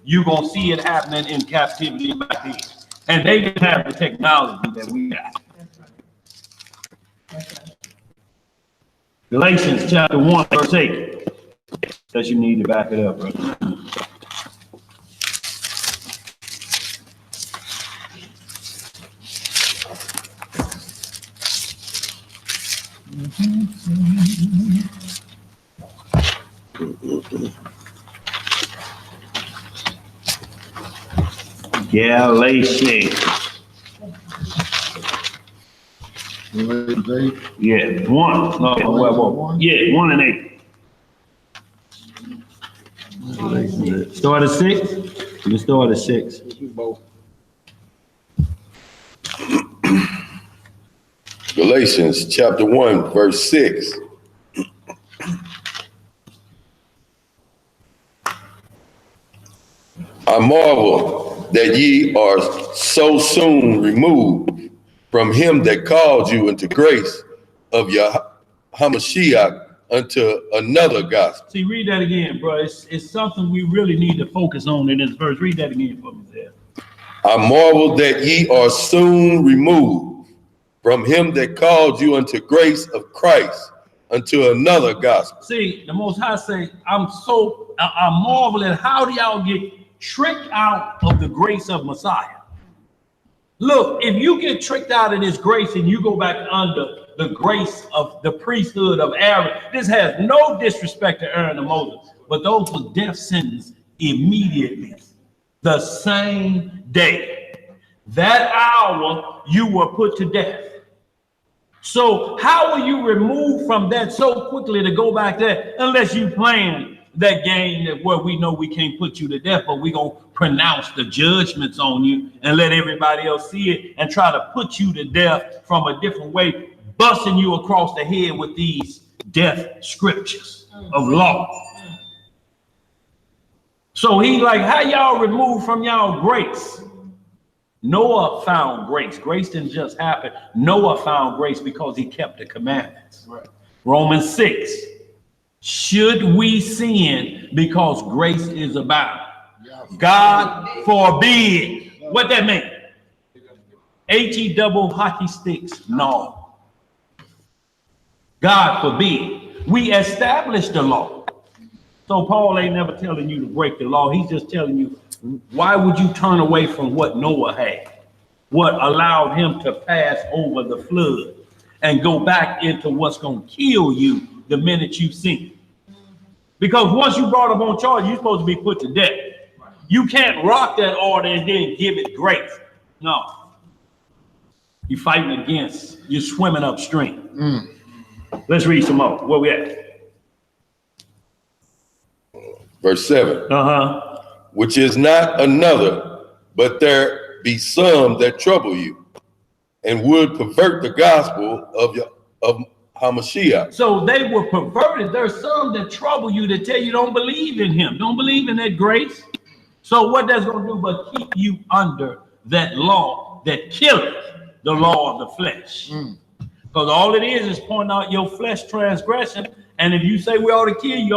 you're going to see it happening in captivity back then. And they didn't have the technology that we got. Galatians chapter 1, verse 8. Because you need to back it up, brother. Galatians. Yeah, 1. No, well, yeah, 1 and 8. Start at 6? You can start at 6. Galatians chapter 1, verse 6. I marvel that ye are so soon removed from him that called you into grace of your Hamashiach unto another gospel. See, read that again, bro. It's something we really need to focus on in this verse. Read that again for me there. I marvel that ye are soon removed from him that called you unto grace of Christ unto another gospel. See, the Most High say, I marvel at how do y'all get tricked out of the grace of Messiah. Look, if you get tricked out of this grace and you go back under the grace of the priesthood of Aaron, this has no disrespect to Aaron and Moses, but those were death sentence immediately, the same day. That hour you were put to death. So how will you remove from that so quickly to go back there unless you plan that game that where we know we can't put you to death, but we're going to pronounce the judgments on you and let everybody else see it and try to put you to death from a different way, busting you across the head with these death scriptures of law. So he like, how y'all remove from y'all grace? Noah found grace. Grace didn't just happen. Noah found grace because he kept the commandments. Right. Romans 6. Should we sin because grace is abound? God forbid. What that mean? H-E double hockey sticks? No. God forbid. We established the law. So Paul ain't never telling you to break the law. He's just telling you, why would you turn away from what Noah had? What allowed him to pass over the flood and go back into what's going to kill you the minute you sin? Because once you brought up on charge, you're supposed to be put to death. You can't rock that order and then give it grace. No. You're fighting against, you're swimming upstream. Let's read some more. Where we at? Verse 7. Which is not another, but there be some that trouble you and would pervert the gospel of Hamashiach. So they were perverted. There's some that trouble you that tell you don't believe in him, don't believe in that grace. So what that's going to do but keep you under that law that killeth the law of the flesh. Because all it is pointing out your flesh transgression. And if you say we ought to kill you,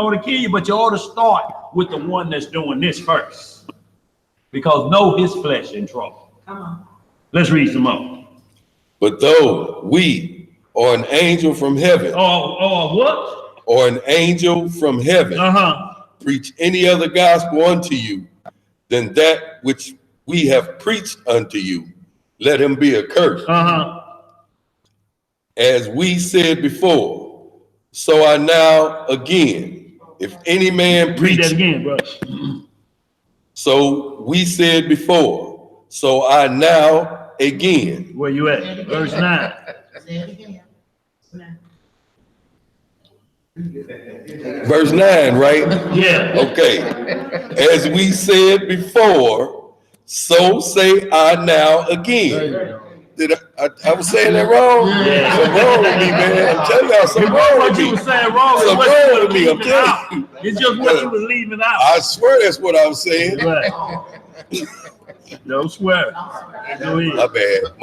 but you ought to start with the one that's doing this first. Because know his flesh in trouble. Come on. Let's read some more. But though we or an angel from heaven. What? Or an angel from heaven preach any other gospel unto you than that which we have preached unto you, let him be accursed. As we said before, so I now again, if any man preach. Read that again, bro. So we said before, so I now again. Where you at? Verse 9. Say it again. Verse 9, right? Yeah. Okay. As we said before, so say I now again. Did I was saying that wrong? Yeah. Something wrong with me, man. I'm telling y'all something wrong with me. What you were saying wrong is what you were leaving out. It's just what you were leaving out. I swear that's what I was saying. Right. Don't swear. My bad.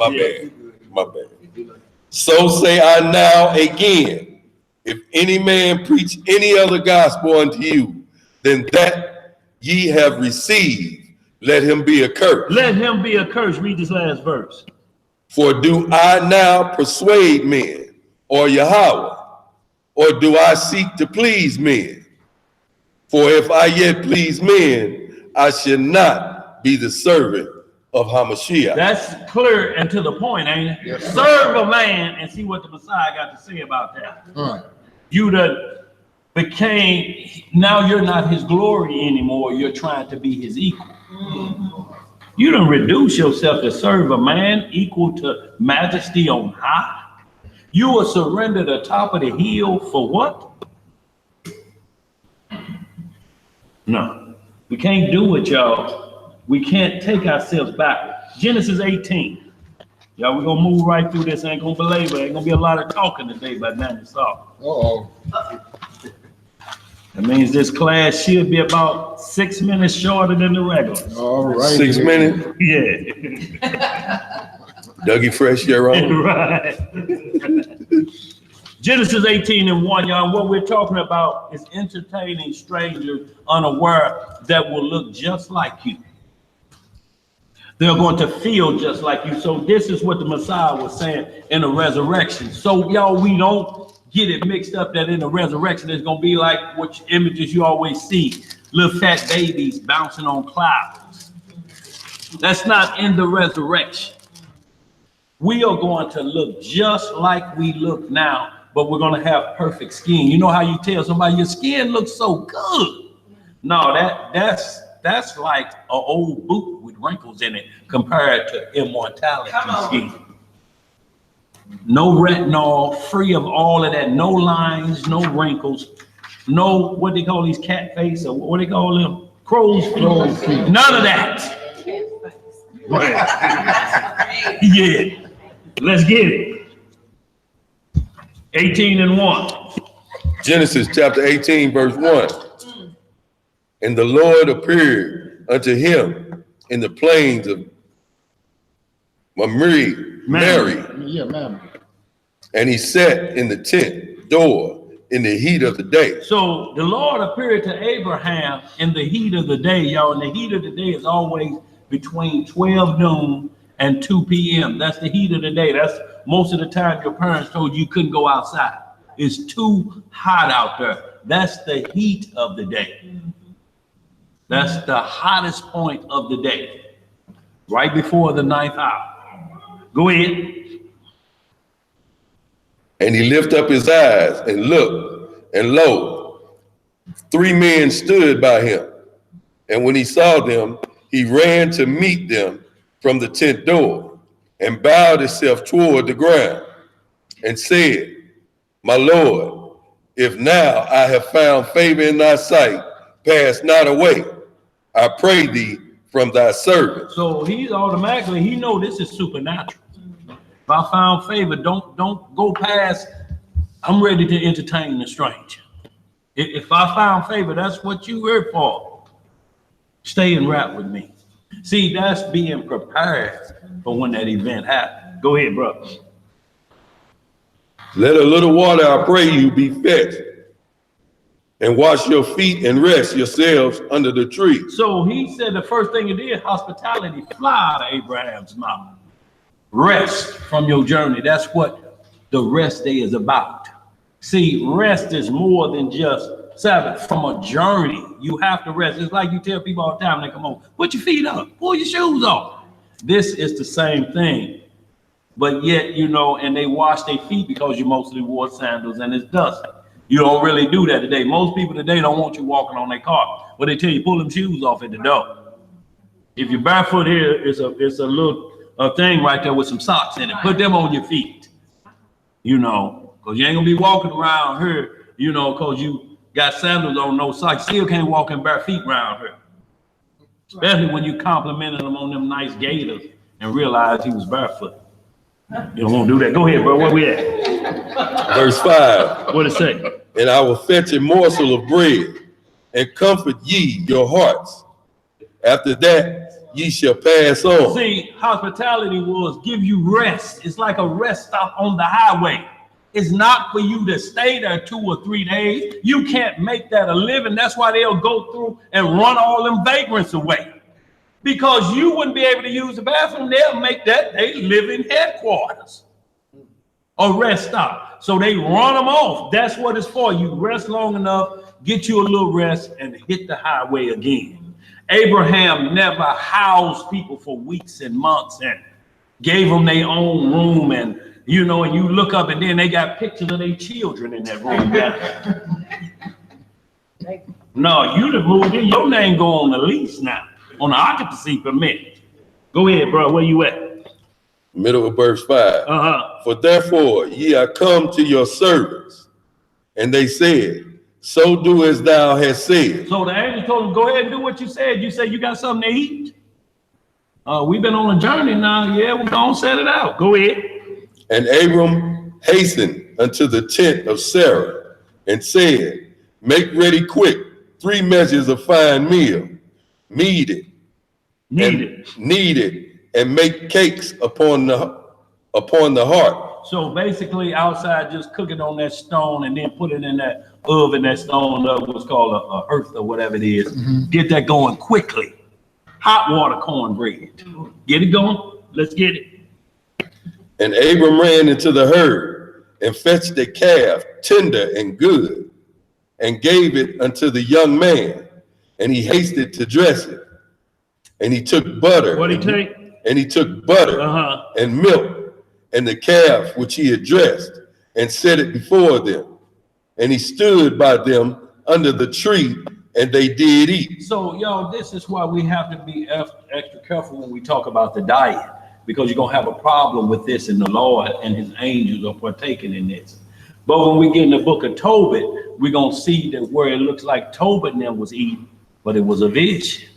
So say I now again, if any man preach any other gospel unto you than that ye have received, let him be accursed. Let him be accursed. Read this last verse. For do I now persuade men, or Yahweh, or do I seek to please men? For if I yet please men, I should not be the servant of Hamashiach. That's clear and to the point, ain't it? Yes. Serve a man and see what the Messiah got to say about that. You done became, now you're not his glory anymore. You're trying to be his equal. You don't reduce yourself to serve a man equal to majesty on high. You will surrender the top of the hill for what? No, we can't do it, y'all. We can't take ourselves back. Genesis 18. Y'all, we're gonna move right through this. Ain't gonna belabor. Ain't gonna be a lot of talking today by now. Uh-oh. That means this class should be about 6 minutes shorter than the regular. All right. 6 minutes. Yeah. Dougie Fresh, your own. Right. Genesis 18:1, y'all. What we're talking about is entertaining strangers unaware that will look just like you. They're going to feel just like you. So this is what the Messiah was saying in the resurrection. So y'all, we don't get it mixed up that in the resurrection it's going to be like which images you always see, little fat babies bouncing on clouds. That's not in the resurrection. We are going to look just like we look now, but we're going to have perfect skin. You know how you tell somebody your skin looks so good? No, that's like an old boot with wrinkles in it compared to immortality skin. No retinol, free of all of that, no lines, no wrinkles, no what they call these cat face or what they call them, crow's feet. None of that. Right. Yeah, let's get it. 18:1. Genesis chapter 18, verse 1. And the Lord appeared unto him in the plains of Mamre. Yeah, ma'am. And he sat in the tent door in the heat of the day. So the Lord appeared to Abraham in the heat of the day, y'all. And the heat of the day is always between 12 noon and 2 p.m. That's the heat of the day. That's most of the time your parents told you couldn't go outside. It's too hot out there. That's the heat of the day. That's the hottest point of the day, right before the 9th hour. Go ahead. And he lifted up his eyes and looked, and lo, 3 men stood by him. And when he saw them, he ran to meet them from the tent door and bowed himself toward the ground and said, My Lord, if now I have found favor in thy sight, pass not away, I pray thee, from thy servant. So he's automatically, he know this is supernatural. If I found favor, don't go past, I'm ready to entertain the stranger. If I found favor, that's what you here for. Stay and rap with me. See, that's being prepared for when that event happens. Go ahead, bro. Let a little water, I pray you, be fetched, and wash your feet and rest yourselves under the tree. So he said the first thing he did, hospitality fly out of Abraham's mouth. Rest from your journey. That's what the rest day is about. See, rest is more than just Sabbath. From a journey, you have to rest. It's like you tell people all the time, they come home, put your feet up, pull your shoes off. This is the same thing. But yet, you know, and they wash their feet because you mostly wore sandals and it's dusty. You don't really do that today. Most people today don't want you walking on their car. But they tell you, pull them shoes off at the door. If you're barefoot here, it's a little thing right there with some socks in it. Put them on your feet, you know, because you ain't gonna be walking around here, you know, because you got sandals on, no socks. Still can't walk in bare feet around here. Especially when you complimented him on them nice gaiters and realized he was barefoot. You don't want to do that. Go ahead, bro. Where we at? Verse 5. What it say? And I will fetch a morsel of bread and comfort ye your hearts. After that, ye shall pass on. See, hospitality was give you rest. It's like a rest stop on the highway. It's not for you to stay there 2 or 3 days. You can't make that a living. That's why they'll go through and run all them vagrants away. Because you wouldn't be able to use the bathroom, they'll make that they living headquarters. A rest stop. So they run them off. That's what it's for. You rest long enough, get you a little rest, and hit the highway again. Abraham never housed people for weeks and months and gave them their own room, and you know, and you look up and then they got pictures of their children in that room. No, you done moved in. Your name go on the lease now, on the occupancy permit. Go ahead, bro. Where you at? Middle of verse 5. For therefore ye are come to your servants, and they said, so do as thou hast said. So the angel told him, go ahead and do what you said. You said you got something to eat? We've been on a journey now. Yeah, we're gonna set it out. Go ahead. And Abram hastened unto the tent of Sarah and said, make ready quick 3 measures of fine meal, kneaded, and make cakes upon the hearth. So basically outside, just cook it on that stone and then put it in that oven, that stone, what's called a hearth or whatever it is. Get that going quickly. Hot water cornbread. Get it going. Let's get it. And Abram ran into the herd and fetched a calf, tender and good, and gave it unto the young man. And he hasted to dress it. And he took butter. What did he take? And he took butter and milk and the calf which he had dressed and set it before them. And he stood by them under the tree, and they did eat. So, y'all, this is why we have to be extra careful when we talk about the diet, because you're going to have a problem with this, and the Lord and his angels are partaking in this. But when we get in the book of Tobit, we're going to see that where it looks like Tobit and them was eating, but it was a vision.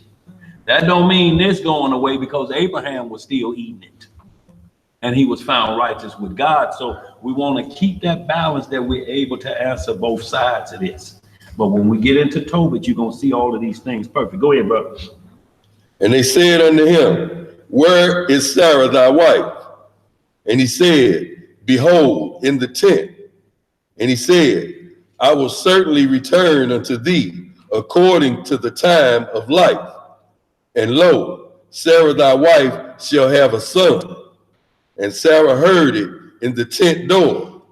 That don't mean this going away, because Abraham was still eating it. And he was found righteous with God. So we want to keep that balance, that we're able to answer both sides of this. But when we get into Tobit, you're going to see all of these things perfect. Go ahead, brother. And they said unto him, where is Sarah thy wife? And he said, behold, in the tent. And he said, I will certainly return unto thee according to the time of life. And lo, Sarah thy wife shall have a son. And Sarah heard it in the tent door,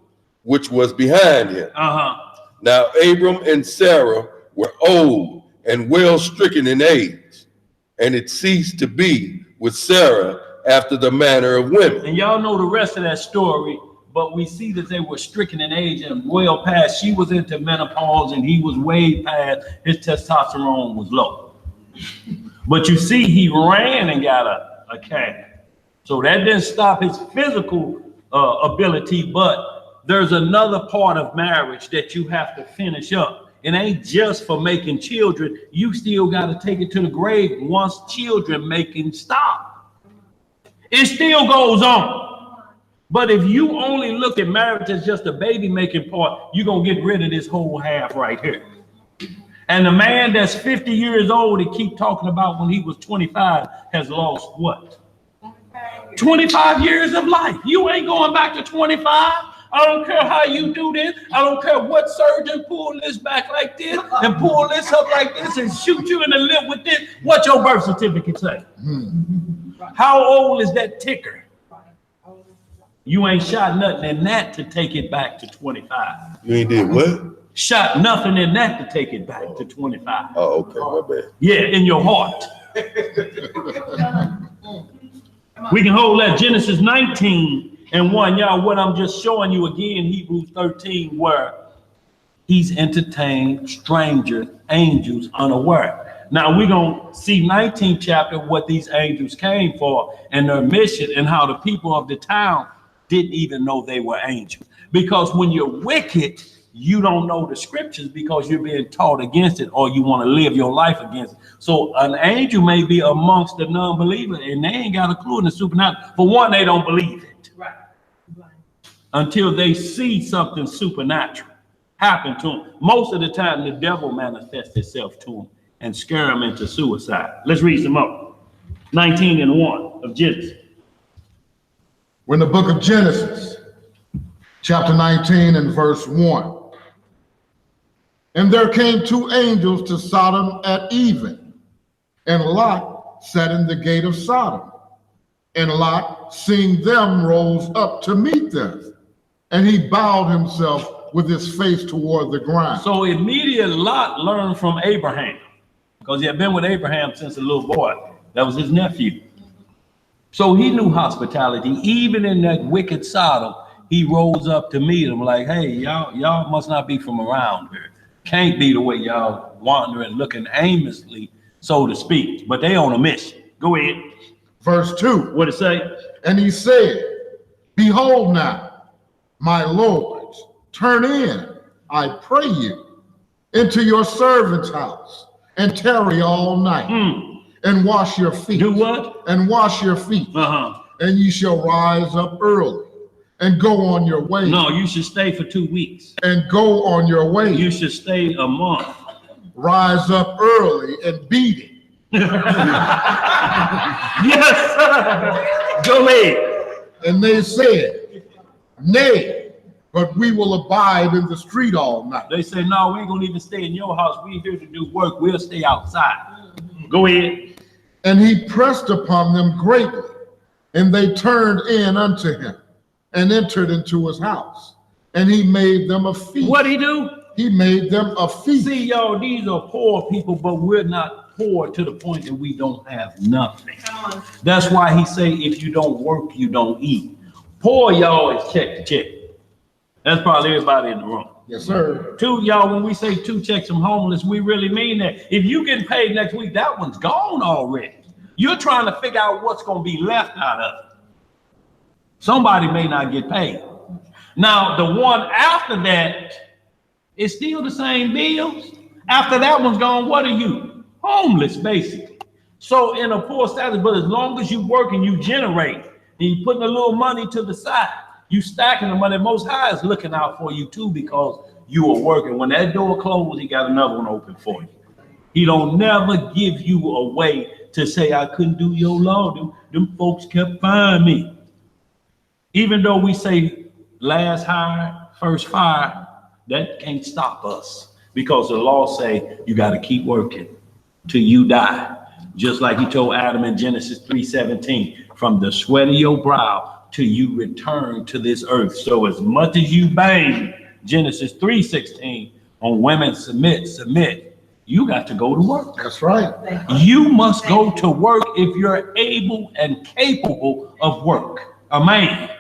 which was behind him. Now Abram and Sarah were old and well stricken in age, and it ceased to be with Sarah after the manner of women. And y'all know the rest of that story, but we see that they were stricken in age and well past. She was into menopause and he was way past. His testosterone was low. But you see, he ran and got a calf. So that didn't stop his physical ability, but there's another part of marriage that you have to finish up. It ain't just for making children. You still got to take it to the grave once children making stop. It still goes on. But if you only look at marriage as just a baby making part, you're going to get rid of this whole half right here. And the man that's 50 years old and keep talking about when he was 25 has lost what? 25 years of life. You ain't going back to 25. I don't care how you do this. I don't care what surgeon pull this back like this and pull this up like this and shoot you in the lip with this. What your birth certificate say? How old is that ticker? You ain't shot nothing in that to take it back to 25. You ain't did what? Shot nothing in that to take it back to 25. Oh, okay, my bad. Yeah, in your heart. We can hold that Genesis 19:1. Y'all, what I'm just showing you again, Hebrews 13, where he's entertained strangers, angels unaware. Now we're going to see 19th chapter, what these angels came for and their mission, and how the people of the town didn't even know they were angels. Because when you're wicked, you don't know the scriptures because you're being taught against it, or you want to live your life against it. So an angel may be amongst the non-believer and they ain't got a clue in the supernatural. For one, they don't believe it. Right. Until they see something supernatural happen to them. Most of the time, the devil manifests itself to them and scare them into suicide. Let's read some up. 19:1 of Genesis. When the book of Genesis, chapter 19 and verse 1. And there came two angels to Sodom at even, and Lot sat in the gate of Sodom. And Lot, seeing them, rose up to meet them, and he bowed himself with his face toward the ground. So immediately Lot learned from Abraham, because he had been with Abraham since a little boy. That was his nephew. So he knew hospitality. Even in that wicked Sodom, he rose up to meet him like, hey, y'all must not be from around here. Can't be the way y'all wandering, looking aimlessly, so to speak. But they on a mission. Go ahead. Verse 2. What it say? And he said, behold now, my lords, turn in, I pray you, into your servant's house, and tarry all night, and wash your feet. Do what? And wash your feet. And ye shall rise up early, and go on your way. No, you should stay for 2 weeks. And go on your way. You should stay a month. Rise up early and beat it. Yes, sir. Go ahead. And they said, nay, but we will abide in the street all night. They said, no, we ain't gonna even stay in your house. We're here to do work. We'll stay outside. Go ahead. And he pressed upon them greatly, and they turned in unto him, and entered into his house. And he made them a feast. What'd he do? He made them a feast. See, y'all, these are poor people, but we're not poor to the point that we don't have nothing. That's why he say, if you don't work, you don't eat. Poor, y'all, is check to check. That's probably everybody in the room. Yes, sir. Two, y'all, when we say 2 checks from homeless, we really mean that. If you get paid next week, that one's gone already. You're trying to figure out what's going to be left out of it. Somebody may not get paid. Now, the one after that is still the same bills. After that one's gone, what are you? Homeless, basically. So in a poor status, but as long as you work and you generate, and you putting a little money to the side, you stacking the money, Most High is looking out for you too, because you are working. When that door closed, he got another one open for you. He don't never give you a way to say, I couldn't do your law. Them folks kept firing me. Even though we say last hire, first fire, that can't stop us, because the law say you got to keep working till you die. Just like he told Adam in Genesis 3:17, from the sweat of your brow till you return to this earth. So as much as you bang Genesis 3:16 on women submit, you got to go to work. That's right. You must go to work if you're able and capable of work. A man.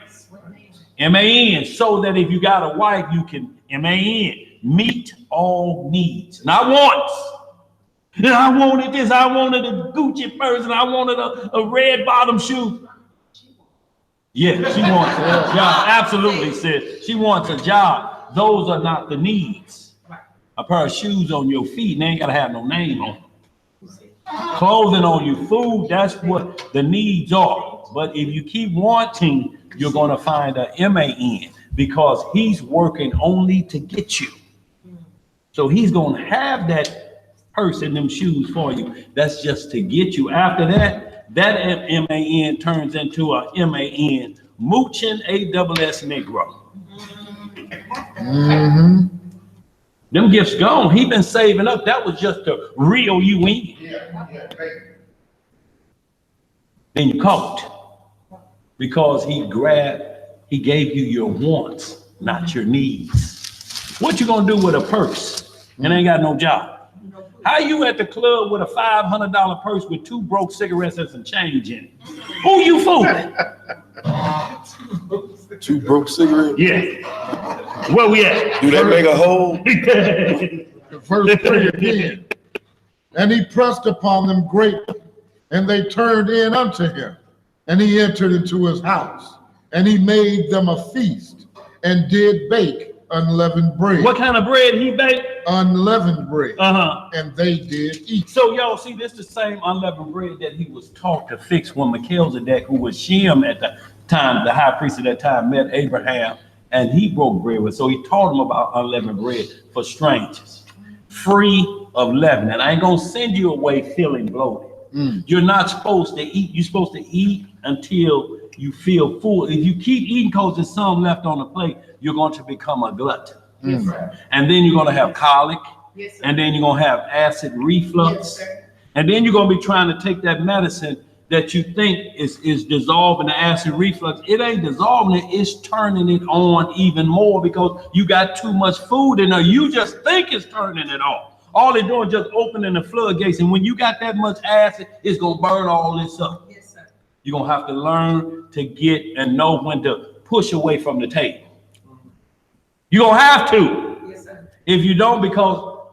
M-A-N, so that if you got a wife, you can, M-A-N, meet all needs. Not wants. And I wanted this, I wanted a Gucci purse, and I wanted a red bottom shoe. Yeah, she wants a job. Absolutely, sis. She wants a job. Those are not the needs. A pair of shoes on your feet, and they ain't got to have no name on them. Clothing on you, food, that's what the needs are. But if you keep wanting, you're going to find a M-A-N, because he's working only to get you. So he's going to have that purse and them shoes for you. That's just to get you. After that, that M-A-N turns into a M-A-N, mooching A-double-S Negro. Them gifts gone. He been saving up. That was just to reel you in. Then you caught. Because he gave you your wants, not your needs. What you gonna do with a purse and ain't got no job? How you at the club with a $500 purse with 2 broke cigarettes and some change in it? Who you fooling? 2 broke cigarettes? Yeah. Where we at? Do that make a hole? Verse 3 again. And he pressed upon them greatly, and they turned in unto him. And he entered into his house, and he made them a feast, and did bake unleavened bread. What kind of bread he baked? Unleavened bread. Uh-huh. And they did eat. So y'all see, this the same unleavened bread that he was taught to fix when Melchizedek, who was Shem at the time, the high priest at that time, met Abraham, and he broke bread with. So he taught him about unleavened bread for strangers, free of leaven. And I ain't gonna send you away feeling bloated. You're not supposed to eat. You're supposed to eat until you feel full. If you keep eating because there's some left on the plate, you're going to become a glutton. Yes, sir. And then you're going to have colic. Yes, sir. And then you're going to have acid reflux. Yes, sir. And then you're going to be trying to take that medicine that you think is dissolving the acid reflux. It ain't dissolving it, it's turning it on even more because you got too much food in there. You just think it's turning it on. All they're doing is just opening the floodgates. And when you got that much acid, it's going to burn all this up. Yes, sir. You're going to have to learn to get and know when to push away from the table. You're going to have to. Yes, sir. If you don't, because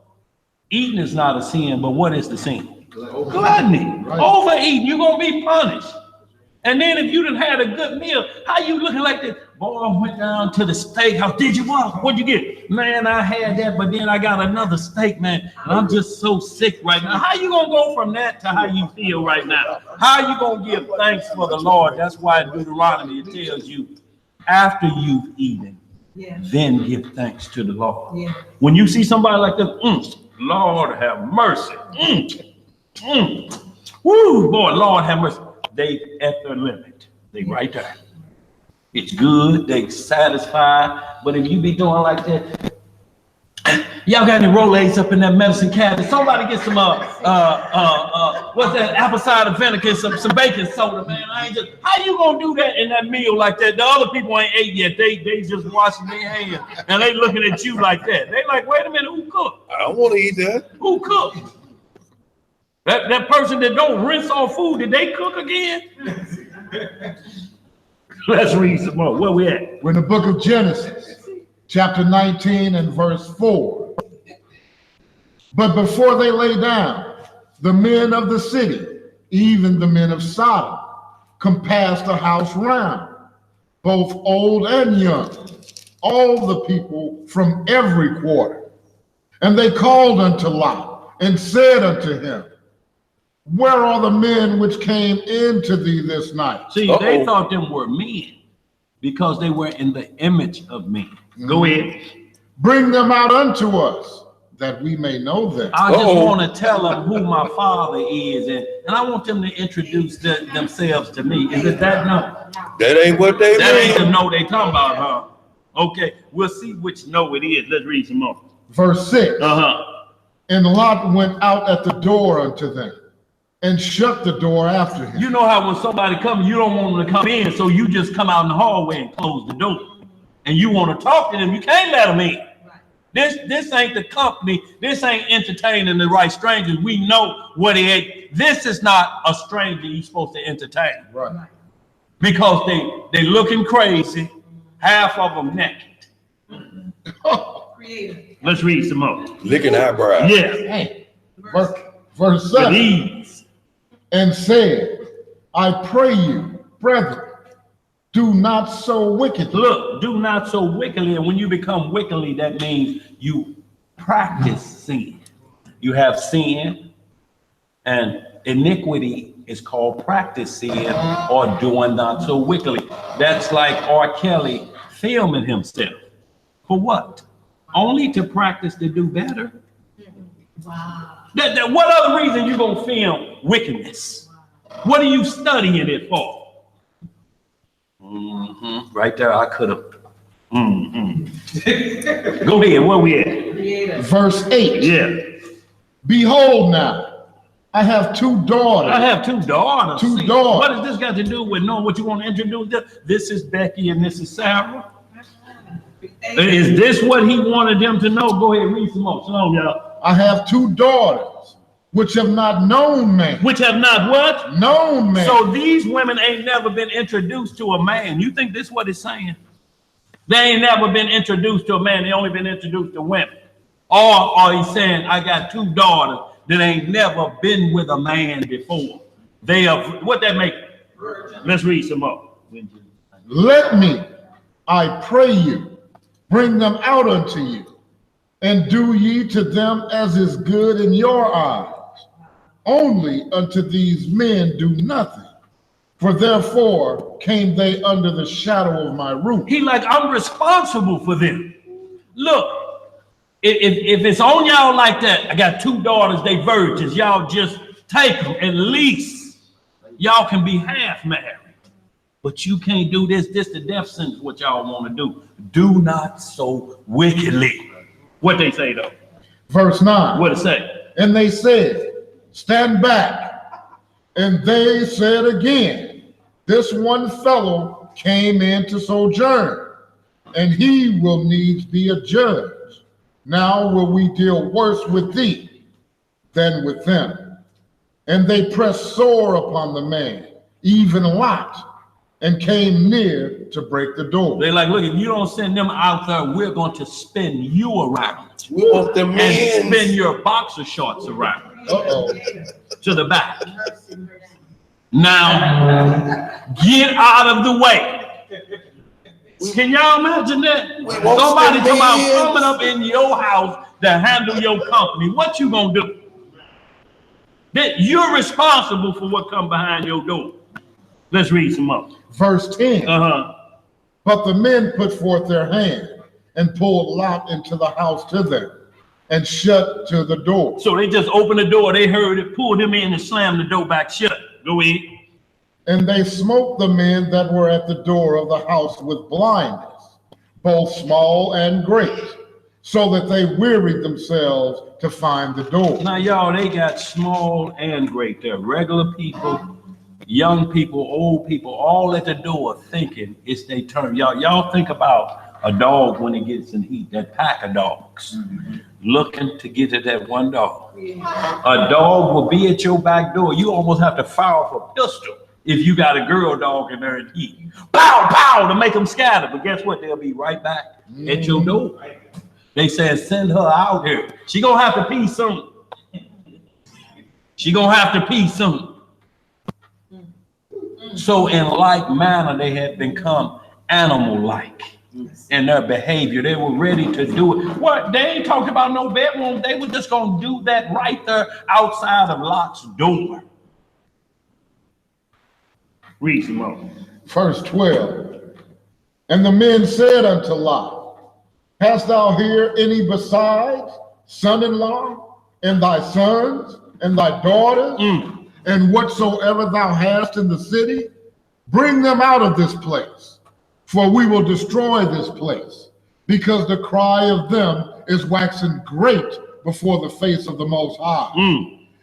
eating is not a sin, but what is the sin? Gluttony. Right. Overeating, you're going to be punished. And then if you done had a good meal, how you looking like this? Boy, I went down to the steakhouse. Did you what? What'd you get? Man, I had that, but then I got another steak, man. And I'm just so sick right now. How you going to go from that to how you feel right now? How you going to give thanks for the Lord? That's why in Deuteronomy it tells you, after you've eaten, Yeah. then give thanks to the Lord. Yeah. When you see somebody like this, Lord have mercy. Woo, boy, Lord have mercy. They at their limit. They right there. It's good. They satisfied. But if you be doing like that, y'all got any Rolaids up in that medicine cabinet? Somebody get some what's that? Apple cider vinegar, some baking soda, man. I ain't just. How you gonna do that in that meal like that? The other people ain't ate yet. They just washing their hands and they looking at you like that. They like, wait a minute, who cooked? I don't want to eat that. Who cooked? That person that don't rinse off food, did they cook again? Let's read some more. Where we at? We're in the book of Genesis, chapter 19 and verse 4. But before they lay down, the men of the city, even the men of Sodom, compassed the house round, both old and young, all the people from every quarter. And they called unto Lot and said unto him, where are the men which came into thee this night? See, they thought them were men because they were in the image of men. Go ahead. Bring them out unto us, that we may know them. I just want to tell them who my father is, and I want them to introduce themselves to me. Is it that? No. That ain't what they That ain't the mean. no they talking about, huh? Okay, we'll see which no it is. Let's read some more. Verse 6. And Lot went out at the door unto them, and shut the door after him. You know how when somebody comes, you don't want them to come in, so you just come out in the hallway and close the door. And you want to talk to them, you can't let them in. This ain't the company. This ain't entertaining the right strangers. We know what it is. This is not a stranger you're supposed to entertain. Right. Because they looking crazy, half of them naked. Creator. Let's read some more. Licking eyebrows. Yeah. Hey, verse With 7. ease. And said, I pray you, brethren, do not so wickedly. Look, do not so wickedly. And when you become wickedly, that means you practice sin. You have sin, and iniquity is called practice sin or doing not so wickedly. That's like R. Kelly filming himself. For what? Only to practice to do better. Wow. What other reason you gonna film wickedness? What are you studying it for? Right there, I could have. Go ahead, where we at? Creator. Verse 8. Yeah. Behold now, I have two daughters. I have two daughters. Two See, daughters. What does this got to do with knowing what you want to introduce? This is Becky and this is Sarah. Is this what he wanted them to know? Go ahead, read some more. Shalom, y'all. I have two daughters, which have not known man. Which have not what? Known man. So these women ain't never been introduced to a man. You think this what it's saying? They ain't never been introduced to a man. They only been introduced to women. Or he's saying, I got two daughters that ain't never been with a man before. They are, what that make? Let's read some more. Let me, I pray you, bring them out unto you, and do ye to them as is good in your eyes. Only unto these men do nothing, for therefore came they under the shadow of my roof. He like, I'm responsible for them. Look, if it's on y'all like that, I got two daughters, they virgins, y'all just take them. At least y'all can be half married. but you can't do this. This the death sentence, what y'all want to do. Do not so wickedly. What they say though? Verse 9. What it say? And they said, stand back. And they said again, this one fellow came in to sojourn, and he will needs be a judge. Now will we deal worse with thee than with them. And they pressed sore upon the man, even Lot, and came near to break the door. They like, look, if you don't send them out there, we're going to spin you around. We want the And men. spin your boxer shorts around Uh-oh. to the back. Now, get out of the way. Can y'all imagine that? want Somebody some come out men. coming up in your house to handle your company. What you gonna do? That you're responsible for what come behind your door. Let's read some more. Verse 10. But the men put forth their hand and pulled Lot into the house to them and shut to the door. So they just opened the door. They heard it, pulled him in, and slammed the door back shut. Go ahead. And they smote the men that were at the door of the house with blindness, both small and great, so that they wearied themselves to find the door. Now, y'all, they got small and great. They're regular people, young people, old people, all at the door thinking it's their turn. Y'all think about a dog when it gets in heat, that pack of dogs looking to get at that one dog. A dog will be at your back door. You almost have to fire off a pistol if you got a girl dog in there in heat. Pow, pow, to make them scatter. But guess what? They'll be right back at your door. They said, send her out here. She gonna have to pee soon. She gonna have to pee soon. So in like manner, they had become animal-like in their behavior. They were ready to do it. What? They ain't talking about no bedroom. They were just gonna do that right there outside of Lot's door. Read some more. Verse 12. And the men said unto Lot, hast thou here any besides son-in-law, and thy sons, and thy daughters, and whatsoever thou hast in the city? Bring them out of this place, for we will destroy this place, because the cry of them is waxing great before the face of the Most High.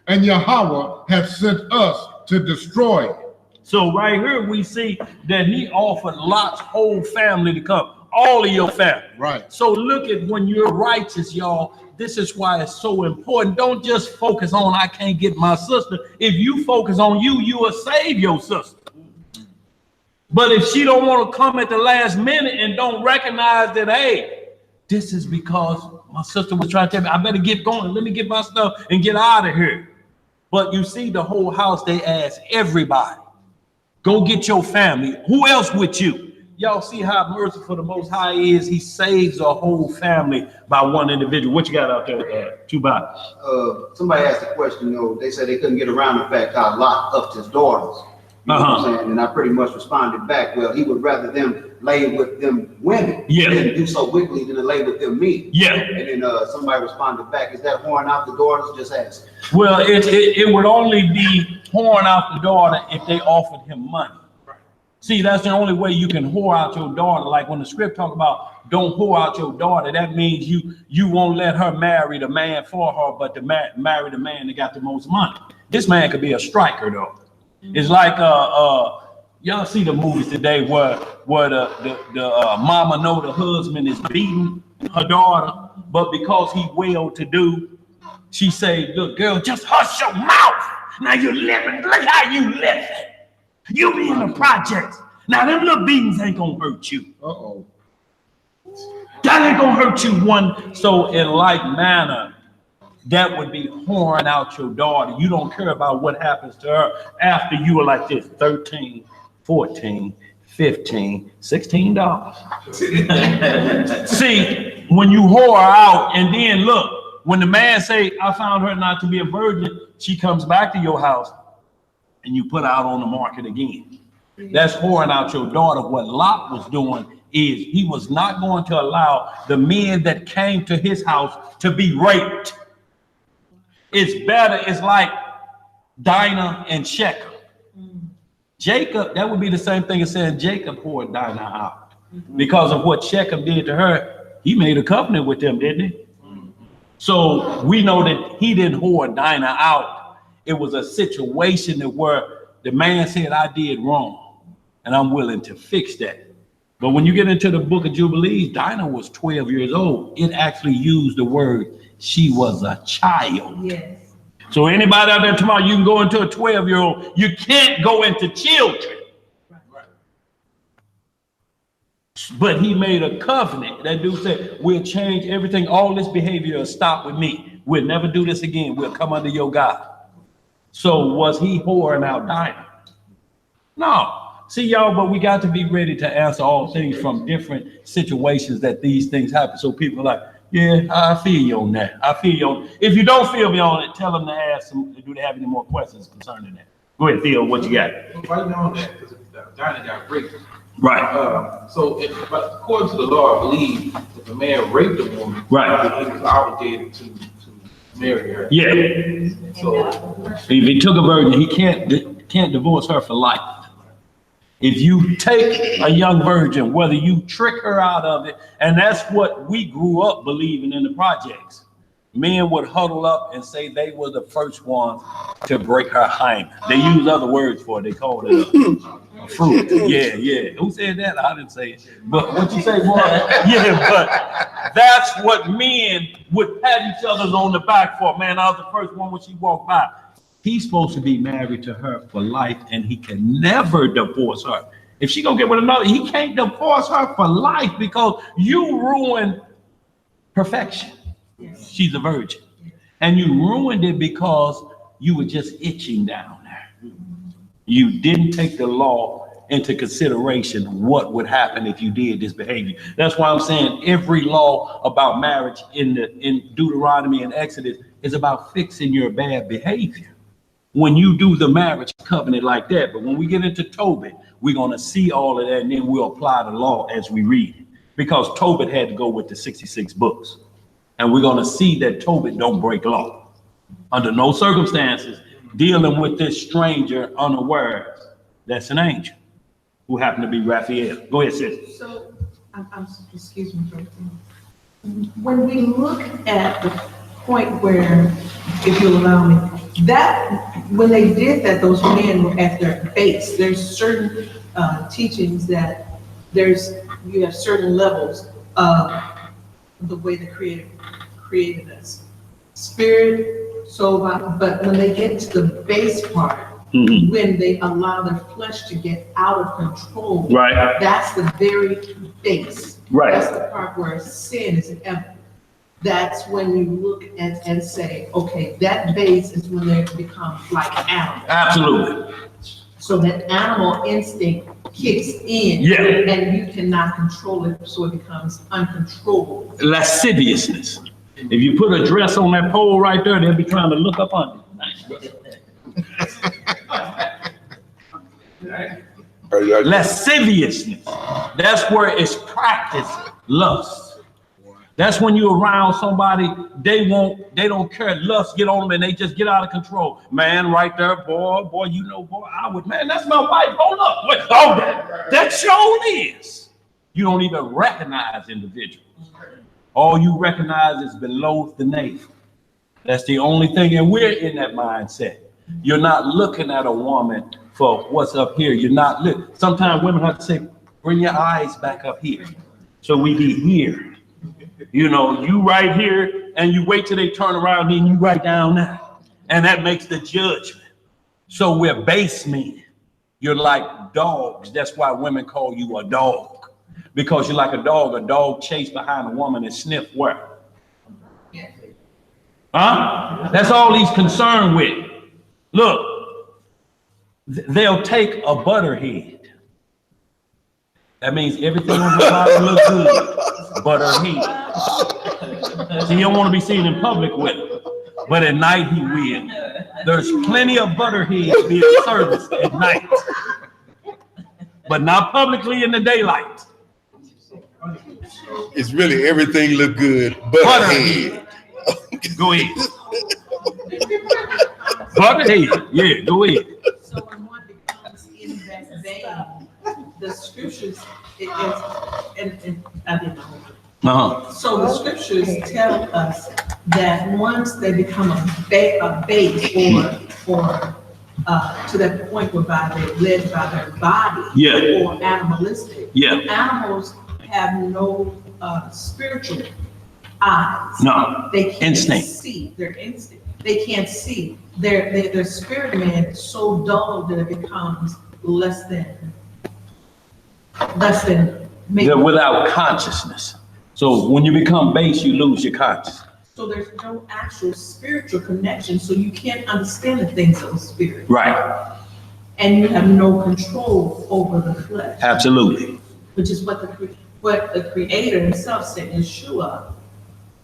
And Yahweh hath sent us to destroy it. So right here we see that he offered Lot's whole family to come, all of your family. Right. So look at when you're righteous, y'all. This is why it's so important. Don't just focus on I can't get my sister. If you focus on you, you will save your sister. But if she don't want to come at the last minute and don't recognize that, hey, this is because my sister was trying to tell me I better get going. Let me get my stuff and get out of here. But you see the whole house, they ask everybody. Go get your family. Who else with you? Y'all see how merciful the Most High is. He saves a whole family by one individual. What you got out there, Chubak? Somebody asked a question, they said they couldn't get around the fact how Lot upped his daughters. You know what I'm saying? And I pretty much responded back, well, he would rather them lay with them women than do so wickedly than to lay with them men. And then somebody responded back, is that whoring out the daughters? Just ask. Well, it would only be whoring out the daughter if they offered him money. See, that's the only way you can whore out your daughter. Like when the script talk about don't whore out your daughter, that means you won't let her marry the man for her, but to marry the man that got the most money. This man could be a striker though. It's like y'all see the movies today where the mama know the husband is beating her daughter, but because he well-to-do, she say, look, girl, just hush your mouth. Now you're living. Look how you living. You be in the projects. Now them little beatings ain't gonna hurt you. Uh-oh. That ain't gonna hurt you one. So in like manner, that would be whoring out your daughter. You don't care about what happens to her after you are like this, 13, 14, 15, $16. See, when you whore her out and then look, when the man say, I found her not to be a virgin, she comes back to your house and you put out on the market again. That's whoring out your daughter. What Lot was doing is he was not going to allow the men that came to his house to be raped. It's better. It's like Dinah and Shechem. Jacob, that would be the same thing as saying Jacob poured Dinah out. Because of what Shechem did to her, he made a covenant with them, didn't he? So we know that he didn't whore Dinah out. It was a situation that where the man said, I did wrong, and I'm willing to fix that. But when you get into the book of Jubilees, Dinah was 12 years old. It actually used the word, she was a child. Yes. So anybody out there tomorrow, you can go into a 12-year-old. You can't go into children. But he made a covenant. That dude said, we'll change everything. All this behavior will stop with me. We'll never do this again. We'll come under your God. So was he whoring out Dinah? No. See, y'all, but we got to be ready to answer all things from different situations that these things happen. So people are like, yeah, I feel you on that. I feel you on it. If you don't feel me on it, tell them to ask them, do they have any more questions concerning that? Go ahead, Theo, what you got? Right now on that, because Dinah got raped. Right. But according to the law, I believe if a man raped a woman, Right. he was obligated to marry her. Yeah. So If he took a virgin, he can't divorce her for life. If you take a young virgin, whether you trick her out of it, and that's what we grew up believing in the projects. Men would huddle up and say they were the first ones to break her hymen. They use other words for it. They called it a fruit. Yeah. Who said that? I didn't say it. But what you say, boy? Yeah, but that's what men would pat each other on the back for. Man, I was the first one when she walked by. He's supposed to be married to her for life, and he can never divorce her. If she gonna get with another, he can't divorce her for life because you ruined perfection. She's a virgin. And you ruined it because you were just itching down there. You didn't take the law into consideration what would happen if you did this behavior. That's why I'm saying every law about marriage in Deuteronomy and Exodus is about fixing your bad behavior when you do the marriage covenant like that. But when we get into Tobit, we're going to see all of that, and then we'll apply the law as we read it, because Tobit had to go with the 66 books. And we're going to see that Tobit don't break law under no circumstances, dealing with this stranger unaware that's an angel who happened to be Raphael. Go ahead, sis. So, excuse me, when we look at the point where, if you'll allow me, that when they did that, those men were at their base. There's certain teachings that you have certain levels of the way the Creator created us, spirit, soul, body. But when they get to the base part, when they allow their flesh to get out of control, Right. that's the very base. Right. That's the part where sin is evident. That's when you look at and say, okay, that base is when they become like animals. Absolutely. So that animal instinct kicks in, Yeah. and you cannot control it, so it becomes uncontrollable. Lasciviousness. If you put a dress on that pole right there, they'll be trying to look up under it. Lasciviousness. That's where it's practiced lust. That's when you're around somebody, they don't care. Lust get on them and they just get out of control. Man, right there, boy, you know, boy, man, that's my wife. Hold up. Wait, oh, that sure is. You don't even recognize individuals. All you recognize is below the navel. That's the only thing. And we're in that mindset. You're not looking at a woman for what's up here. You're not looking. Sometimes women have to say, bring your eyes back up here. So we be here. You know, you right here, and you wait till they turn around, then you right down there. And that makes the judgment. So we're base men. You're like dogs. That's why women call you a dog. Because you're like a dog. A dog chase behind a woman and sniff where? Huh? That's all he's concerned with. Look, they'll take a butterhead. That means everything on the body looks good. Butterhead. So he don't want to be seen in public with it. But at night he will. There's plenty of butterheads being serviced at night. But not publicly in the daylight. It's really everything look good, butterhead. Go ahead. Butterhead. Yeah, go ahead. So when one becomes in that the scriptures, and I didn't know. So the scriptures tell us that once they become a base or to that point whereby they're led by their body or animalistic, animals have no spiritual eyes. No, they can't instinct. See their instinct. They can't see. Their spirit man is so dull that it becomes less than maybe. They're without consciousness. So when you become base, you lose your consciousness. So there's no actual spiritual connection, so you can't understand the things of the spirit. Right. And you have no control over the flesh. Absolutely. Which is what the Creator himself sent Yeshua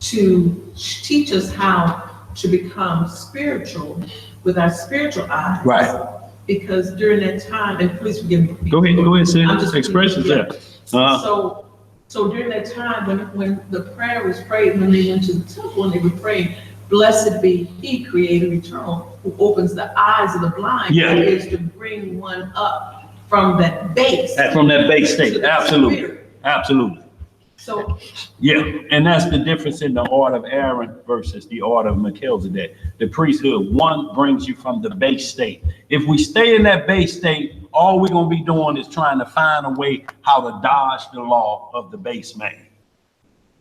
to teach us how to become spiritual with our spiritual eyes. Right. Because during that time, and please forgive me. Go ahead, say I'm just expressions there. So during that time when the prayer was prayed, when they went to the temple and they were praying, blessed be He, Creator Eternal, who opens the eyes of the blind. Yeah. That is to bring one up from that base. From that base state. Absolutely. Absolutely. So. Yeah, and that's the difference in the order of Aaron versus the order of Melchizedek. The priesthood, one brings you from the base state. If we stay in that base state, all we're going to be doing is trying to find a way how to dodge the law of the base man.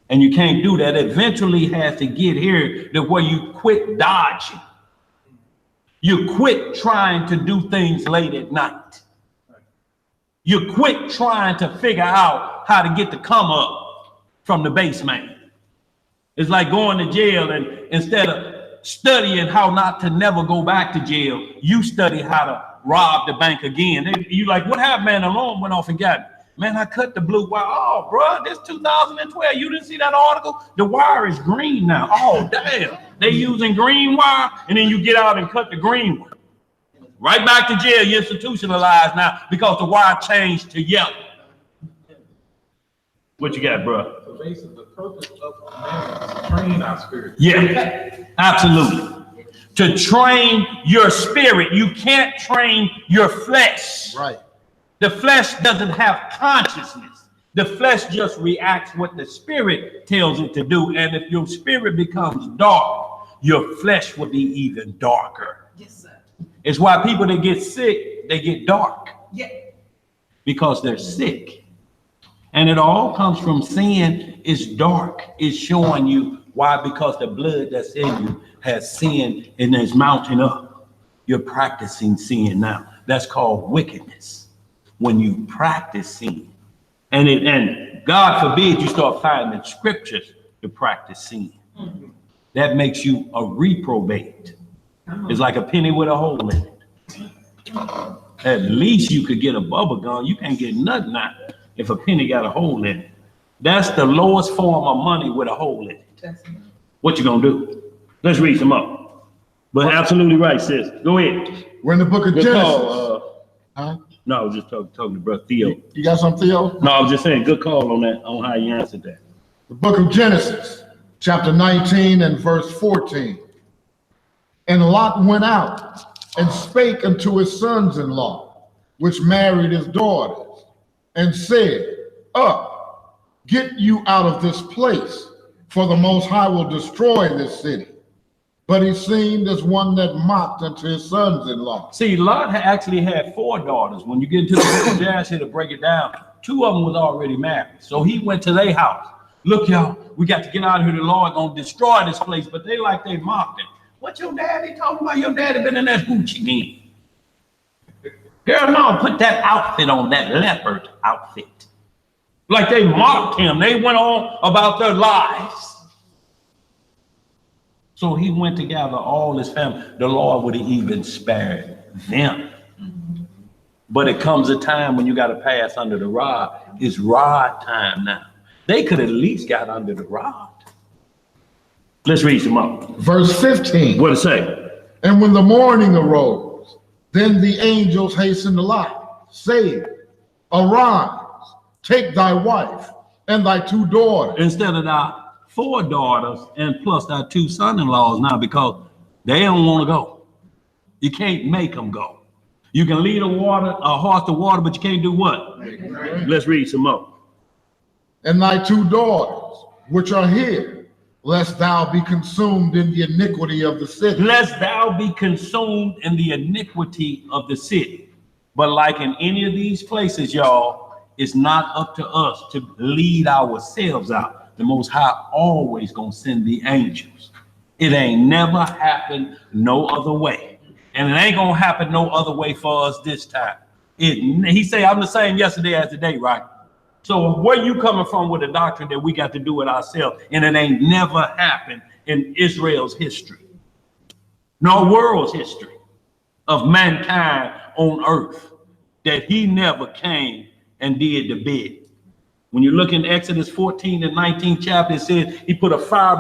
And you can't do that. Eventually has to get here to where you quit dodging. You quit trying to do things late at night. You quit trying to figure out how to get the come up from the base man. It's like going to jail, and instead of studying how not to never go back to jail, you study how to rob the bank again. You like, what happened, man? The alarm went off and got me. Man, I cut the blue wire. Oh, bro, this 2012. You didn't see that article? The wire is green now. Oh, damn. They using green wire, and then you get out and cut the green one. Right back to jail. You're institutionalized now because the wire changed to yellow. What you got, bro? So basically, the purpose of commandments is to train our spirit. Yeah, absolutely. To train your spirit. You can't train your flesh. Right. The flesh doesn't have consciousness. The flesh just reacts what the spirit tells it to do. And if your spirit becomes dark, your flesh will be even darker. Yes, sir. It's why people that get sick, they get dark. Yeah. Because they're sick. And it all comes from sin. It's dark. It's showing you why, because the blood that's in you has sin and is mounting up. You're practicing sin now. That's called wickedness. When you practice sin. And God forbid you start finding scriptures to practice sin. That makes you a reprobate. It's like a penny with a hole in it. At least you could get a bubble gum. You can't get nothing out if a penny got a hole in it. That's the lowest form of money with a hole in it. What you gonna do? Let's read some up. But absolutely right, sis. Go ahead. We're in the book of Good Genesis. call, Huh? No, I was just talking to Brother Theo. You got something, Theo? No, I was just saying, good call on that, on how you answered that. The book of Genesis, chapter 19 and verse 14. And Lot went out and spake unto his sons-in-law, which married his daughters, and said, Up, get you out of this place, for the Most High will destroy this city. But he seemed as one that mocked unto his sons-in-law. See, Lot actually had 4 daughters. When you get into the book of Genesis to break it down, 2 of them was already married. So he went to their house. Look, y'all, we got to get out of here. The Lord gonna destroy this place. But they mocked him. What your daddy talking about? Your daddy been in that hoochie again. Girl, no, put that outfit on, that leopard outfit. Like they mocked him. They went on about their lives. So he went to gather all his family. The Lord would have even spared them. But it comes a time when you got to pass under the rod. It's rod time now. They could at least got under the rod. Let's read some up. Verse 15. What it say? And when the morning arose, then the angels hastened to Lot, saying, Arise, take thy wife and thy 2 daughters. Instead of thy 4 daughters and plus thy 2 son-in-laws now, because they don't want to go. You can't make them go. You can lead a horse to water, but you can't do what? Let's read some more. And thy 2 daughters, which are here, lest thou be consumed in the iniquity of the city. Lest thou be consumed in the iniquity of the city. But like in any of these places, y'all, it's not up to us to lead ourselves out. The Most High always gonna send the angels. It ain't never happened no other way. And it ain't gonna happen no other way for us this time. He say, I'm the same yesterday as today, right? So where you coming from with the doctrine that we got to do it ourselves, and it ain't never happened in Israel's history, nor world's history of mankind on earth, that he never came and did the bid. When you look in Exodus 14 and 19 chapter, it says he put a fire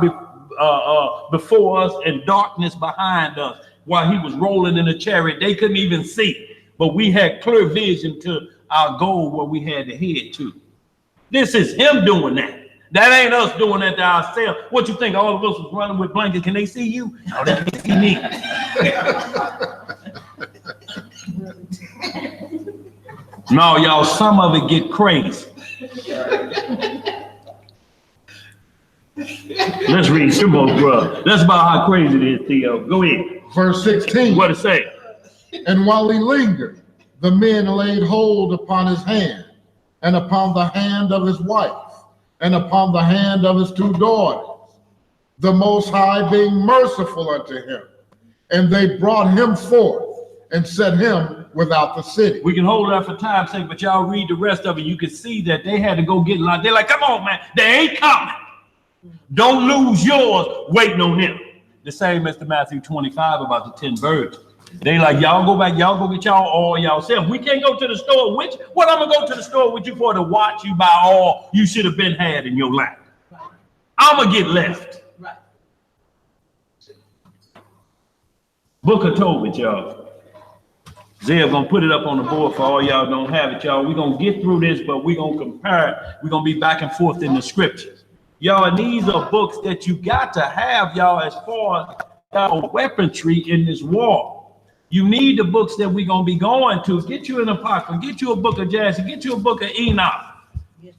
before us and darkness behind us while he was rolling in a chariot. They couldn't even see, but we had clear vision to our goal where we had to head to. This is him doing that. That ain't us doing that to ourselves. What you think? All of us was running with blankets. Can they see you? No, they can't see me. No, y'all, some of it get crazy. Let's read some more, bro. That's about how crazy it is, Theo. Go ahead. Verse 16. What it say? And while he lingered, the men laid hold upon his hand, and upon the hand of his wife, and upon the hand of his 2 daughters, the Most High being merciful unto him. And they brought him forth and set him without the city. We can hold that for time's sake, but y'all read the rest of it. You can see that they had to go get locked. They're like, come on, man. They ain't coming. Don't lose yours waiting on them. The same as the Matthew 25 about the 10 virgins. They like, y'all go back, y'all go get y'all all y'allself. We can't go to the store with you. What I'm gonna go to the store with you for, to watch you buy all you should have been had in your life. I'm gonna get left. Right. Book of Tobit, y'all. Zev gonna put it up on the board for all y'all don't have it, y'all. We're gonna get through this, but we're gonna compare it. We're gonna be back and forth in the scriptures. Y'all, and these are books that you got to have, y'all, as far as our weaponry in this war. You need the books that we're going to be going to. Get you an Apocrypha, get you a book of Jasher, get you a book of Enoch. Yes.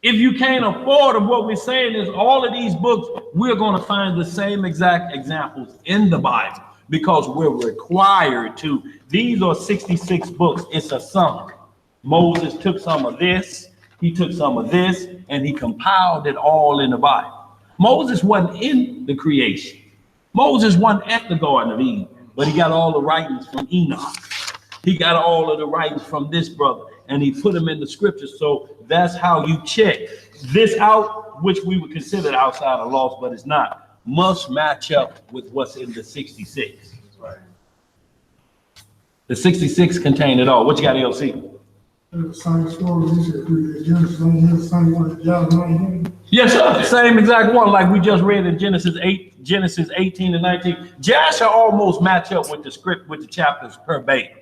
If you can't afford them, what we're saying is all of these books, we're going to find the same exact examples in the Bible because we're required to. These are 66 books. It's a summary. Moses took some of this, he took some of this, and he compiled it all in the Bible. Moses wasn't in the creation. Moses wasn't at the Garden of Eden. But he got all the writings from Enoch. He got all of the writings from this brother, and he put them in the scriptures. So that's how you check this out, which we would consider outside of laws, but it's not. Must match up with what's in the 66. Right. The 66 contain it all. What you got, LC? Yes, sir. Same exact one, like we just read in Genesis 18 and 19. Jasher almost match up with the script, with the chapters verbatim.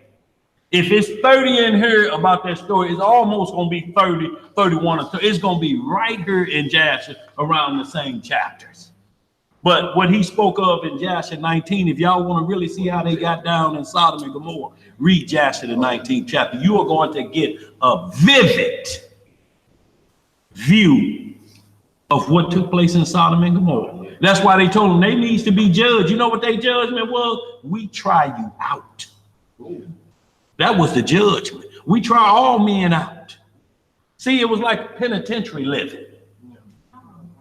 If it's 30 in here about that story, it's almost going to be 30, 31, or 30. It's going to be right here in Jasher around the same chapters. But what he spoke of in Jasher 19, if y'all want to really see how they got down in Sodom and Gomorrah, read Jasher the 19th chapter. You are going to get a vivid view of what took place in Sodom and Gomorrah. That's why they told them they needs to be judged. You know what their judgment was? We try you out. That was the judgment. We try all men out. See, it was like penitentiary living.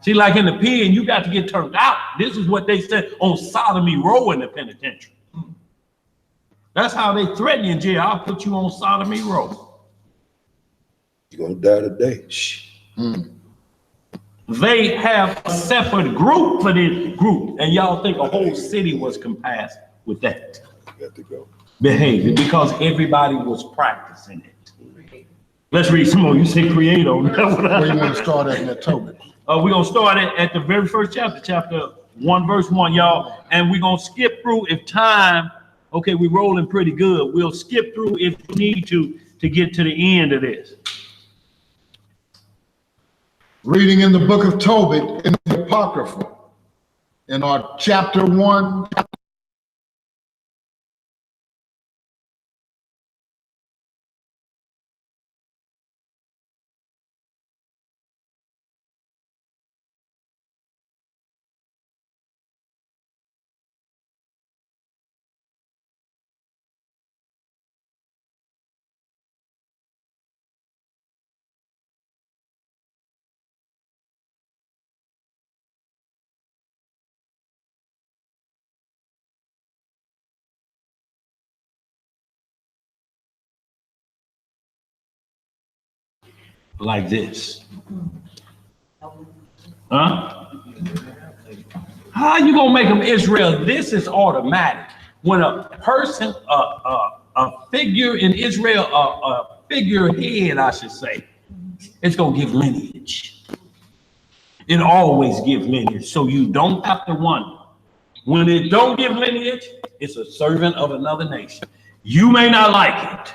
See, like in the pen, you got to get turned out. This is what they said on Sodomy Row in the penitentiary. That's how they threaten you in jail. I'll put you on Sodomy Row. You're gonna die today. They have a separate group for this group, and y'all think a whole city was compassed with that You got to go. behavior because everybody was practicing it. Let's read some more. You say create on that one. Where you want to start at in that Tobit? We're going to start at the very first chapter, chapter 1, verse 1, y'all. And we're going to skip through if time, okay, we're rolling pretty good. We'll skip through if we need to get to the end of this. Reading in the book of Tobit in the Apocrypha, in our chapter 1, like this. Huh? How you gonna make them Israel? This is automatic. When a person, a figure in Israel, a figurehead, I should say, it's gonna give lineage. It always gives lineage, so you don't have to wonder. When it don't give lineage, it's a servant of another nation. You may not like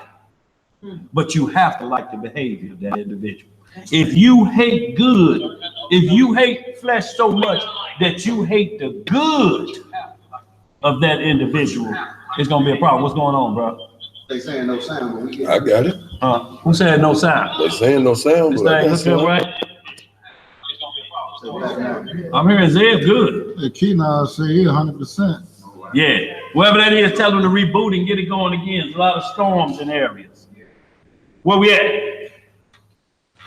it, but you have to like the behavior of that individual. If you hate good, if you hate flesh so much that you hate the good of that individual, it's gonna be a problem. What's going on, bro? They saying no sound, but we get. I got it. Who said no sound? They saying no sound, This but I thing got looking some. right. I'm hearing Zed good. The Keenan say he 100%. Yeah, whoever that is, tell them to reboot and get it going again. There's a lot of storms in areas. Where we at?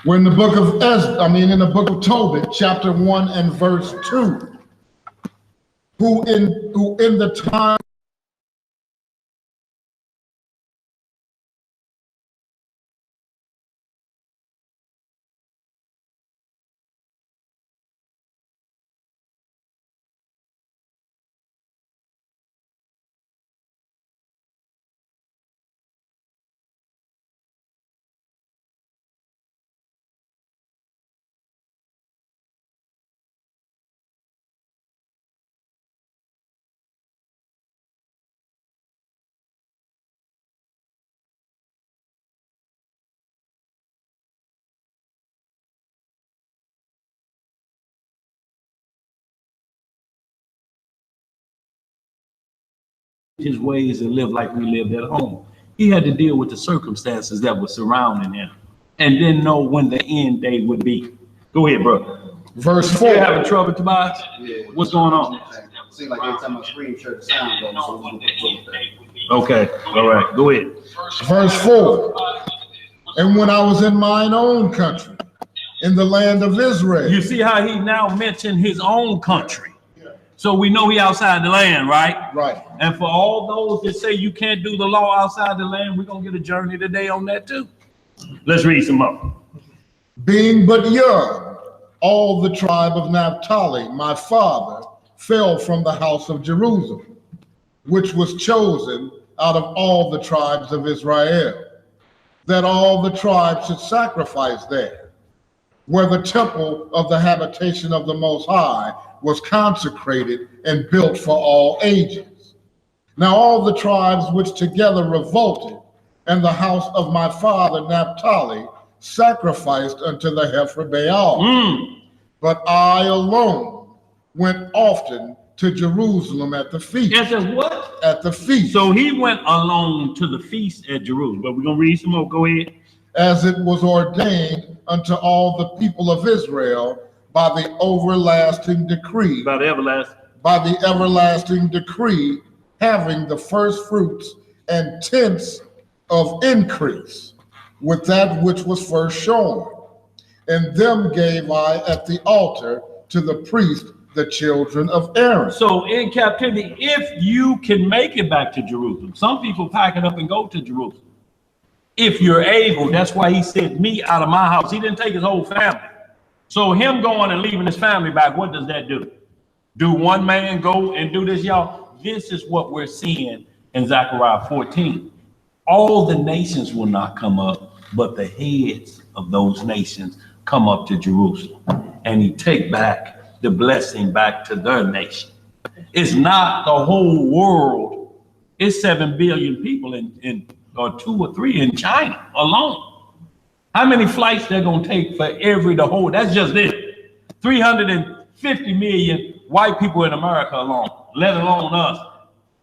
We're in the book of in the book of Tobit, chapter 1 and verse 2. Who in the time His ways and live like we lived at home. He had to deal with the circumstances that were surrounding him and didn't know when the end day would be. Go ahead, bro. verse You 4. having trouble, Tobias? Yeah. What's going on? Seems like every time I scream, sure the sound goes. So we're gonna put that. Okay, all right, go ahead. Verse 4. And when I was in mine own country, in the land of Israel. You see how he now mentioned his own country. So we know he outside the land, right? Right. And for all those that say you can't do the law outside the land, we're gonna get a journey today on that too. Let's read some more. Being but young, all the tribe of Naphtali, my father, fell from the house of Jerusalem, which was chosen out of all the tribes of Israel, that all the tribes should sacrifice there, where the temple of the habitation of the Most High was consecrated and built for all ages. Now all the tribes which together revolted, and the house of my father Naphtali sacrificed unto the heifer Baal. But I alone went often to Jerusalem at the feast. Yes, that's what? At the feast. So he went alone to the feast at Jerusalem. But we're gonna read some more. Go ahead. As it was ordained unto all the people of Israel by the everlasting decree. By the everlasting. By the everlasting decree, having the first fruits and tenths of increase with that which was first shown. And them gave I at the altar to the priest, the children of Aaron. So in captivity, if you can make it back to Jerusalem, some people pack it up and go to Jerusalem. If you're able, that's why he sent me out of my house. He didn't take his whole family. So him going and leaving his family back, what does that do? Do one man go and do this, y'all? This is what we're seeing in Zechariah 14. All the nations will not come up, but the heads of those nations come up to Jerusalem. And he take back the blessing back to their nation. It's not the whole world. It's 7 billion people or 2 or 3 in China alone. How many flights they're gonna take for the whole, that's just it. 350 million white people in America alone, let alone us.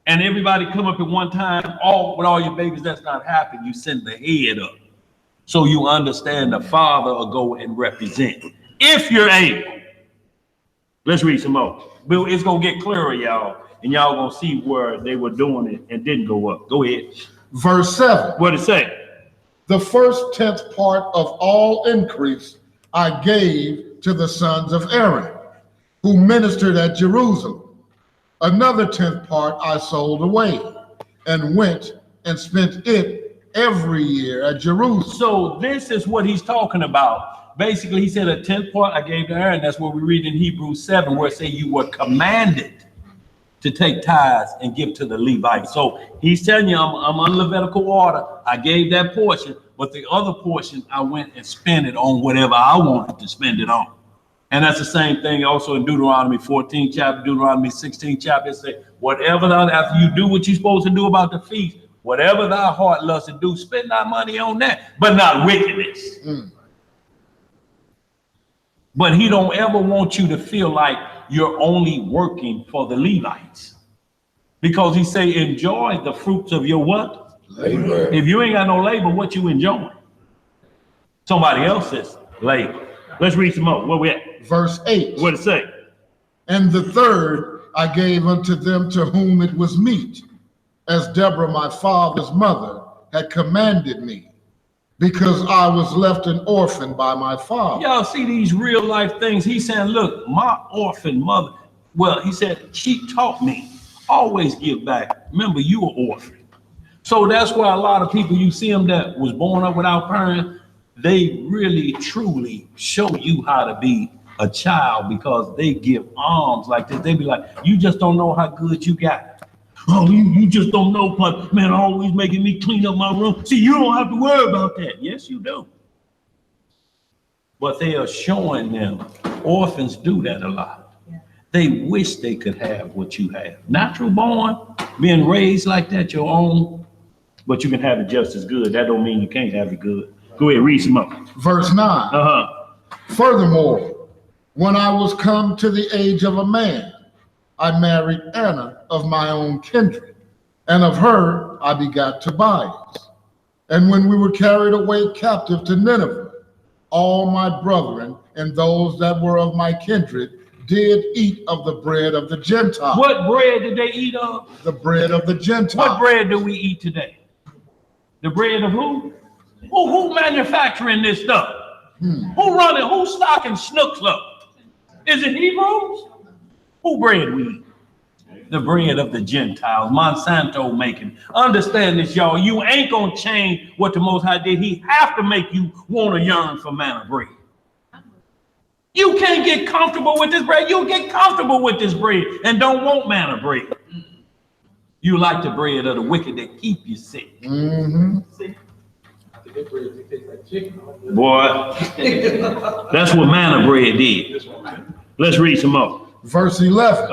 And everybody come up at one time, with all your babies, that's not happening. You send the head up. So you understand the father will go and represent. If you're able. Let's read some more. But it's gonna get clearer, y'all. And y'all gonna see where they were doing it and didn't go up. Go ahead. Verse 7. What it say? The first tenth part of all increase I gave to the sons of Aaron, who ministered at Jerusalem. Another tenth part I sold away, and went and spent it every year at Jerusalem. So this is what he's talking about. Basically, he said a 10th part I gave to Aaron. That's what we read in Hebrews 7, where it says you were commanded to take tithes and give to the Levites. So he's telling you, I'm on Levitical order. I gave that portion, but the other portion, I went and spent it on whatever I wanted to spend it on. And that's the same thing also in Deuteronomy 14 chapter, Deuteronomy 16 chapter. It says, whatever after you do what you're supposed to do about the feast, whatever thy heart loves to do, spend thy money on that, but not wickedness. But he don't ever want you to feel like you're only working for the Levites. Because he say, enjoy the fruits of your what? Labor. If you ain't got no labor, what you enjoying? Somebody else's labor. Let's read some more. Where we at? Verse 8. What it say? And the third I gave unto them to whom it was meet, as Deborah my father's mother had commanded me, because I was left an orphan by my father. Y'all see these real life things. He's saying, look, my orphan mother, well, he said, she taught me, always give back. Remember, you were orphan. So that's why a lot of people, you see them that was born up without parents, they really, truly show you how to be a child because they give alms like this. They be like, you just don't know how good you got. Oh, you just don't know, but man, always making me clean up my room. See, you don't have to worry about that. Yes, you do. But they are showing them, orphans do that a lot. Yeah. They wish they could have what you have. Natural born, being raised like that, your own, but you can have it just as good. That don't mean you can't have it good. Go ahead, read some more. Verse 9. Furthermore, when I was come to the age of a man, I married Anna of my own kindred, and of her I begot Tobias. And when we were carried away captive to Nineveh, all my brethren and those that were of my kindred did eat of the bread of the Gentiles. What bread did they eat of? The bread of the Gentiles. What bread do we eat today? The bread of who? Who manufacturing this stuff? Who running? Who's stocking Snooks up? Is it Hebrews? Who bread we eat? The bread of the Gentiles. Monsanto making. Understand this, y'all. You ain't gonna change what the Most High did. He have to make you want to yearn for manna bread. You can't get comfortable with this bread. You'll get comfortable with this bread and don't want manna bread. You like the bread of the wicked that keep you sick. See? Boy, that's what manna bread did. Let's read some more. Verse 11.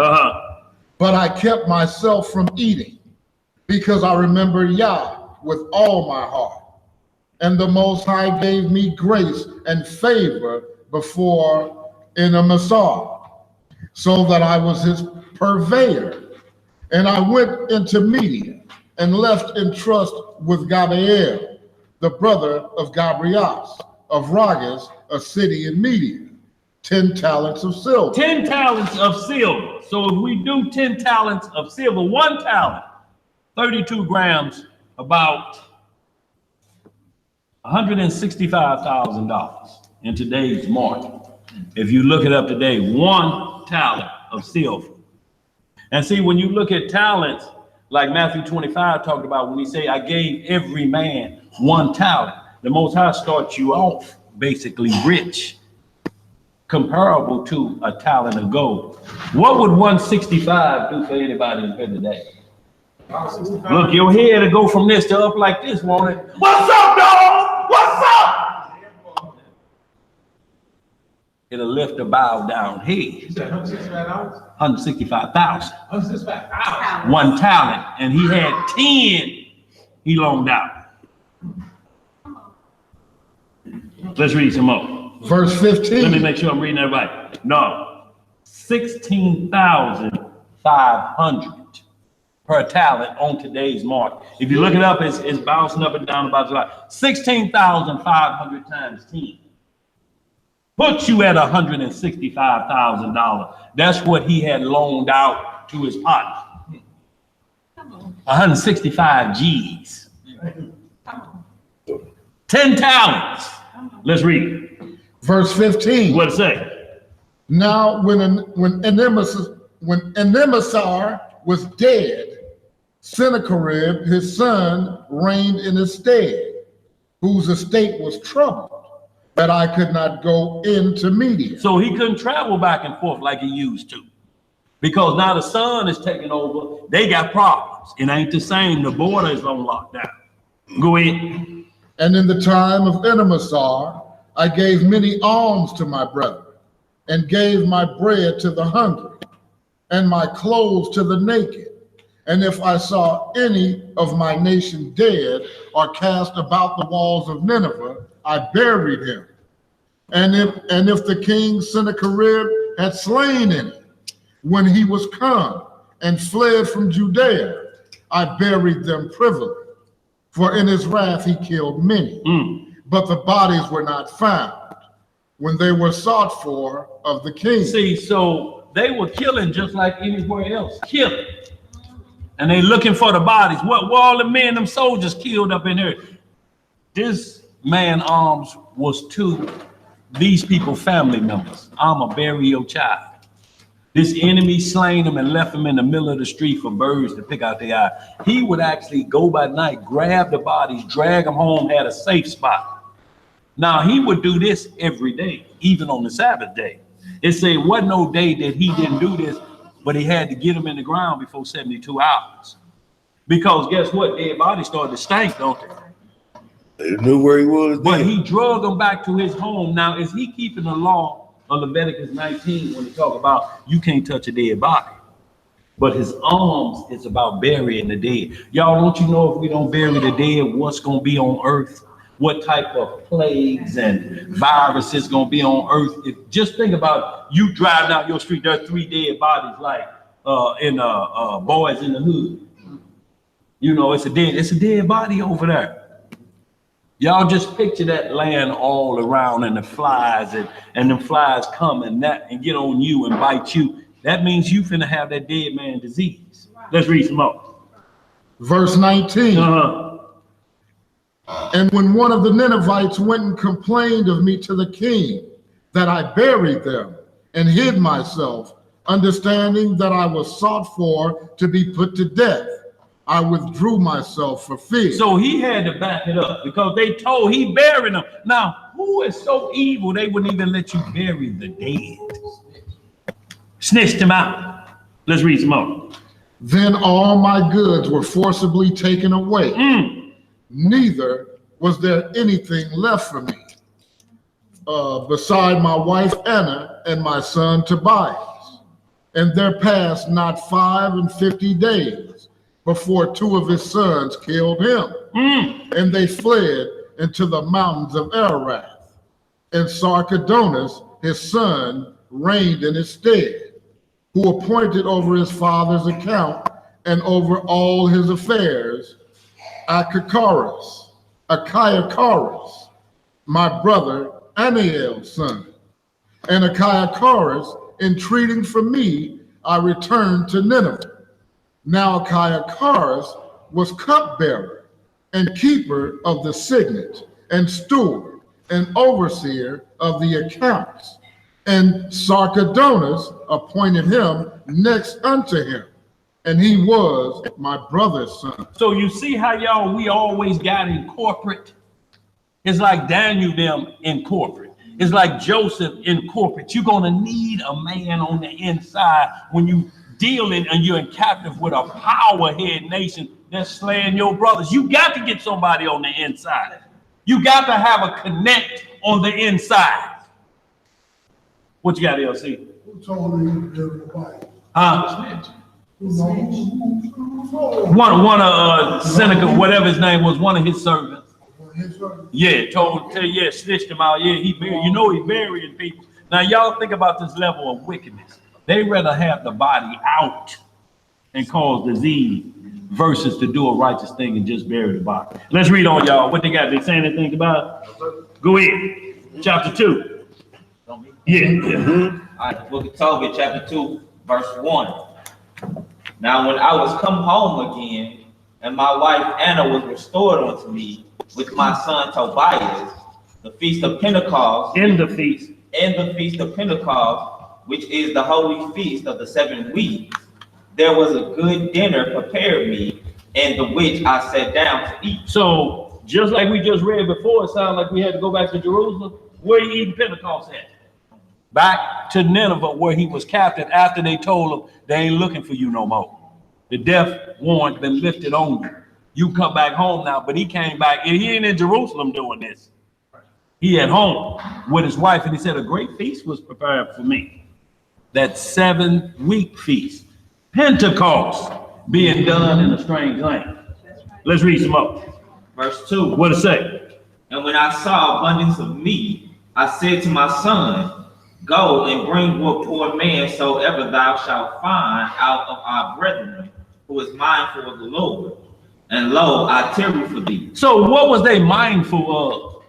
But I kept myself from eating, because I remember Yah with all my heart. And the Most High gave me grace and favor before Enemasar, so that I was his purveyor. And I went into Media and left in trust with Gabael, the brother of Gabrias, of Ragas, a city in Media, 10 talents of silver. 10 talents of silver. So if we do 10 talents of silver, 1 talent, 32 grams, about $165,000 in today's market. If you look it up today, 1 talent of silver. And see, when you look at talents, like Matthew 25 talked about when he say, I gave every man 1 talent. The Most High starts you off basically rich, comparable to a talent of gold. What would 165 do for anybody in here today? Look, your head to go from this to up like this, won't it? What's up, dog? What's up? It'll lift a bow down head. $165,000. 1 talent, and he had 10 he loaned out. Let's read some more. Verse 15. Let me make sure I'm reading that right. No, 16,500 per talent on today's market. If you look it up, it's bouncing up and down about like 16,500 times 10. Puts you at $165,000. That's what he had loaned out to his partner. 165 G's. 10 talents. Let's read. Verse 15. What's it say? Now, when Enemasar was dead, Sennacherib, his son, reigned in his stead, whose estate was troubled, that I could not go into Media. So he couldn't travel back and forth like he used to. Because now the son is taking over. They got problems. It ain't the same. The border is on lockdown. Go ahead. And in the time of Enemasar, I gave many alms to my brethren, and gave my bread to the hungry, and my clothes to the naked. And if I saw any of my nation dead or cast about the walls of Nineveh, I buried him. And if the king Sennacherib had slain any, when he was come and fled from Judea, I buried them privily. For in his wrath he killed many, but the bodies were not found when they were sought for of the king. See, so they were killing just like anywhere else, killing. And they looking for the bodies. What were all the men, them soldiers killed up in there? This man arms was to these people family members. I'ma bury your child. This enemy slain him and left him in the middle of the street for birds to pick out their eye. He would actually go by night, grab the bodies, drag them home, had a safe spot. Now he would do this every day, even on the Sabbath day. It said wasn't no day that he didn't do this, but he had to get them in the ground before 72 hours. Because guess what? Dead bodies started to stink, don't they? They knew where he was. But he drug them back to his home. Now, is he keeping the law of Leviticus 19 when he talk about you can't touch a dead body? But his alms is about burying the dead. Y'all, don't you know if we don't bury the dead, what's going to be on earth? What type of plagues and viruses going to be on earth? Just think about you drive down your street, there are 3 dead bodies like in Boys in the Hood. You know, it's a dead body over there. Y'all just picture that land all around and the flies and the flies come and get on you and bite you. That means you finna have that dead man disease. Let's read some more. Verse 19. And when one of the Ninevites went and complained of me to the king, that I buried them and hid myself, understanding that I was sought for to be put to death, I withdrew myself for fear. So he had to back it up because they told he buried them. Now, who is so evil they wouldn't even let you bury the dead? Snitched him out. Let's read some more. Then all my goods were forcibly taken away. Neither was there anything left for me, beside my wife Anna and my son Tobias. And there passed not 55 days before 2 of his sons killed him. And they fled into the mountains of Ararat. And Sarchedonus, his son, reigned in his stead, who appointed over his father's account and over all his affairs Achiacharus, my brother Aniel's son. And Achiacharus, entreating for me, I returned to Nineveh. Now Achiacharus was cupbearer and keeper of the signet, and steward and overseer of the accounts. And Sarchedonus appointed him next unto him, and he was my brother's son. So you see how we always got in corporate? It's like Daniel them in corporate. It's like Joseph in corporate. You're gonna need a man on the inside when you dealing and you're in captive with a powerhead nation that's slaying your brothers. You got to get somebody on the inside. You got to have a connect on the inside. What you got, LC? Who told you to bury the body? One of Seneca, whatever his name was, one of his servants. Yeah, snitched him out. Yeah, he burying people. Now y'all think about this level of wickedness. They rather have the body out and cause disease versus to do a righteous thing and just bury the body. Let's read on, y'all. What they got? They saying anything about it? Go ahead. Chapter 2. Yeah. All right, book of Tobit, chapter 2, verse 1. Now, when I was come home again, and my wife Anna was restored unto me with my son Tobias, the feast of Pentecost, In the feast of Pentecost, which is the holy feast of the 7 weeks, there was a good dinner prepared me and the which I sat down to eat. So just like we just read before, it sounded like we had to go back to Jerusalem. Where he eating Pentecost at? Back to Nineveh, where he was captive after they told him they ain't looking for you no more. The death warrant been lifted on you. You come back home now. But he came back, and he ain't in Jerusalem doing this. He at home with his wife, and he said, a great feast was prepared for me. That 7-week feast. Pentecost being done in a strange land. Let's read some more. Verse 2. What it say? And when I saw abundance of meat, I said to my son, go and bring what poor man soever thou shalt find out of our brethren, who is mindful of the Lord. And lo, I tarry for thee. So what was they mindful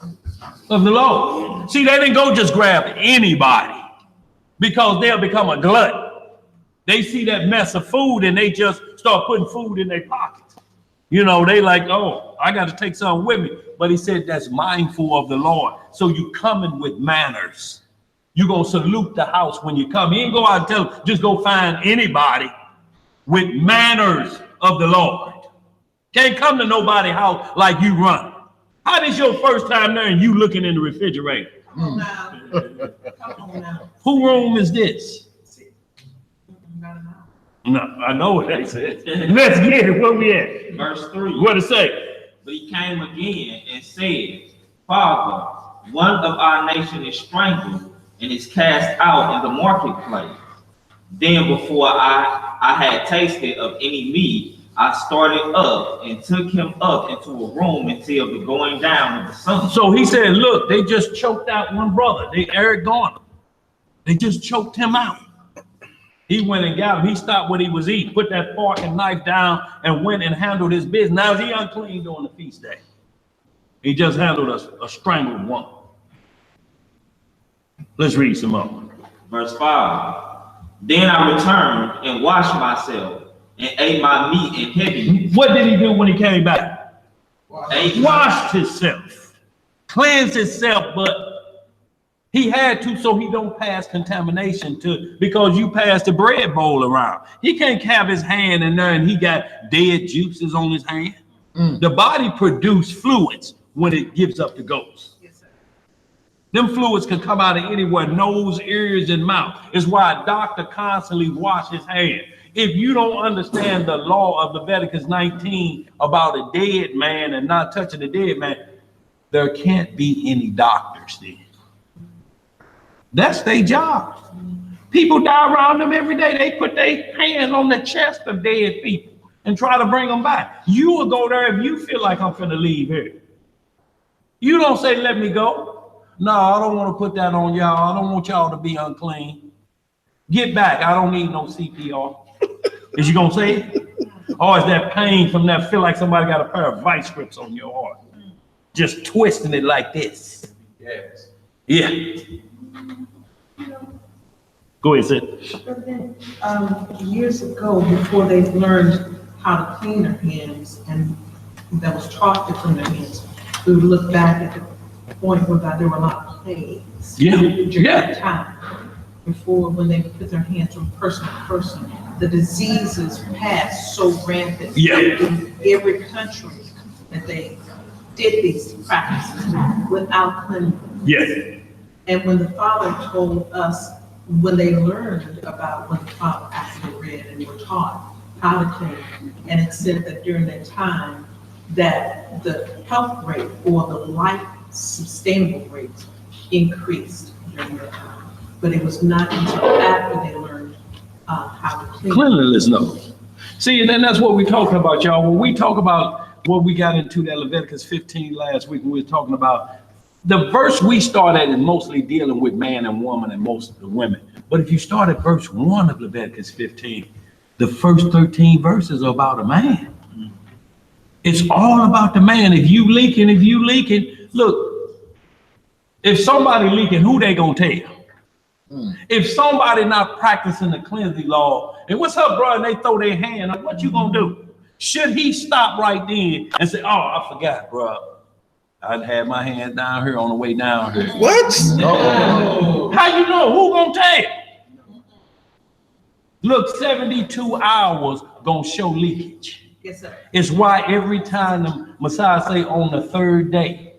of? Of the Lord. See, they didn't go just grab anybody because they'll become a glutton. They see that mess of food and they just start putting food in their pockets. You know, they like, oh, I got to take something with me. But he said that's mindful of the Lord. So you coming with manners. You gonna salute the house when you come. You ain't go out and tell them, just go find anybody with manners of the Lord. Can't come to nobody's house like you run. How is your first time there and you looking in the refrigerator? Come on now. Come on now. Who room is this? No, I know what they said. Let's get it. Where we at? Verse 3. What it say? But he came again and said, Father, one of our nation is strangled and is cast out in the marketplace. Then before I had tasted of any meat, I started up and took him up into a room until the going down of the sun. So he said, look, they just choked out one brother. They Eric Garner. They just choked him out. He went and got him. He stopped what he was eating, put that fork and knife down, and went and handled his business. Now, is he unclean during the feast day? He just handled a strangled woman. Let's read some more. Verse 5. Then I returned and washed myself and ate my meat in heaviness. What did he do when he came back? Ate Washed himself, cleansed himself, but he had to so he don't pass contamination to, because you pass the bread bowl around. He can't have his hand in there and he got dead juices on his hand. The body produces fluids when it gives up the ghost. Yes, sir. Them fluids can come out of anywhere, nose, ears, and mouth. It's why a doctor constantly washes his hands. If you don't understand the law of Leviticus 19 about a dead man and not touching the dead man, there can't be any doctors then. That's their job. People die around them every day. They put their hands on the chest of dead people and try to bring them back. You will go there if you feel like I'm finna leave here. You don't say, let me go. No, I don't want to put that on y'all. I don't want y'all to be unclean. Get back. I don't need no CPR. Is you gonna say it? Or is that pain from that feel like somebody got a pair of vice grips on your heart? Just twisting it like this. Yes. Yeah. Go ahead, Sid. But then, years ago, before they learned how to clean their hands and that was taught to clean their hands, we would look back at the point where there were a lot of plagues. During that time, before when they put their hands from person to person, the diseases passed so rampant in every country that they did these practices without cleansing. Yes. And when the Father told us, when they learned about when the Father actually read and were taught how to clean, and it said that during that time that the health rate or the life sustainable rate increased during that time. But it was not until after they learned how to clean. Cleanliness, no. See, and then that's what we're talking about, y'all. When we talk about what we got into that Leviticus 15 last week, when we were talking about the verse we start at is mostly dealing with man and woman and most of the women. But if you start at verse 1 of Leviticus 15, the first 13 verses are about a man. It's all about the man. If you leaking, look, if somebody leaking, who they gonna tell? If somebody not practicing the cleansing law, and what's up, bro, and they throw their hand up, what you gonna do? Should he stop right then and say, oh, I forgot, bro. I'd had my hand down here on the way down here. What? How you know? Who gonna tell? Look, 72 hours gonna show leakage. Yes, sir. It's why every time the Messiah say on the third day,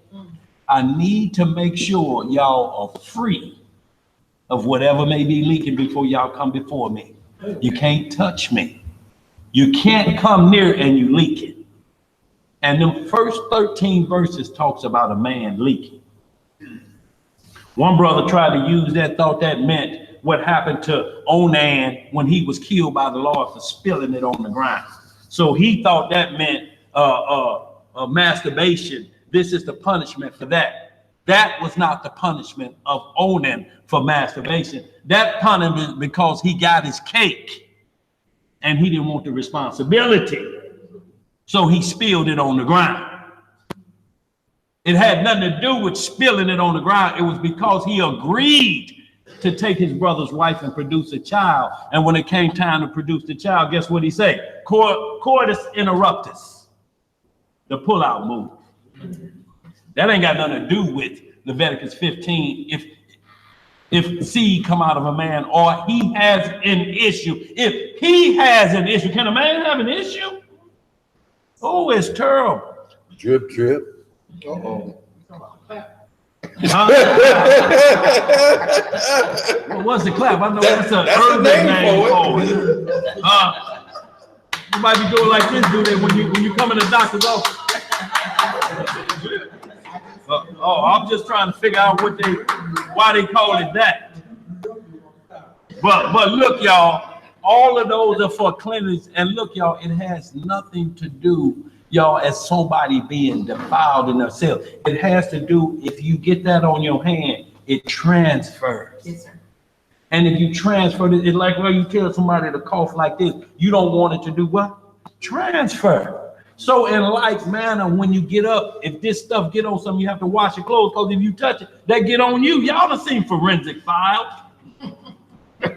I need to make sure y'all are free of whatever may be leaking before y'all come before me. You can't touch me. You can't come near and you leak it. And the first 13 verses talks about a man leaking. One brother tried to use that, thought that meant what happened to Onan when he was killed by the Lord for spilling it on the ground. So he thought that meant masturbation. This is the punishment for that. That was not the punishment of Onan for masturbation. That punishment because he got his cake and he didn't want the responsibility. So he spilled it on the ground. It had nothing to do with spilling it on the ground. It was because he agreed to take his brother's wife and produce a child. And when it came time to produce the child, guess what he said? Coitus interruptus, the pull-out move. That ain't got nothing to do with Leviticus 15. If seed come out of a man or he has an issue. If he has an issue, can a man have an issue? Oh, it's terrible. Drip, drip. Uh-oh. Well, what's the clap? I know that's That's the urban name name for for it. You might be doing like this, do that when you come in the doctor's office. I'm just trying to figure out why they call it that. But look, y'all, all of those are for cleanliness. And look, y'all, it has nothing to do, y'all, as somebody being defiled in themselves. It has to do, if you get that on your hand, it transfers. Yes, sir. And if you transfer it, it's like when you tell somebody to cough like this, you don't want it to do what? Transfer. So in like manner, when you get up, if this stuff get on something, you have to wash your clothes, because if you touch it, that get on you. Y'all done seen forensic files.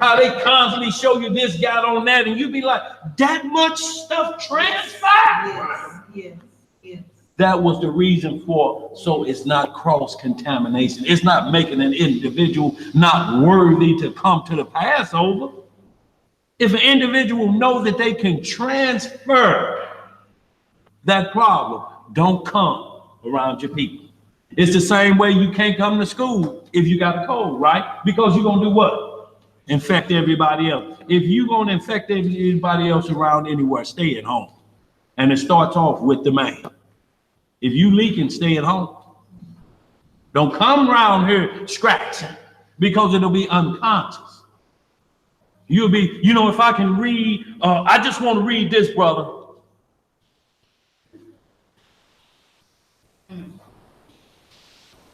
How they constantly show you this got on that, and you be like, that much stuff transpired? Yes, yes. That was the reason for, so it's not cross-contamination. It's not making an individual not worthy to come to the Passover. If an individual knows that they can transfer that problem, don't come around your people. It's the same way you can't come to school if you got a cold, right? Because you're gonna do what? Infect everybody else. If you're gonna infect everybody else around anywhere, stay at home. And it starts off with the man. If you leaking, stay at home. Don't come around here scratching, because it'll be unconscious. You'll be, if I can read, I just want to read this, brother.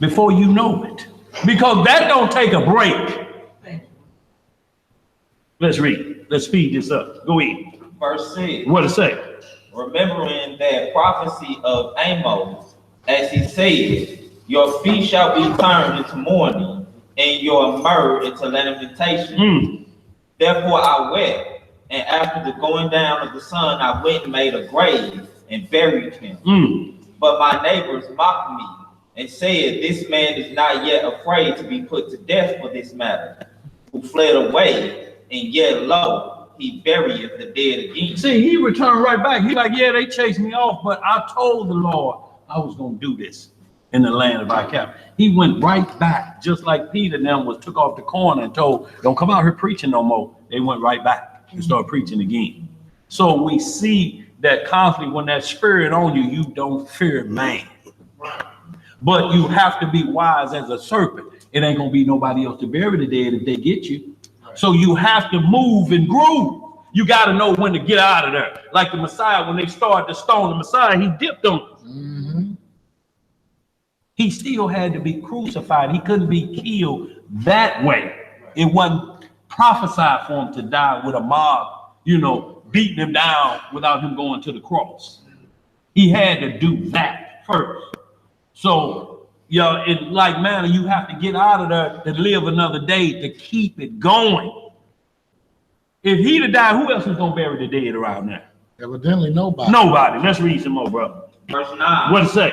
Before you know it. Because that don't take a break. Let's read. Let's speed this up. Go ahead. Verse 6. What it say? Remembering that prophecy of Amos, as he said, your feet shall be turned into mourning, and your myrrh into lamentation. Therefore I wept, and after the going down of the sun, I went and made a grave and buried him. But my neighbors mocked me and said, this man is not yet afraid to be put to death for this matter, who fled away, and yet lo, he burieth the dead again. See, he returned right back. He's like, yeah, they chased me off, but I told the Lord I was going to do this in the land of our captive. He went right back, just like Peter and them took off the corner and told, don't come out here preaching no more. They went right back and started preaching again. So we see that constantly when that spirit on you, you don't fear man. But you have to be wise as a serpent. It ain't going to be nobody else to bury the dead if they get you. So you have to move and groove. You got to know when to get out of there. Like the Messiah, when they started to stone the Messiah, he dipped them. He still had to be crucified. He couldn't be killed that way. It wasn't prophesied for him to die with a mob, beating him down without him going to the cross. He had to do that first. So, in like manner, you have to get out of there to live another day to keep it going. If he'd have died, who else was going to bury the dead around there? Evidently nobody. Nobody. Let's read some more, brother. Verse 9. What it say?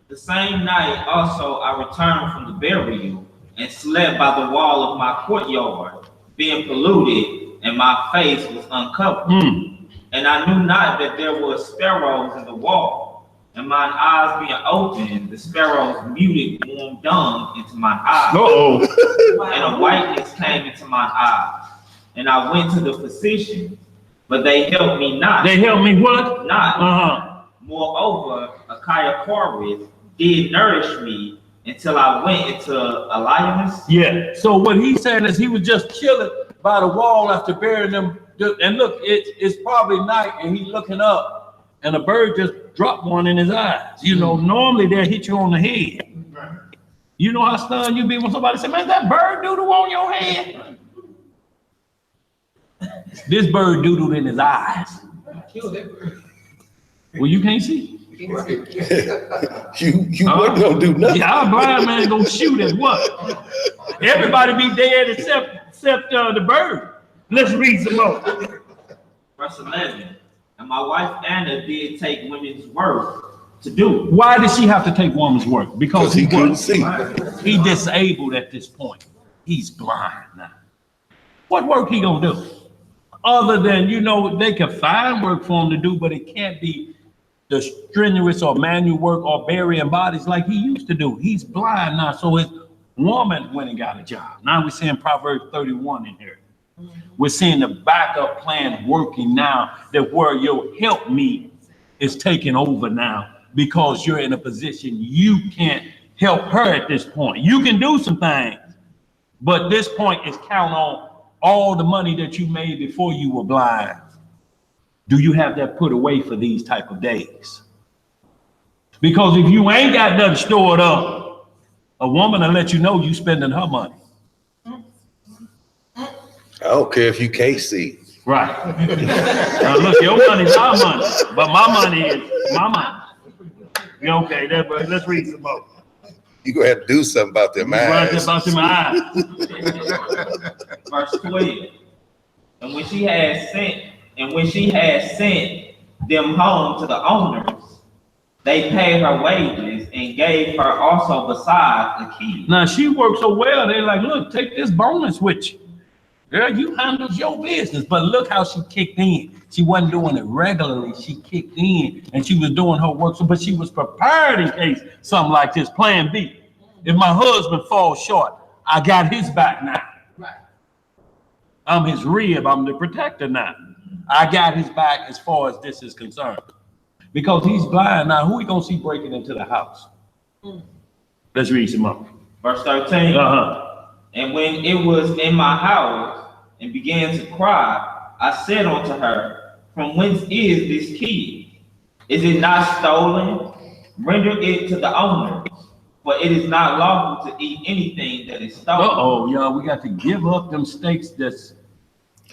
The same night also I returned from the burial and slept by the wall of my courtyard, being polluted, and my face was uncovered. And I knew not that there were sparrows in the wall. And mine eyes being opened, the sparrows muted warm dung into mine eyes. Uh-oh. And a whiteness came into mine eyes. And I went to the physician, but they helped me not. They helped me what? Not. Uh-huh. Moreover, Achaiochorus did nourish me until I went into Elias. Yeah. So what he's saying is he was just chilling by the wall after burying them. And look, it's probably night and he's looking up and a bird just dropped one in his eyes. You know, normally they'll hit you on the head. You know how stunned you be when somebody say, man, that bird doodle on your head? This bird doodled in his eyes. Kill that bird. Well, you can't see. You wasn't gonna do nothing. Yeah, our blind man gonna shoot at what? Everybody be dead except the bird. Let's read some more. Verse 11. And my wife Anna did take women's work to do. Why did she have to take woman's work? Because He couldn't see. He disabled at this point. He's blind now. What work he gonna do? Other than, you know, they can find work for him to do, but it can't be the strenuous or manual work or burying bodies like he used to do. He's blind now, so his woman went and got a job. Now we're seeing Proverbs 31 in here. We're seeing the backup plan working now, that where your help me is taking over now because you're in a position you can't help her at this point. You can do some things, but this point is count on all the money that you made before you were blind. Do you have that put away for these type of days? Because if you ain't got nothing stored up, a woman will let you know you spending her money. I don't care if you can't see. Right. Now look, your money's our money, but my money is my money. Okay, let's read some more. You gonna have to do something about them Right eyes. about your eyes. Verse 12. And when she had sent them home to the owners, they paid her wages and gave her also besides the key. Now she worked so well, they're like, look, take this bonus with you. Girl, you handles your business. But look how she kicked in. She wasn't doing it regularly. She kicked in and she was doing her work. So, but she was prepared in case something like this. Plan B. If my husband falls short, I got his back now. Right. I'm his rib. I'm the protector now. I got his back as far as this is concerned. Because he's blind now. Who we gonna see breaking into the house? Let's read some more. Verse 13. Uh-huh. And when it was in my house and began to cry, I said unto her, from whence is this key? Is it not stolen? Render it to the owner, for it is not lawful to eat anything that is stolen. Uh-oh, y'all, we got to give up them steaks that's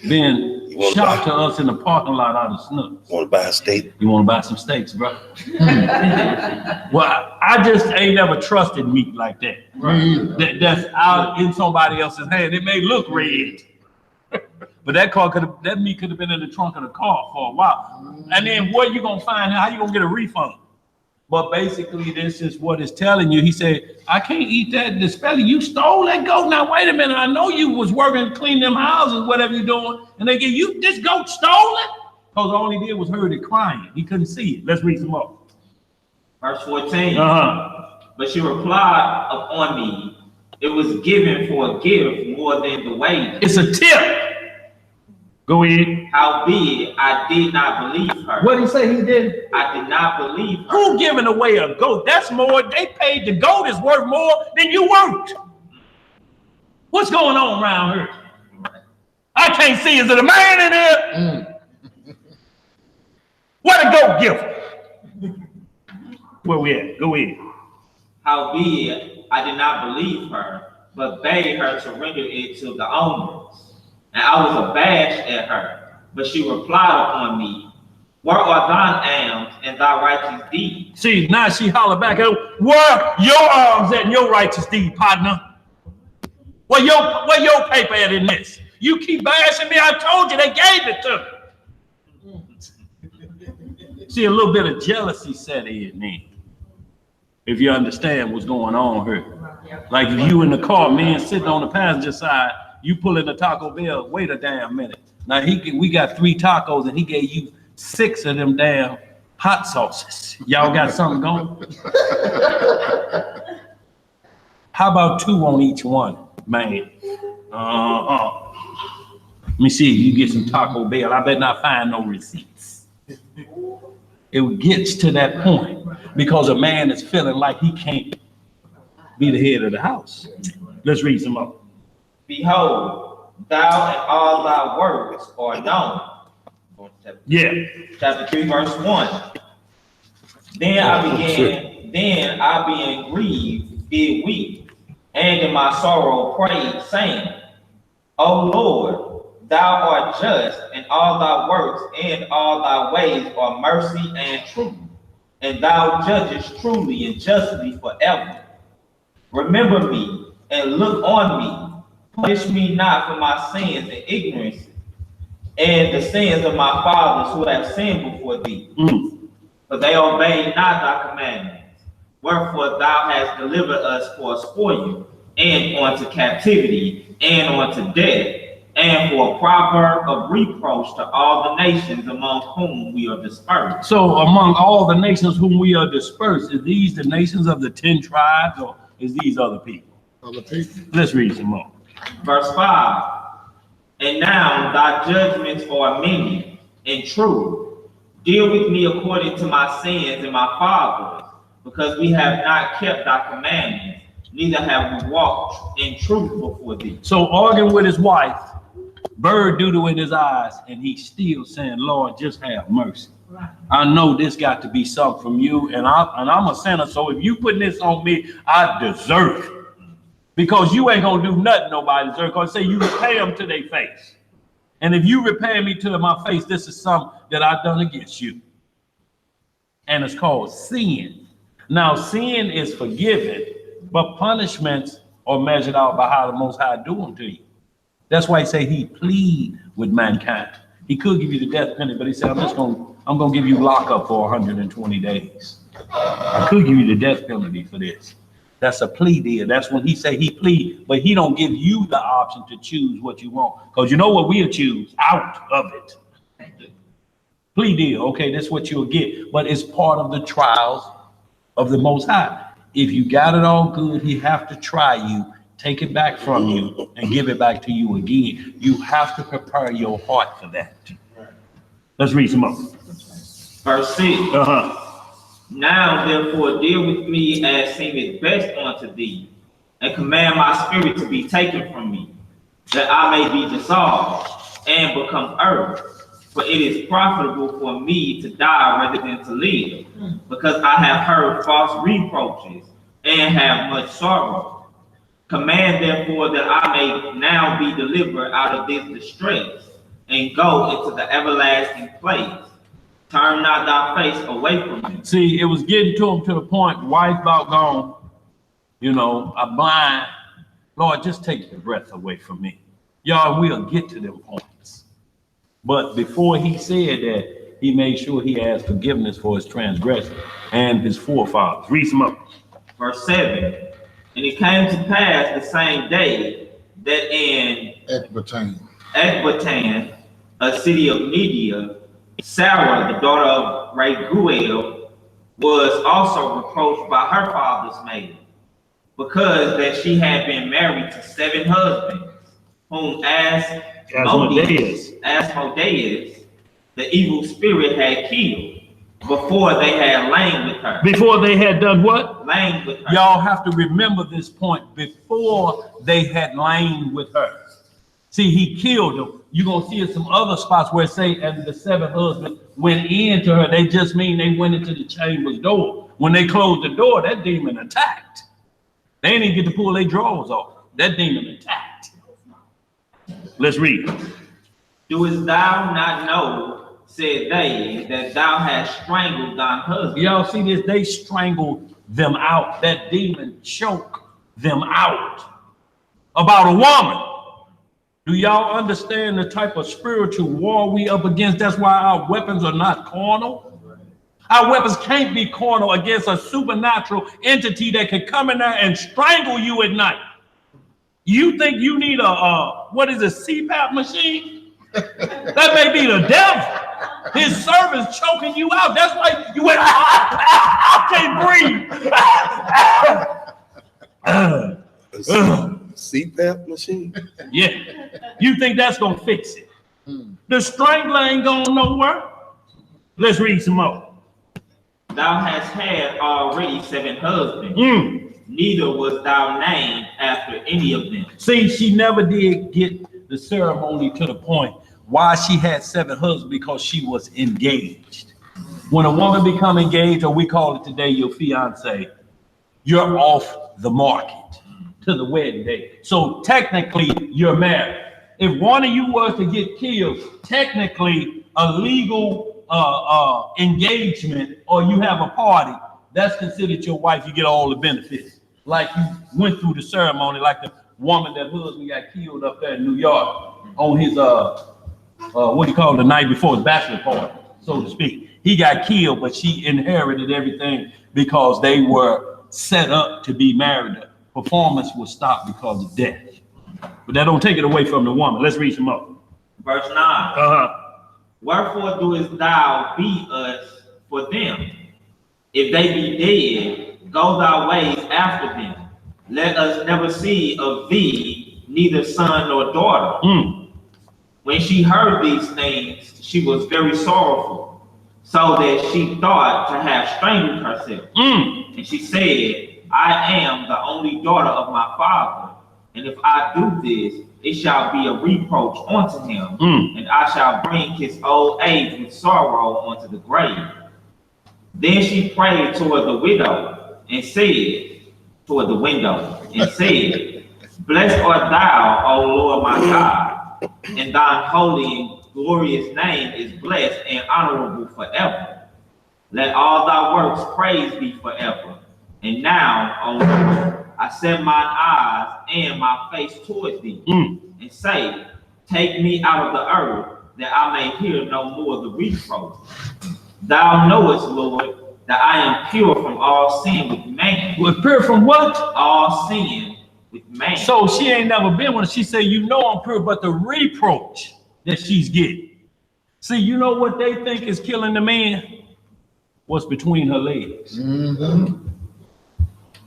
been shot to us in the parking lot out of Snooks. Want to buy a steak? You want to buy some steaks, bro? Well, I just ain't never trusted meat like that. That's out in somebody else's hand. It may look red, but that meat could have been in the trunk of the car for a while. And then what you gonna find? How you gonna get a refund? But basically, this is what it's telling you. He said, I can't eat that. The spelling, you stole that goat. Now, wait a minute. I know you was working, cleaning them houses, whatever you're doing. And they get you, this goat stole it? Because all he did was heard it crying. He couldn't see it. Let's read some more. Verse 14. Uh-huh. But she replied upon me, it was given for a gift more than the wages. It's a tip. Go ahead. Howbeit, I did not believe her. What did he say he did? I did not believe her. Who giving away a goat? That's more. They paid the goat is worth more than you worked. What's going on around here? I can't see. Is it a man in there? What a goat giver. Where we at? Go ahead. Howbeit, I did not believe her, but bade her to render it to the owners. And I was abashed at her, but she replied upon me, where are thine alms and thy righteous deeds? See, now she holler back at him, where your arms at and your righteous deed, partner? Where your paper at in this? You keep bashing me, I told you they gave it to me. See, a little bit of jealousy set in then. If you understand what's going on here. Like if you in the car, man sitting on the passenger side, you pull in the Taco Bell, wait a damn minute. Now we got 3 tacos and he gave you 6 of them damn hot sauces. Y'all got something going? How about 2 on each one, man? Let me see if you get some Taco Bell. I better not find no receipts. It gets to that point because a man is feeling like he can't be the head of the house. Let's read some more. Behold, thou and all thy works are known. Yeah. Chapter 3, verse 1. Then I being grieved, did weep, and in my sorrow prayed, saying, O Lord, thou art just, and all thy works and all thy ways are mercy and truth, and thou judgest truly and justly forever. Remember me and look on me. Punish me not for my sins and ignorance, and the sins of my fathers who have sinned before thee. For they obeyed not thy commandments. Wherefore thou hast delivered us for a spoil, and unto captivity, and unto death, and for a proverb of reproach to all the nations among whom we are dispersed. So among all the nations whom we are dispersed, is these the nations of the 10 tribes, or is these other people? Other people. Let's read some more. Verse 5. And now thy judgments are many and true. Deal with me according to my sins and my fathers, because we have not kept thy commandments, neither have we walked in truth before thee. So arguing with his wife, bird doodle in his eyes, and he's still saying, Lord, just have mercy. Right. I know this got to be something from you, and I'm a sinner, so if you putting this on me, I deserve it. Because you ain't gonna do nothing nobody deserves. Because say you repay them to their face. And if you repay me to my face, this is something that I've done against you. And it's called sin. Now, sin is forgiven, but punishments are measured out by how the Most High do them to you. That's why he say he plead with mankind. He could give you the death penalty, but he said, I'm gonna give you lockup for 120 days. I could give you the death penalty for this. That's a plea deal. That's when he say he plead, but he don't give you the option to choose what you want. Because you know what we'll choose out of it. Plea deal. Okay, that's what you'll get. But it's part of the trials of the Most High. If you got it all good, he have to try you, take it back from you, and give it back to you again. You have to prepare your heart for that. Let's read some more. Verse 6. Now therefore deal with me as seemeth best unto thee, and command my spirit to be taken from me, that I may be dissolved and become earth. For it is profitable for me to die rather than to live, because I have heard false reproaches and have much sorrow. Command therefore that I may now be delivered out of this distress, and go into the everlasting place. Turn not thy face away from me. See, it was getting to him to the point, wife about gone, I'm blind. Lord, just take your breath away from me. Y'all, we'll get to them points. But before he said that, he made sure he asked forgiveness for his transgression and his forefathers. Read some up. Verse 7. And it came to pass the same day that in Ecbatana, a city of Media, Sarah, the daughter of Raguel, was also reproached by her father's maid, because that she had been married to 7 husbands, whom Asmodeus, the evil spirit had killed, before they had lain with her. Before they had done what? Lain with her. Y'all have to remember this point. Before they had lain with her. See, he killed them. You're going to see in some other spots where it say, and the 7 husbands went into her. They just mean they went into the chamber's door. When they closed the door, that demon attacked. They didn't even get to pull their drawers off. That demon attacked. Let's read. Doest thou not know, said they, that thou hast strangled thine husband? Y'all see this? They strangled them out. That demon choked them out. About a woman. Do y'all understand the type of spiritual war we up against? That's why our weapons are not carnal. Our weapons can't be carnal against a supernatural entity that can come in there and strangle you at night. You think you need a CPAP machine? That may be the devil. His servant's choking you out. That's why you went, I can't breathe. CPAP machine? Yeah. You think that's gonna fix it? The strangler ain't going nowhere. Let's read some more. Thou hast had already 7 husbands. Neither was thou named after any of them. See, she never did get the ceremony to the point why she had 7 husbands, because she was engaged. When a woman become engaged, or we call it today your fiance, you're off the market to the wedding day. So technically you're married. If one of you was to get killed, technically a legal engagement, or you have a party, that's considered your wife. You get all the benefits. Like you went through the ceremony, like the woman that husband got killed up there in New York on his what do you call it, the night before his bachelor party, so to speak. He got killed, but she inherited everything because they were set up to be married. The performance was stopped because of death. But that don't take it away from the woman. Let's read some more. Verse 9. Wherefore doest thou beat us for them? If they be dead, go thy ways after them. Let us never see of thee neither son nor daughter. When she heard these things, she was very sorrowful, so that she thought to have strangled herself. And she said, I am the only daughter of my father, and if I do this, it shall be a reproach unto him, and I shall bring his old age with sorrow unto the grave. Then she prayed toward the window and said, Blessed art thou, O Lord my God, and thine holy and glorious name is blessed and honorable forever. Let all thy works praise thee forever. And now, O Lord, I set mine eyes and my face towards thee, and say, take me out of the earth, that I may hear no more the reproach. Thou knowest, Lord, that I am pure from all sin with man. Was pure from what? All sin with man. So she ain't never been one. She said, you know I'm pure, but the reproach that she's getting. See, you know what they think is killing the man? What's between her legs.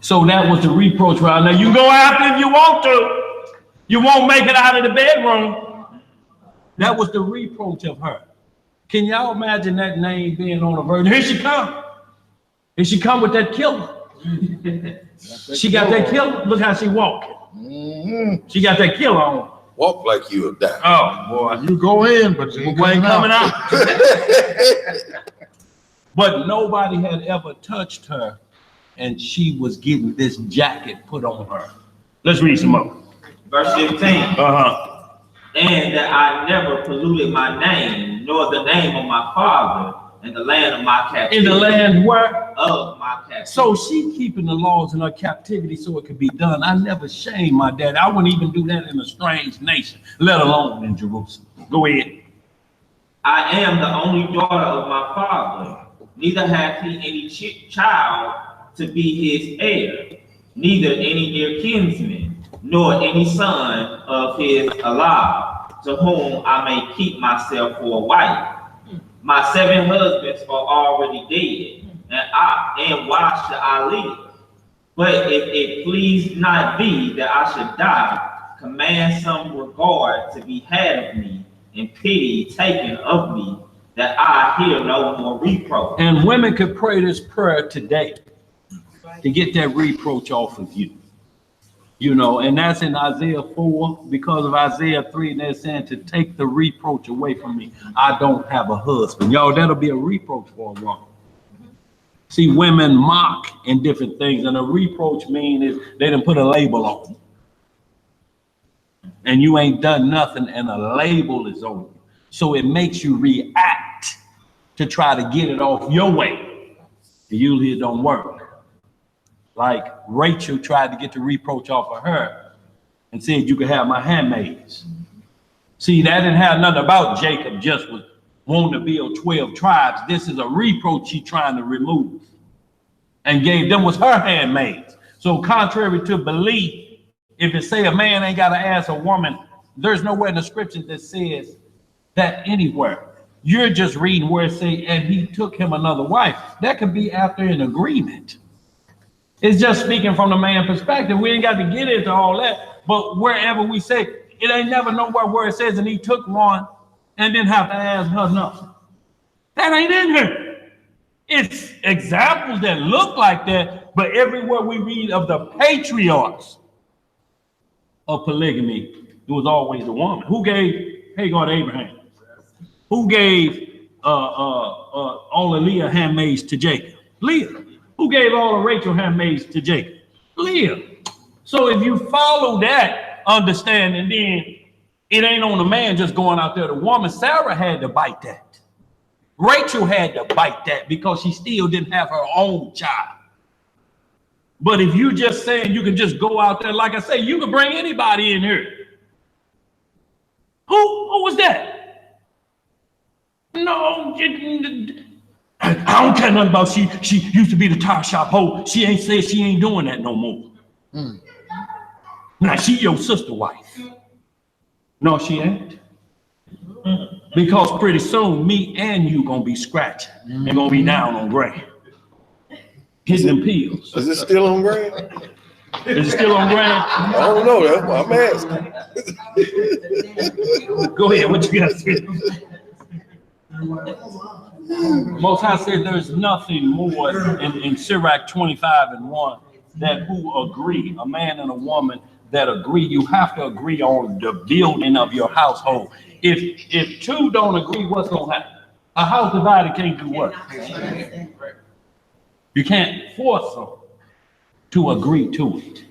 So that was the reproach right now. You can go after if you want to. You won't make it out of the bedroom. That was the reproach of her. Can y'all imagine that name being on a virgin? Here she come. Here she come with that killer. She got that killer. Look how she walking. She got that killer on. Walk like you have died. Oh boy. You go in, but you ain't coming out. But nobody had ever touched her, and she was getting this jacket put on her. Let's read some more. Verse 15. And that I never polluted my name, nor the name of my father, in the land of my captivity. In the land where? Of my captivity. So she keeping the laws in her captivity so it could be done. I never shamed my daddy. I wouldn't even do that in a strange nation, let alone in Jerusalem. Go ahead. I am the only daughter of my father, neither hath he any child to be his heir, neither any near kinsman, nor any son of his alive, to whom I may keep myself for a wife. My 7 husbands are already dead, and why should I live? But if it please not thee that I should die, command some regard to be had of me, and pity taken of me, that I hear no more reproach. And women could pray this prayer today to get that reproach off of you. You know, and that's in Isaiah 4, because of Isaiah 3, and they're saying to take the reproach away from me. I don't have a husband. Y'all, that'll be a reproach for a woman. See, women mock in different things, and a reproach means is they done put a label on you. And you ain't done nothing, and a label is on you. So it makes you react to try to get it off your way. Usually it don't work. Like Rachel tried to get the reproach off of her and said, you can have my handmaids. See, that didn't have nothing about Jacob just was wanting to build 12 tribes. This is a reproach she's trying to remove, and gave them was her handmaids. So contrary to belief, if it say a man ain't got to ask a woman, there's nowhere in the scripture that says that anywhere. You're just reading where it say, and he took him another wife. That could be after an agreement. It's just speaking from the man's perspective. We ain't got to get into all that, but wherever we say, it ain't never nowhere where it says, and he took one and didn't have to ask her nothing. That ain't in here. It's examples that look like that, but everywhere we read of the patriarchs of polygamy, it was always a woman. Who gave Hagar to Abraham? Who gave all of Leah handmaids to Jacob? Leah. Who gave all of Rachel handmaids to Jacob? Leah. So if you follow that understanding, then it ain't on the man just going out there. The woman, Sarah, had to bite that. Rachel had to bite that because she still didn't have her own child. But if you just saying you can just go out there, like I say, you can bring anybody in here. Who was that? No, I don't care nothing about she used to be the tire shop hoe. She ain't said she ain't doing that no more. Now she your sister wife. No, she ain't. Because pretty soon me and you gonna be scratching and gonna be down on ground. Getting them pills. Is it still on ground? Is it still on ground? I don't know. That's why I'm asking. Go ahead, what you got to say? Most High said there's nothing more in Sirach 25:1 that who agree, a man and a woman that agree. You have to agree on the building of your household. If two don't agree, what's gonna happen? A house divided can't do what? You can't force them to agree to it.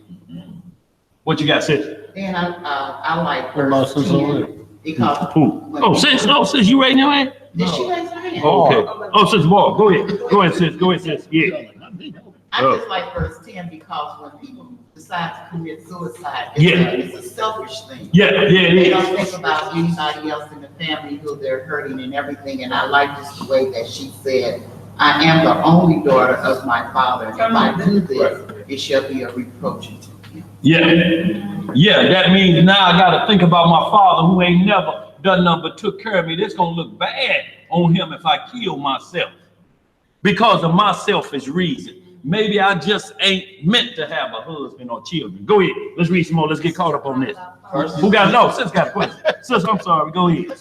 What you got, sis? And I like verse 10 because Oh, sis, you raising your hand? did she raise her hand? Oh, okay. Oh, sis, Ball, go ahead, sis. Yeah. I just like verse 10 because when people decide to commit suicide, Yeah. it's a selfish thing. Yeah, it They is. don't think about anybody else in the family who they're hurting and everything. And I like just the way that she said, I am the only daughter of my father. And if I do this, it shall be a reproach to him. Yeah, that means now I gotta think about my father who ain't never done nothing but took care of me. This gonna look bad on him if I kill myself because of my selfish reason. Maybe I just ain't meant to have a husband or children. Go ahead, let's read some more. Let's get caught up on this. Who got no? Sis got a question. Sis, I'm sorry. Go ahead.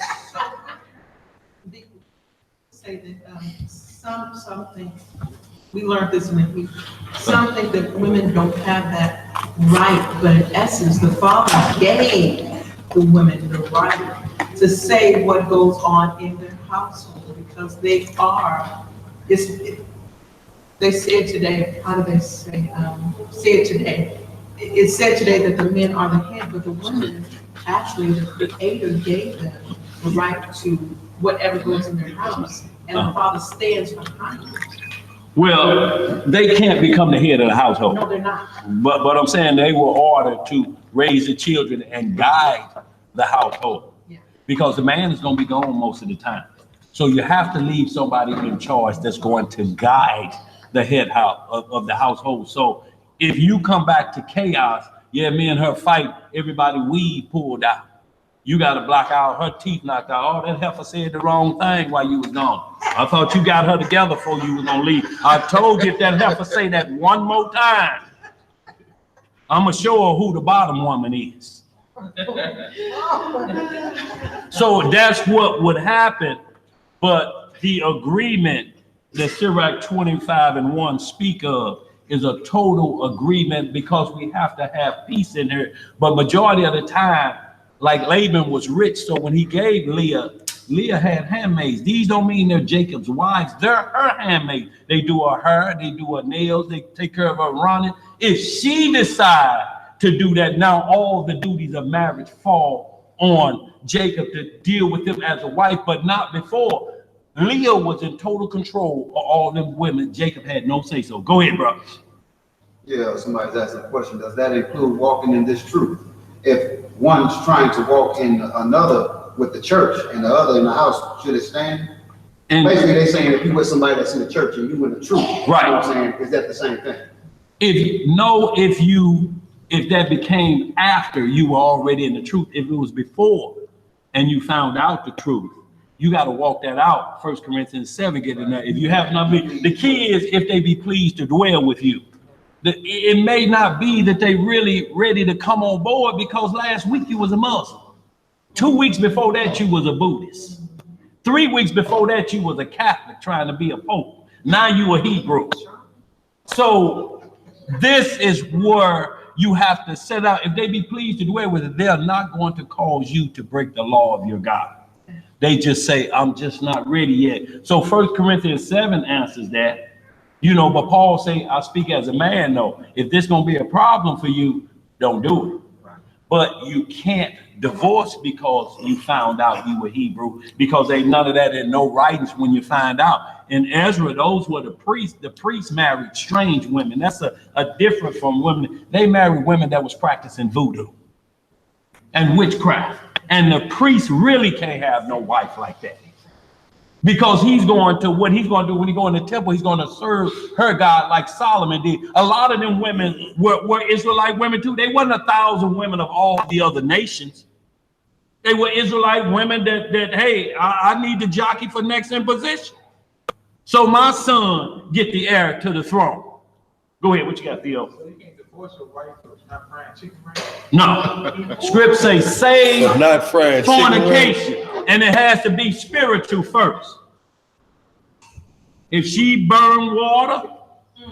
Say that something we learned this in the week. Something that women don't have that right, but in essence, the father gave the women the right to say what goes on in their household because they are. They said today. How do they say? Say it today. It said today that the men are the head, but the women actually the Creator gave them the right to whatever goes in their house, and the father stands behind it. Well, they can't become the head of the household. No, they're not. But I'm saying they were ordered to raise the children and guide the household. Yeah. Because the man is going to be gone most of the time. So you have to leave somebody in charge that's going to guide the head of the household. So if you come back to chaos, yeah, me and her fight, everybody weed pulled out. You got to block out her teeth knocked out. Oh, that heifer said the wrong thing while you was gone. I thought you got her together before you was gonna leave. I told you if that heifer say that one more time, I'm gonna show her who the bottom woman is. So that's what would happen. But the agreement that Sirach 25:1 speak of is a total agreement because we have to have peace in here. But majority of the time, like Laban was rich, so when he gave Leah had handmaids. These don't mean they're Jacob's wives. They're her handmaids. They do her hair, they do her nails, they take care of her running. If she decide to do that, now all the duties of marriage fall on Jacob to deal with him as a wife, but not before. Leah was in total control of all them women. Jacob had no say so. Go ahead, bro. Yeah, somebody's asking a question. Does that include walking in this truth? If one's trying to walk in another with the church and the other in the house, should it stand? And basically, they're saying if you with somebody that's in the church and you in the truth, right? You know what I'm saying, is that the same thing? If that became after you were already in the truth, if it was before and you found out the truth, You got to walk that out. 1 Corinthians 7 get in there. If you have not been, the key is if they be pleased to dwell with you. It may not be that they really ready to come on board because last week you was a Muslim. 2 weeks before that you was a Buddhist. 3 weeks before that you was a Catholic trying to be a pope. Now you a Hebrew. So this is where you have to set out. If they be pleased to dwell with it, they're not going to cause you to break the law of your God. They just say, I'm just not ready yet. So 1 Corinthians 7 answers that. You know, but Paul say, I speak as a man, though. If this gonna be a problem for you, don't do it. But you can't divorce because you found out you were Hebrew, because ain't none of that in no writings when you find out. In Ezra, those were the priests. The priests married strange women. That's a different from women. They married women that was practicing voodoo and witchcraft. And the priest really can't have no wife like that. Because he's going to, what he's going to do when he go in the temple, he's going to serve her God like Solomon did. A lot of them women were Israelite women too. They wasn't 1,000 women of all the other nations. They were Israelite women that hey, I need to jockey for next in position. So my son get the heir to the throne. Go ahead, what you got, Theo? So you can't divorce your wife for not frying chicken wings? No. Scripts say save Not friends. fornication. And it has to be spiritual first. If she burn water,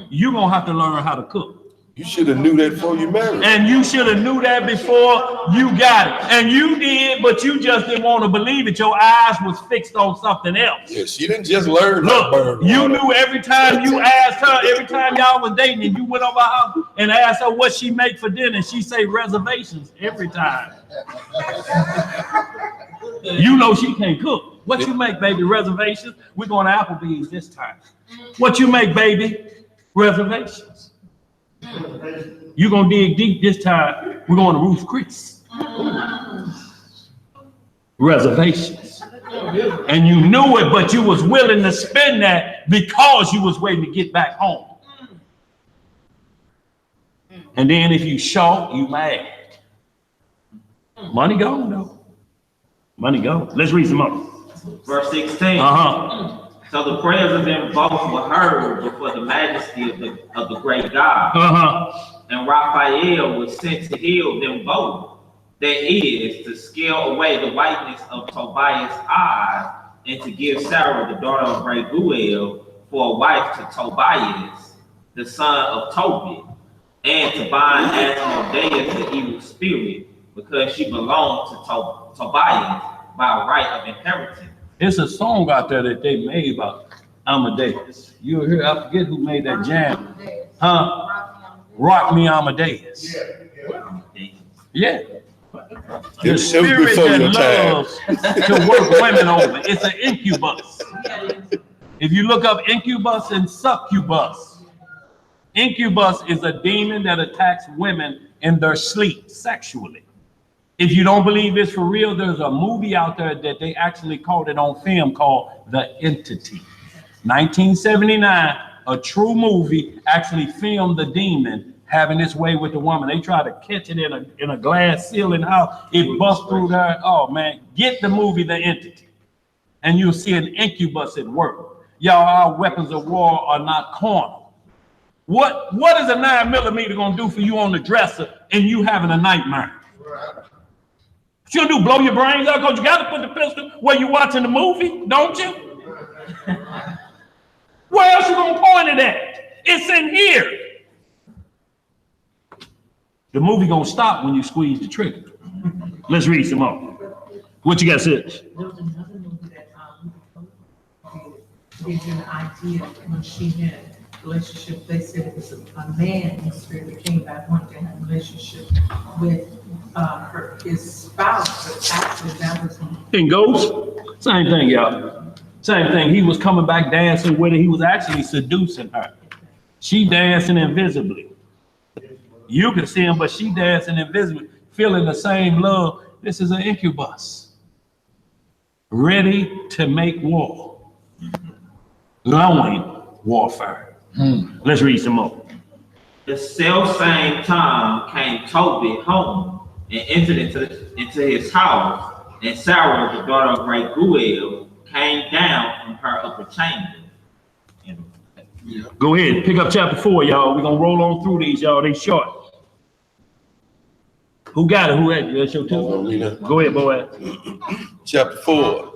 you're gonna have to learn how to cook. You should have knew that before you married. And you should have knew that before you got it. And you did, but you just didn't want to believe it. Your eyes was fixed on something else. Yeah, she didn't just learn how to burn Look, you water. knew every time you asked her, every time y'all was dating and you went over her house and asked her what she make for dinner, she say reservations every time. You know she can't cook. What you make, baby? Reservations? We're going to Applebee's this time. What you make, baby? Reservations. You're going to dig deep this time. We're going to Ruth's Chris. Reservations. And you knew it, but you was willing to spend that because you was waiting to get back home. And then if you short, you mad. Money gone, though. Money gone. Let's read some more. Verse 16. So the prayers of them both were heard before the majesty of the great God. And Raphael was sent to heal them both. That is, to scale away the whiteness of Tobias' eyes, and to give Sarah, the daughter of Raguel, for a wife to Tobias, the son of Tobit, and to bind Asmodeus, the evil spirit, because she belonged to Tobias by right of inheritance. It's a song out there that they made about Amadeus. You hear, I forget who made that jam. Rock Me Amadeus. Yeah. The spirit that loves to work women over. It's an incubus. If you look up incubus and succubus, incubus is a demon that attacks women in their sleep sexually. If you don't believe it's for real, there's a movie out there that they actually caught it on film called The Entity. 1979, a true movie actually filmed the demon having its way with the woman. They try to catch it in a glass ceiling house. It busts through there. Oh man, get the movie The Entity, and you'll see an incubus at work. Y'all, our weapons of war are not carnal. What is a 9mm gonna do for you on the dresser and you having a nightmare? What you gonna do, blow your brains out? Because you gotta put the pistol where you watching the movie, don't you? Where else you gonna point it at? It's in here. The movie gonna stop when you squeeze the trigger. Let's read some more. What you got, sis? There was another movie that gives you an idea when she had a relationship. They said it was a man in spirit that came back, wanted to have a relationship with his spouse, but actually that was In Ghost, same thing, y'all. Same thing. He was coming back dancing with her. He was actually seducing her. She dancing invisibly. You can see him, but she dancing invisibly, feeling the same love. This is an incubus, ready to make war, longing warfare. Let's read some more. The self-same time came Tobit home and entered into his house, and Sarah, the daughter of Raguel, came down from her upper chamber. And Go ahead, pick up chapter 4, y'all. We're gonna roll on through these, y'all. They short. Who got it? Who had it? That's your two. Go ahead, Boaz. Chapter 4.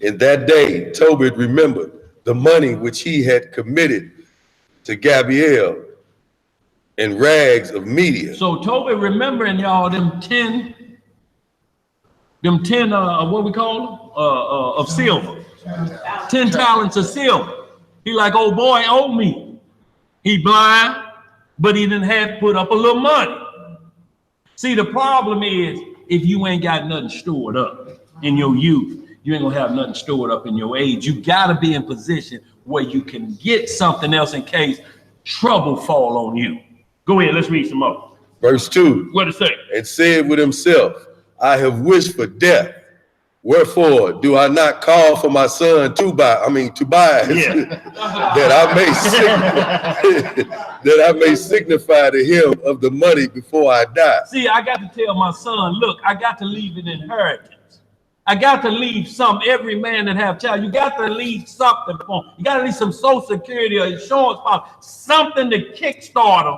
In that day, Tobit remembered the money which he had committed to Gabriel and rags of Media. So Tobit remembering, y'all, them 10, what we call them? Of silver. 10 talents of silver. He like, oh boy, owe me. He blind, but he didn't have to put up a little money. See, the problem is, if you ain't got nothing stored up in your youth, you ain't gonna have nothing stored up in your age. You gotta be in position where you can get something else in case trouble fall on you. Go ahead, let's read some more. Verse 2. What it say? And said with himself, I have wished for death. Wherefore do I not call for my son Tobias, Yeah. that I may signify to him of the money before I die. See, I got to tell my son, look, I got to leave an inheritance. I got to leave some. Every man that have child, you got to leave something for them. You got to leave some Social Security or insurance policy, something to kickstart them.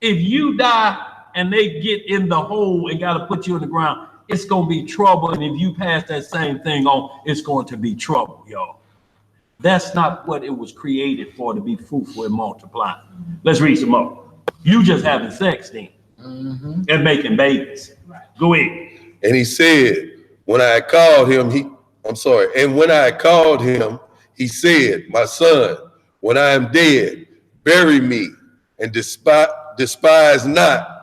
If you die and they get in the hole and got to put you in the ground, it's going to be trouble. And if you pass that same thing on, it's going to be trouble, y'all. That's not what it was created for, to be fruitful and multiply. Let's read some more. You just having sex then and making babies. Go ahead. And he said, when I had called him, he said, my son, when I am dead, bury me and despise not.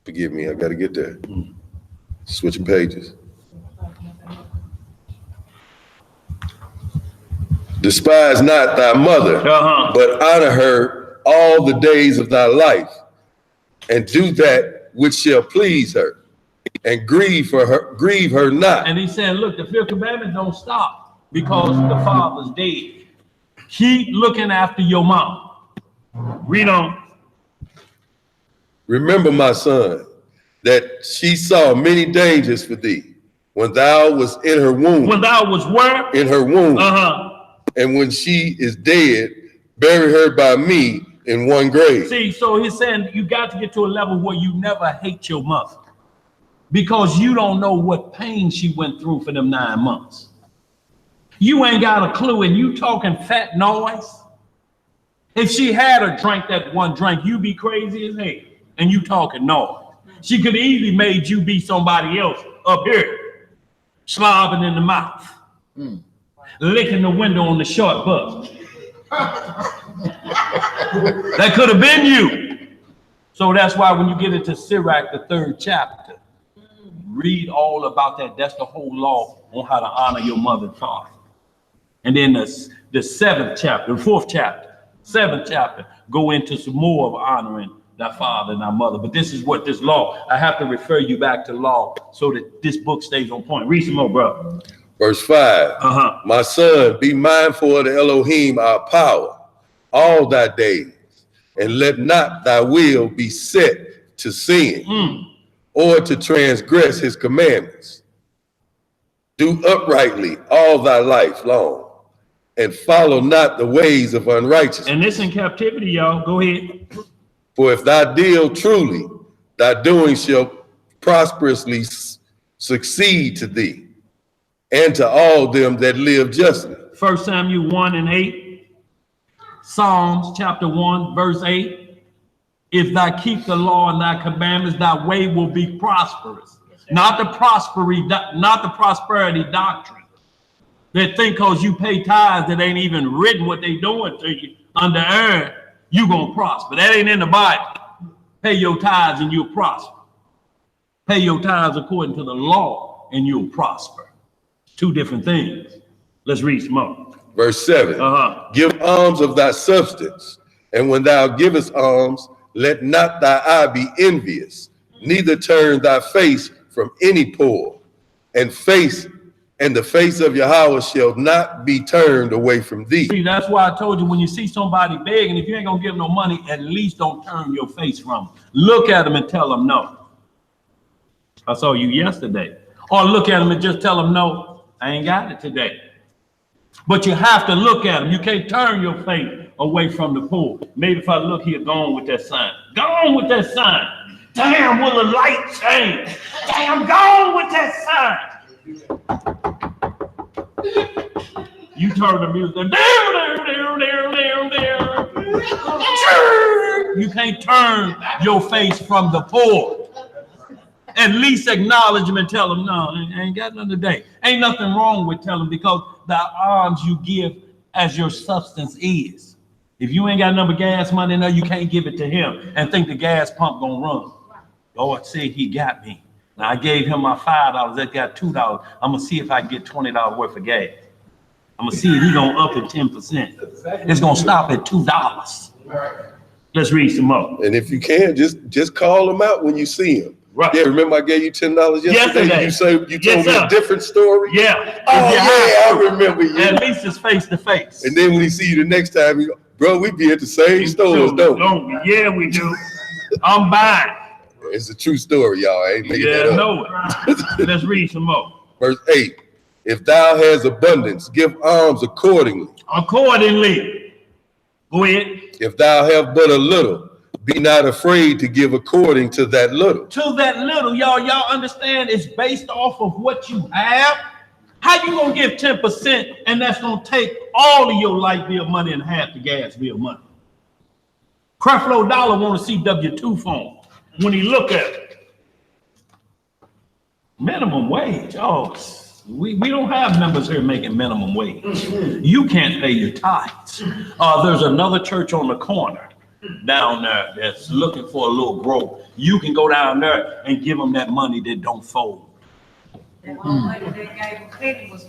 Forgive me, I got to get there. Switching pages. Despise not thy mother, but honor her all the days of thy life, and do that which shall please her, and grieve her not. And he said, look, the fifth commandment don't stop because the father's dead. Keep looking after your mom. Read on. Remember, my son, that she saw many dangers for thee when thou was in her womb. When thou was where? In her womb. And when she is dead, bury her by me in one grave. See, so he's saying you got to get to a level where you never hate your mother because you don't know what pain she went through for them 9 months. You ain't got a clue, and you talking fat noise. If she had a drink, that one drink, you be crazy as hell. And you talking noise. She could easily made you be somebody else up here, slobbing in the mouth, licking the window on the short bus. That could have been you. So that's why when you get into Sirach, the 3rd chapter, read all about that. That's the whole law on how to honor your mother and father. And then the 7th chapter, the 4th chapter, 7th chapter, go into some more of honoring thy father and thy mother. But this is what this law, I have to refer you back to law so that this book stays on point. Read some more, bro. Verse 5. My son, be mindful of the Elohim, our power, all thy days, and let not thy will be set to sin or to transgress his commandments. Do uprightly all thy life long, and follow not the ways of unrighteousness. And this in captivity, y'all. Go ahead. For if thou deal truly, thy doing shall prosperously succeed to thee, and to all them that live justly. 1 Samuel 1:8. Psalms chapter 1, verse 8. If thou keep the law and thy commandments, thy way will be prosperous. Not the prosperity doctrine. That think because you pay tithes that ain't even written what they doing to you under earth, you gonna prosper. That ain't in the Bible. Pay your tithes and you'll prosper. Pay your tithes according to the law and you'll prosper. 2 different things. Let's read some more. Verse 7. Give alms of thy substance, and when thou givest alms, let not thy eye be envious, neither turn thy face from any poor, and the face of Yahweh shall not be turned away from thee. See, that's why I told you when you see somebody begging, if you ain't gonna give no money, at least don't turn your face from them. Look at them and tell them no. I saw you yesterday. Or look at them and just tell them, no, I ain't got it today. But you have to look at them. You can't turn your face away from the poor. Maybe if I look here, go on with that sign. Go on with that sign. Damn, will the light change? Damn, go on with that sign. You turn the music. You can't turn your face from the poor. At least acknowledge them and tell them, no, I ain't got nothing today. Ain't nothing wrong with telling them, because the alms you give as your substance is. If you ain't got number gas money, no, you can't give it to him and think the gas pump gonna run. Lord said he got me. Now I gave him my $5, that got $2. I'm gonna see if I can get $20 worth of gas. I'm gonna see if he gonna up it 10%. It's gonna stop at $2. Let's read some more. And if you can, just call them out when you see them. Right. Yeah, remember I gave you $10 yesterday? You told me a different story? Yeah. Oh, yeah, I remember you. At least it's face to face. And then when he see you the next time, you go, bro, we be at the same stores, don't we? Yeah, we do. I'm buying. It's a true story, y'all. I ain't making that up. Know it. Let's read some more. Verse 8, if thou hast abundance, give alms accordingly. Accordingly. Go ahead. If thou have but a little, be not afraid to give according to that little. To that little, y'all understand it's based off of what you have. How you gonna give 10% and that's gonna take all of your light bill money and half the gas bill money? Creflo Dollar want to see W-2 form when he look at it. Minimum wage. Oh, we don't have members here making minimum wage. You can't pay your tithes. There's another church on the corner down there that's looking for a little growth. You can go down there and give them that money that don't fold. That money they gave Clinton was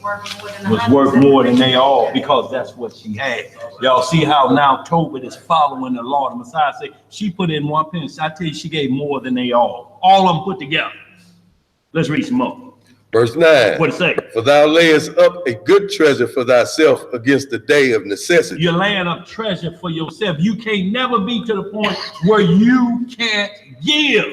worth more than they all, because that's what she had. Y'all see how now Tobit is following the law. The Messiah said she put in 1 penny. So I tell you, she gave more than they all of them put together. Let's read some more. Verse 9. What it say? For thou layest up a good treasure for thyself against the day of necessity. You're laying up treasure for yourself. You can't never be to the point where you can't give.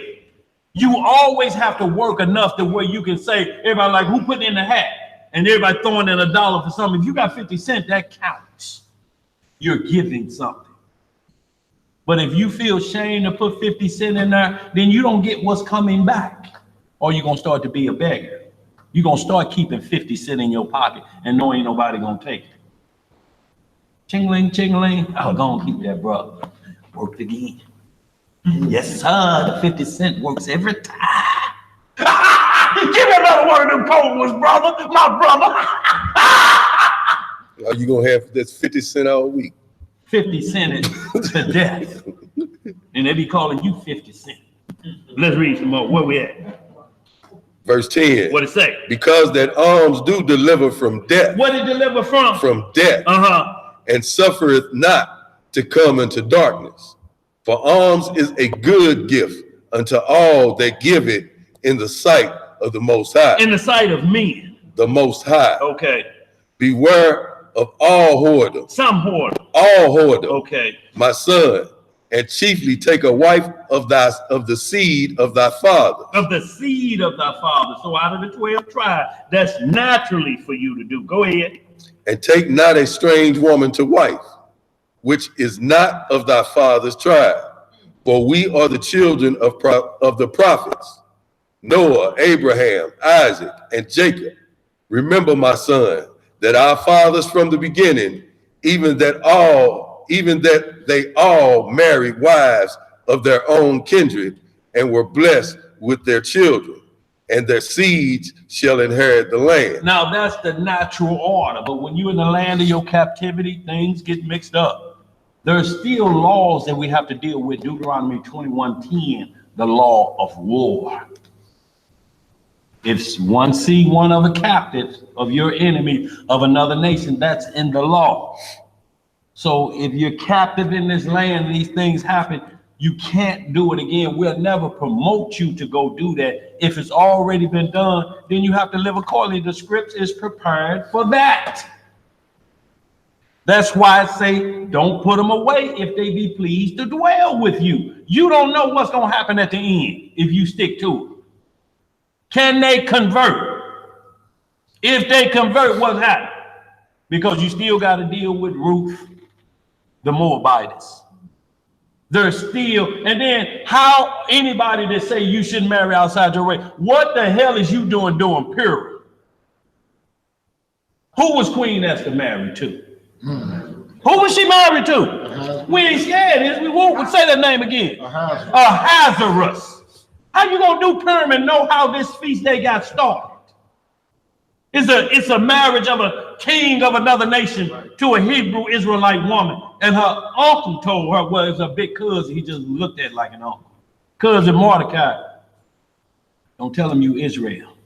You always have to work enough to where you can say, everybody like, who put in the hat? And everybody throwing in $1 for something. If you got 50 cents, that counts. You're giving something. But if you feel shame to put 50 cents in there, then you don't get what's coming back. Or you're going to start to be a beggar. You're going to start keeping 50 cents in your pocket and knowing ain't nobody going to take it. Ching-ling, ching-ling. Oh, go on, keep that, brother. Worked again. Yes, sir. The 50 cent works every time. Give me another one of them cold ones, brother. My brother. Are you going to have this 50 cents all week? 50 cents to death. And they be calling you 50 cents. Let's read some more. Where we at? Verse 10. What it say? Because that alms do deliver from death. What it deliver from? From death. And suffereth not to come into darkness. For alms is a good gift unto all that give it in the sight of the Most High. In the sight of men. The Most High. Okay. Beware of all whoredom. Some whoredom. All whoredom. Okay. My son. And chiefly take a wife of the seed of thy father. Of the seed of thy father. So out of the 12 tribes, that's naturally for you to do. Go ahead. And take not a strange woman to wife, which is not of thy father's tribe. For we are the children of the prophets, Noah, Abraham, Isaac, and Jacob. Remember, my son, that our fathers from the beginning, even that they all married wives of their own kindred and were blessed with their children, and their seeds shall inherit the land. Now that's the natural order, but when you're in the land of your captivity, things get mixed up. There's still laws that we have to deal with. Deuteronomy 21:10, the law of war. If one see one of a captive of your enemy of another nation, that's in the law. So if you're captive in this land and these things happen, you can't do it again. We'll never promote you to go do that. If it's already been done, then you have to live accordingly. The script is prepared for that. That's why I say, don't put them away if they be pleased to dwell with you. You don't know what's going to happen at the end if you stick to it. Can they convert? If they convert, what's happening? Because you still got to deal with Ruth, the Moabites. They're still, and then how anybody that say you shouldn't marry outside your race, what the hell is you doing Purim? Who was Queen Esther married to? Who was she married to? We ain't scared. We won't say that name again. Ahasuerus. How you gonna do Purim and know how this feast day got started? It's a marriage of a king of another nation to a Hebrew Israelite woman. And her uncle told her, well, it's a big cousin. He just looked at it like an uncle. Cousin Mordecai, don't tell him you Israel,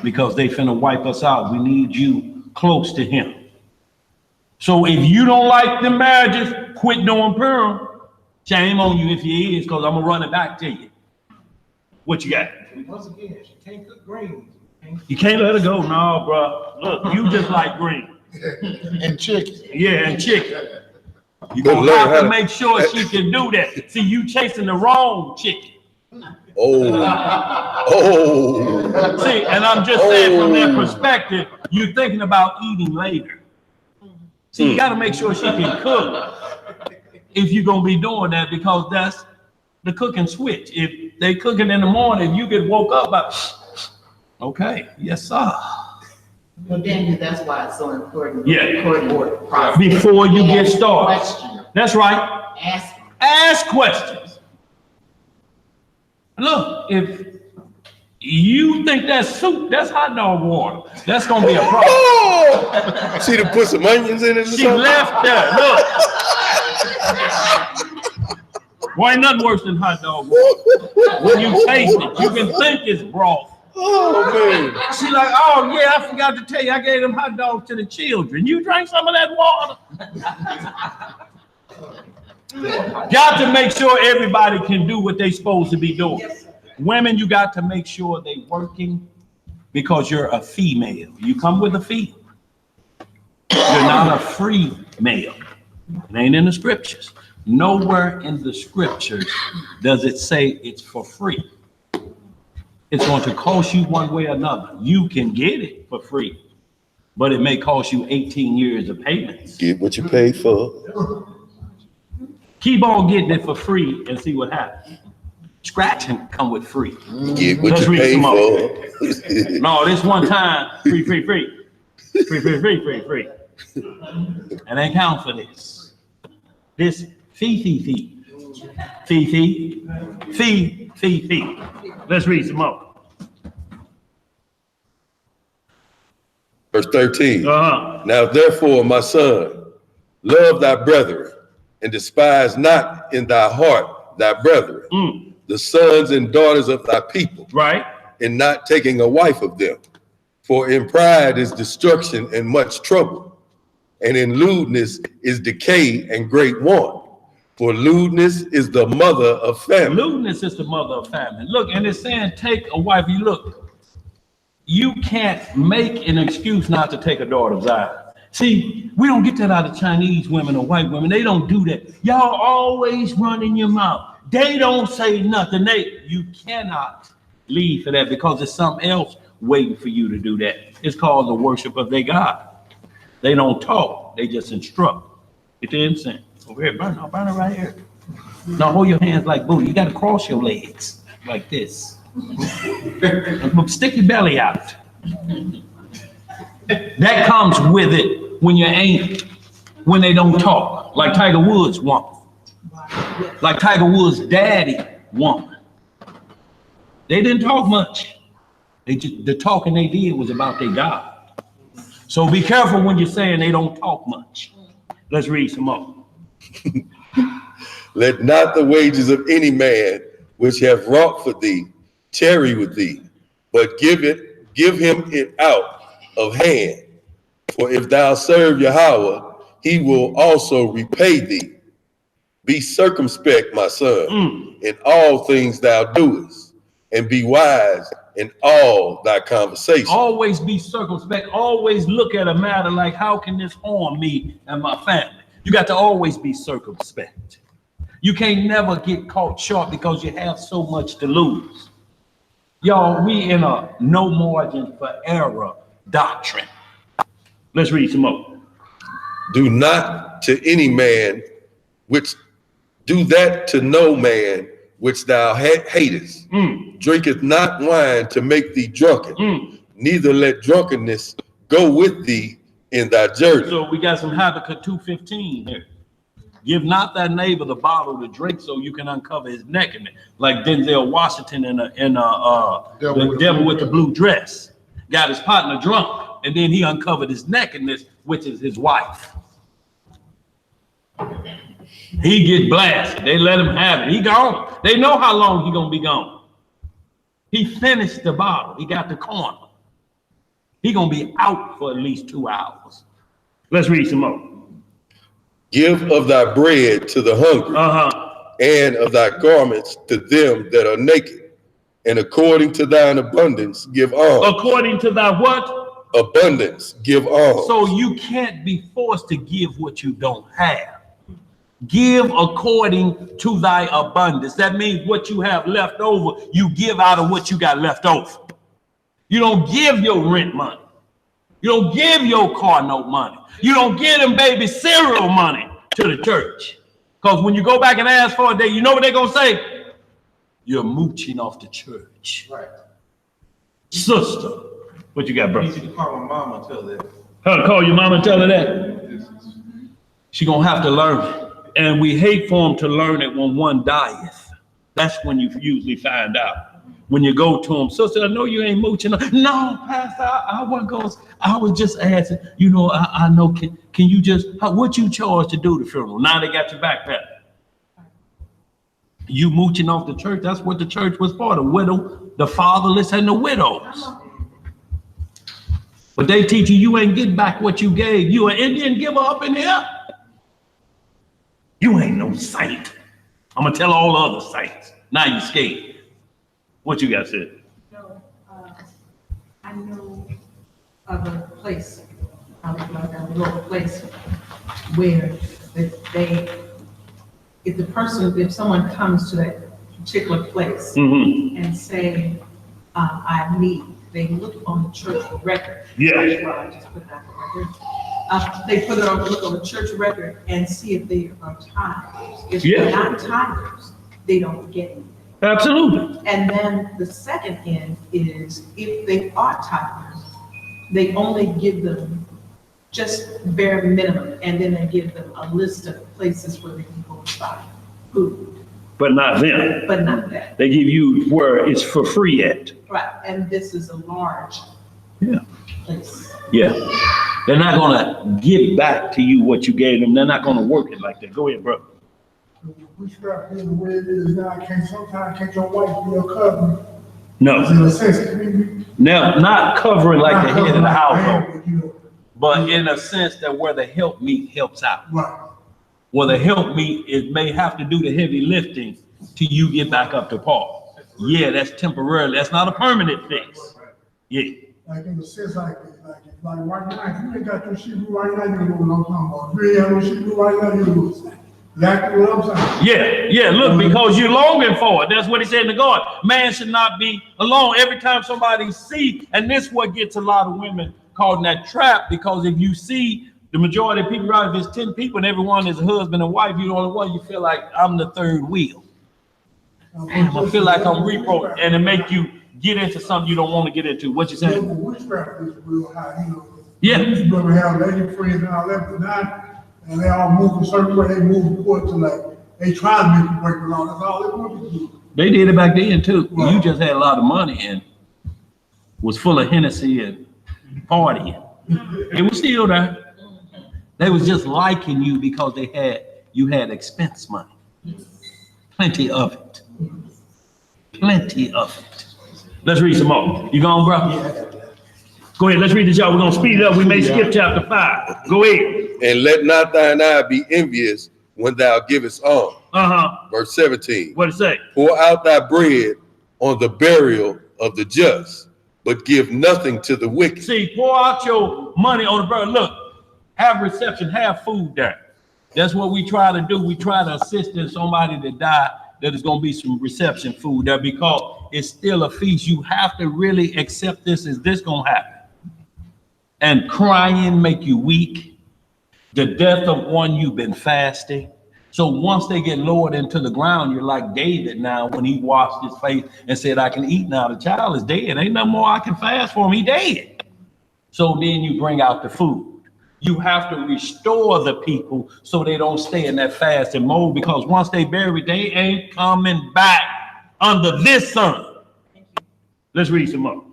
because they finna wipe us out. We need you close to him. So if you don't like the marriages, quit doing Purim. Shame on you if you is, because I'm gonna run it back to you. What you got? Once again, she can't cook greens. You can't let her go. No, bro. Look, you just like green. And chicken. Yeah, and chicken. You're gonna have to make sure she can do that. See, you chasing the wrong chicken. Oh. See, and I'm just saying from that perspective, you're thinking about eating later. See, you got to make sure she can cook if you're going to be doing that, because that's the cooking switch. If they cooking in the morning, you get woke up by, okay, yes, sir. Well, Daniel, that's why it's so important. Yeah. Important process. Before you get started. Question. That's right. Ask questions. Look, if you think that's soup, that's hot dog water. That's gonna be a problem. Oh! She done put some onions in it. She left there. Look. Why ain't nothing worse than hot dog water? When you taste it, you can think it's broth. Oh man. She like, oh yeah, I forgot to tell you, I gave them hot dogs to the children. You drank some of that water? Got to make sure everybody can do what they supposed to be doing. Yes, women, you got to make sure they working, because you're a female. You come with a fee. You're not a free male. It ain't in the scriptures. Nowhere in the scriptures does it say it's for free. It's going to cost you one way or another. You can get it for free, but it may cost you 18 years of payments. Get what you paid for. Keep on getting it for free and see what happens. Scratching come with free. Get what you paid for. No, this one time, free. Free. And ain't count for this. This fee. Let's read some more. Verse 13. Now therefore, my son, love thy brethren, and despise not in thy heart thy brethren, the sons and daughters of thy people, right? And not taking a wife of them. For in pride is destruction and much trouble, and in lewdness is decay and great want. For lewdness is the mother of famine. Lewdness is the mother of famine. Look, and it's saying take a wife. You can't make an excuse not to take a daughter of Zion. See, we don't get that out of Chinese women or white women. They don't do that. Y'all always running your mouth. They don't say nothing. You cannot leave for that, because there's something else waiting for you to do that. It's called the worship of their God. They don't talk. They just instruct. Get the incense. Over here, burn it right here. Now hold your hands like Buddha. You got to cross your legs like this. Stick your belly out. That comes with it when they don't talk, like Tiger Woods' woman, like Tiger Woods' daddy woman. They didn't talk much. The talking they did was about their God. So be careful when you're saying they don't talk much. Let's read some more. Let not the wages of any man which have wrought for thee tarry with thee, but give him it out of hand. For if thou serve Yahweh, he will also repay thee. Be circumspect, my son, in all things thou doest, and be wise in all thy conversation. Always be circumspect. Always look at a matter like, how can this harm me and my family? You got to always be circumspect. You can't never get caught short because you have so much to lose. Y'all, we in a no margin for error doctrine. Let's read some more. Do not to any man which do that to no man which thou hatest. Drinketh not wine to make thee drunken, neither let drunkenness go with thee in thy journey. So we got some Habakkuk 2:15 here. Give not thy neighbor the bottle to drink so you can uncover his nakedness. Like Denzel Washington in The Devil with the Blue Dress. Got his partner drunk, and then he uncovered his nakedness, which is his wife. He get blasted. They let him have it. He gone. They know how long he gonna be gone. He finished the bottle. He got the corner. He gonna be out for at least 2 hours. Let's read some more. Give of thy bread to the hungry, and of thy garments to them that are naked, and according to thine abundance give alms. According to thy what? Abundance give alms. So you can't be forced to give what you don't have. Give according to thy abundance. That means what you have left over, you give out of what you got left over. You don't give your rent money. You don't give your car note money. You don't give them baby cereal money to the church. Because when you go back and ask for it, you know what they're going to say? You're mooching off the church. Right. Sister, what you got, bro? I need you to call my mama and tell that. Call your mama and tell her that. She going to have to learn it. And we hate for them to learn it when one dieth. That's when you usually find out. When you go to them, sister, I know you ain't mooching. No, Pastor, I wasn't going. I was just asking. You know, I know. Can you just? What you charge to do the funeral? Now they got your backpack. You mooching off the church. That's what the church was for. The widow, the fatherless, and the widows. But they teach you ain't get back what you gave. You an Indian giver up in here. You ain't no saint. I'm gonna tell all the other saints. Now you scared. What you got said? No, I know of a place, a little place where if someone comes to that particular place and say, I need, they look on the church record. Yeah. That's why I just put that right there. They look on the church record and see if they are tithers. If they're not tithers, they don't get anything. Absolutely. And then the second end is if they are tithers, they only give them just bare minimum, and then they give them a list of places where they can go and buy food. But not them. But not that. They give you where it's for free at. Right, and this is a large place. Yeah. They're not gonna give back to you what you gave them. They're not gonna work it like that. Go ahead, bro. Witchcraft being the way it is now, sometimes can't your wife be your cousin? No. In a sense, I mean, Now, not covering like the head of the household, but, you know, but in a sense that where the helpmeet helps out. right. Well, the helpmeet, it may have to do the heavy lifting till you get back up to par. Yeah, that's temporary. That's not a permanent fix. Yeah. Like in the sense, like right now, if you ain't got your shit right now, you know what I'm talking about. If you ain't got no shit right now, you know what exactly what I'm saying. Yeah, look, because you're longing for it. That's what he said in the garden. Man should not be alone. Every time somebody see, and this is what gets a lot of women caught in that trap, because if you see the majority of people, right, if it's 10 people and everyone is a husband and wife, you're the only one, you feel like I'm the third wheel. Damn, I feel like I'm repro, and it make you get into something you don't want to get into. What you saying? Witchcraft is real high, you know. Yeah. You used to have lady friends and all that, but now, and they all move a certain way, they move forward to like, they try to make you break the law, that's all they want to do. They did it back then too. Right. You just had a lot of money and was full of Hennessy and partying. It was still there. They was just liking you because you had expense money. Plenty of it. Plenty of it. Let's read some more. You gone, bro? Go ahead, let's read this, y'all. We're gonna speed it up. We may skip chapter 5. Go ahead. And let not thine eye be envious when thou givest alms. Verse 17. What it say? Pour out thy bread on the burial of the just, but give nothing to the wicked. See, pour out your money on the burden. Look, have reception, have food there. That's what we try to do. We try to assist in somebody that died, that is going to be some reception food there, because it's still a feast. You have to really accept this. Is this going to happen? and crying make you weak. The death of one you've been fasting. So once they get lowered into the ground, you're like David now when he washed his face and said, I can eat now. The child is dead. Ain't no more I can fast for him. He dead. So then you bring out the food. You have to restore the people so they don't stay in that fasting mode, because once they buried, they ain't coming back under this sun. Let's read some more.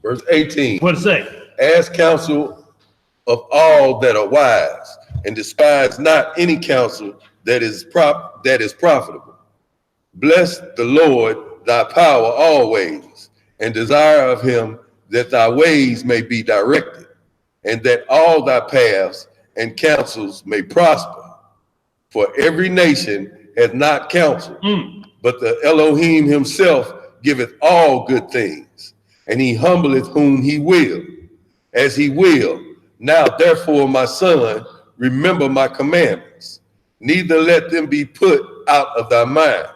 Verse 18. What it say? Ask counsel of all that are wise, and despise not any counsel that is profitable. Bless the Lord thy power always, and desire of him that thy ways may be directed, and that all thy paths and counsels may prosper. For every nation hath not counsel, but the Elohim himself giveth all good things, and he humbleth whom he will, as he will. Now therefore, my son, remember my commandments, neither let them be put out of thy mind.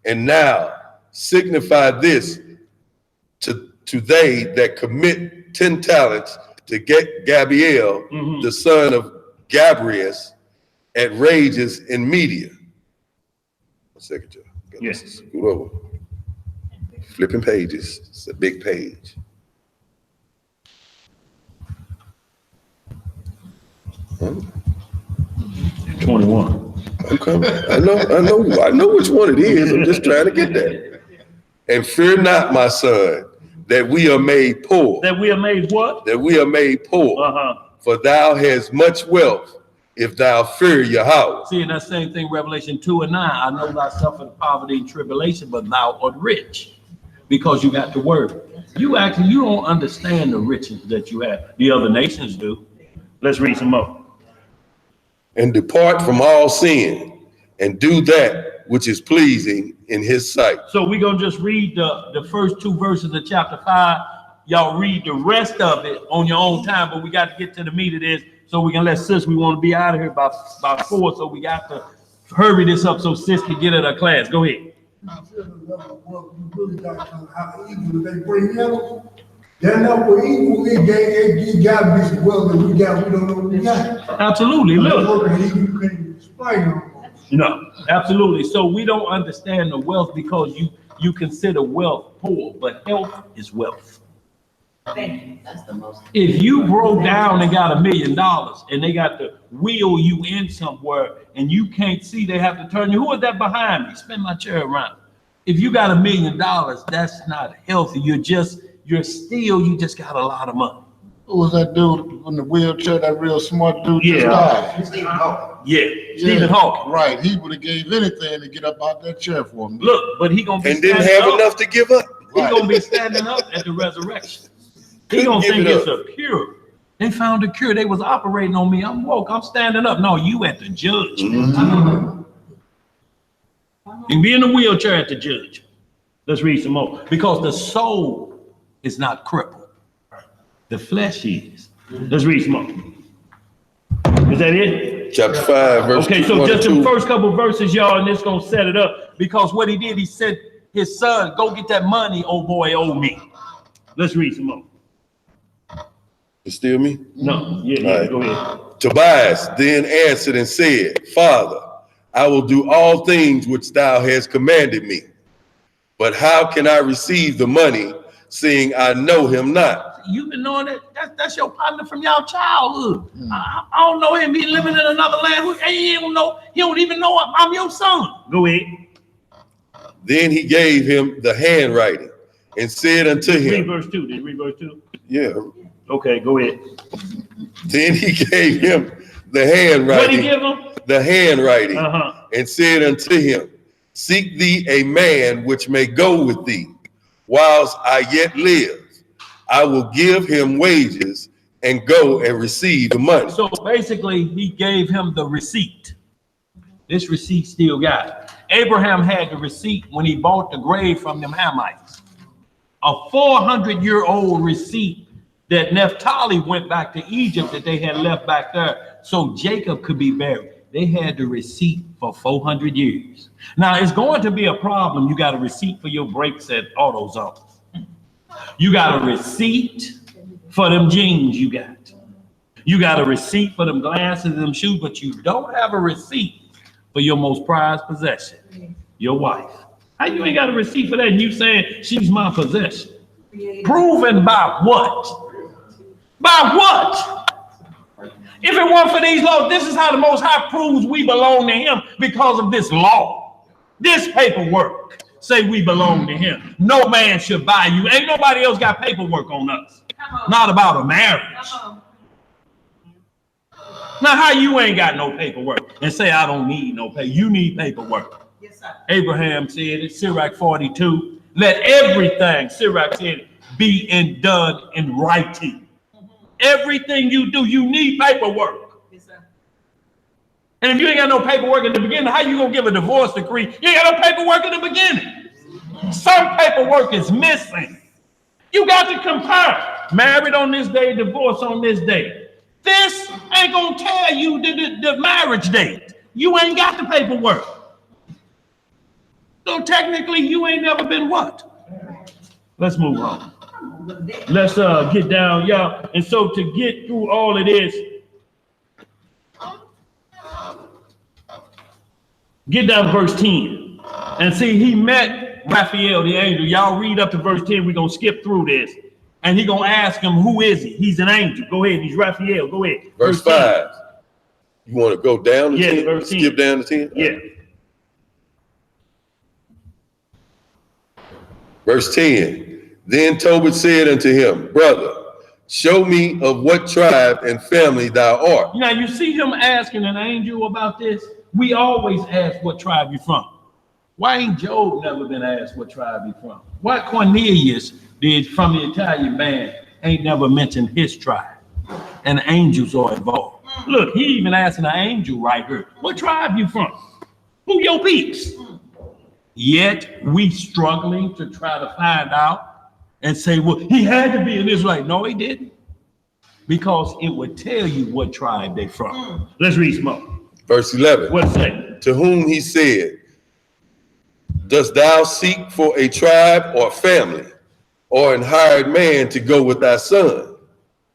And now signify this to they that commit 10 talents to get Gabriel, the son of Gabrias, at Rages in Media. 1 second, Joe. Yes. Scoot over. Flipping pages. It's a big page. Huh? 21. I'm coming. I know which one it is. I'm just trying to get there. And fear not, my son, that we are made poor. That we are made what? That we are made poor. For thou hast much wealth, if thou fear Yahweh. See, and that same thing, Revelation 2 and 9. I know thou suffered poverty and tribulation, but thou art rich, because you got the word. You don't understand the riches that you have. The other nations do. Let's read some more. And depart from all sin, and do that which is pleasing in his sight. So we're going to just read the first 2 verses of chapter 5. Y'all read the rest of it on your own time, but we got to get to the meat of this so we can let sis, we want to be out of here by 4, so we got to hurry this up so sis can get at her class. Go ahead. They bring in, they're not for evil, it got to be some wealth that we got, we don't know what we got. Absolutely, look. You can't explain them. No, absolutely. So we don't understand the wealth because you consider wealth poor, but health is wealth. Thank you. That's the most. If you broke down and got $1 million and they got to wheel you in somewhere and you can't see, they have to turn you. Who is that behind me? Spin my chair around. If you got $1 million, that's not healthy. You just got a lot of money. Who was that dude in the wheelchair, that real smart dude? Yeah. Just died? Stephen Hawking. Yeah, Stephen Hawking. Right, he would have gave anything to get up out that chair for me. Look, but he gonna be And didn't standing have up. enough to give up. He gonna be standing up at the resurrection. He gonna think it's a cure. They found a cure. They was operating on me. I'm woke. I'm standing up. No, you at the judge. You can be in the wheelchair at the judge. Let's read some more. Because the soul is not crippled. The flesh is. Let's read some more. Is that it? Chapter 5, verse Okay, so 1 just and the 2. first couple verses, y'all, and this gonna set it up. Because what he did, he said, his son, go get that money, oh boy, owe me. Let's read some more. You still me? No, yeah, All right. go ahead. Tobias then answered and said, Father, I will do all things which thou hast commanded me. But how can I receive the money, seeing I know him not? You've been knowing that that's your partner from y'all childhood. I don't know him. He living in another land. He don't even know I'm your son. Go ahead. Then he gave him the handwriting and said unto Read him, verse 2. Did you read verse 2? yeah. Okay, go ahead. Then he gave him the What did he handwriting, give him? the handwriting, Uh-huh. and said unto him, seek thee a man which may go with thee, whilst I yet live. I will give him wages and go and receive the money. So basically, he gave him the receipt. This receipt still got it. Abraham had the receipt when he bought the grave from them Hamites. A 400-year-old receipt that Naphtali went back to Egypt that they had left back there so Jacob could be buried. They had the receipt for 400 years. Now, it's going to be a problem. You got a receipt for your brakes at AutoZone. You got a receipt for them jeans you got. You got a receipt for them glasses and them shoes, but you don't have a receipt for your most prized possession, your wife. How you ain't got a receipt for that and you saying she's my possession? Proven by what? By what? If it weren't for these laws, this is how the Most High proves we belong to him, because of this law. This paperwork say we belong to him. No man should buy you. Ain't nobody else got paperwork on us. Not about a marriage. Now, how you ain't got no paperwork and say I don't need no paper? You need paperwork. Yes, sir. Abraham said it, Sirach 42. Let everything, Sirach said, be done in writing. Everything you do, you need paperwork. Yes, sir. And if you ain't got no paperwork in the beginning, how you gonna give a divorce decree? You ain't got no paperwork in the beginning. Some paperwork is missing. You got to compare. Married on this day, divorce on this day. This ain't gonna tell you the marriage date. You ain't got the paperwork. So technically, you ain't never been what? Let's move on. Let's get down, y'all. And so to get through all of this, get down to verse 10. And see, he met Raphael, the angel. Y'all read up to verse 10. We're going to skip through this. And he going to ask him, who is he? He's an angel. Go ahead. He's Raphael. Go ahead. Verse 5. You want to go down to 10? Verse 10. Skip down to 10? Yeah. Verse 10. Then Tobit said unto him, brother, show me of what tribe and family thou art. Now you see him asking an angel about this. We always ask what tribe you from. Why ain't Job never been asked what tribe he from? Why Cornelius did from the Italian band ain't never mentioned his tribe? And angels are involved. Look, he even asking an angel right here, what tribe you from? Who your peeps? Yet we struggling to try to find out and say, well, he had to be an Israelite. No, he didn't. Because it would tell you what tribe they from. Let's read some more. Verse 11. What's that? To whom he said, dost thou seek for a tribe or family or an hired man to go with thy son?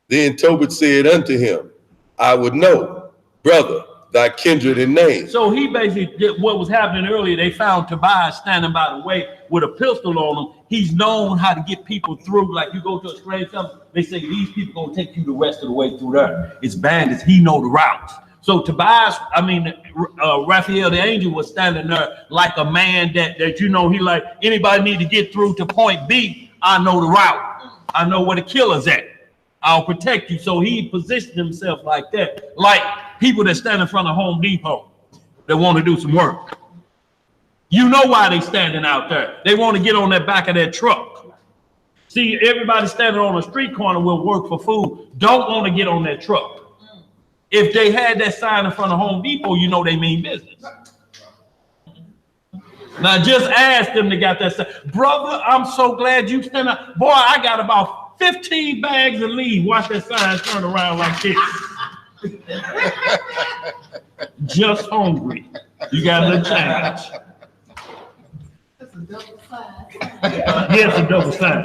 Then Tobit said unto him, I would know, brother, thy kindred and name. So he basically did what was happening earlier. They found Tobias standing by the way with a pistol on him. He's known how to get people through. Like you go to a strange town, they say these people gonna take you the rest of the way through there. It's bandits. He know the routes. So Tobias, Raphael the angel was standing there like a man that you know, he like, anybody need to get through to point B, I know the route. I know where the killer's at. I'll protect you. So he positioned himself like that, like people that stand in front of Home Depot that want to do some work. You know why they standing out there. They want to get on the back of their truck. See, everybody standing on a street corner will work for food, don't want to get on their truck. If they had that sign in front of Home Depot, you know they mean business. Now just ask them to got that sign. Brother, I'm so glad you stand up. Boy, I got about 15 bags of leave. Watch that sign turn around like this. Just hungry. You got a little change. That's a double sign. Yes, a double sign.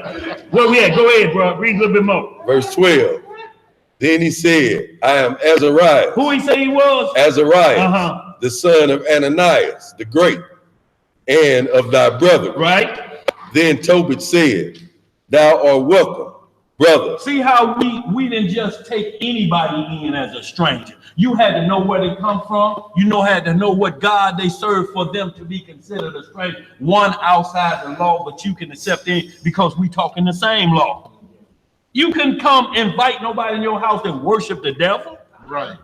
Where we at? Go ahead, bro. Read a little bit more. Verse 12. Then he said, I am Azariah. Who he say he was? Azariah, the son of Ananias, the great, and of thy brother. Right. Then Tobit said, thou art welcome, brother. See how we didn't just take anybody in as a stranger. You had to know where they come from. You had to know what God they serve for them to be considered a stranger. One outside the law, but you can accept in because we talking the same law. You can come invite nobody in your house and worship the devil. Right.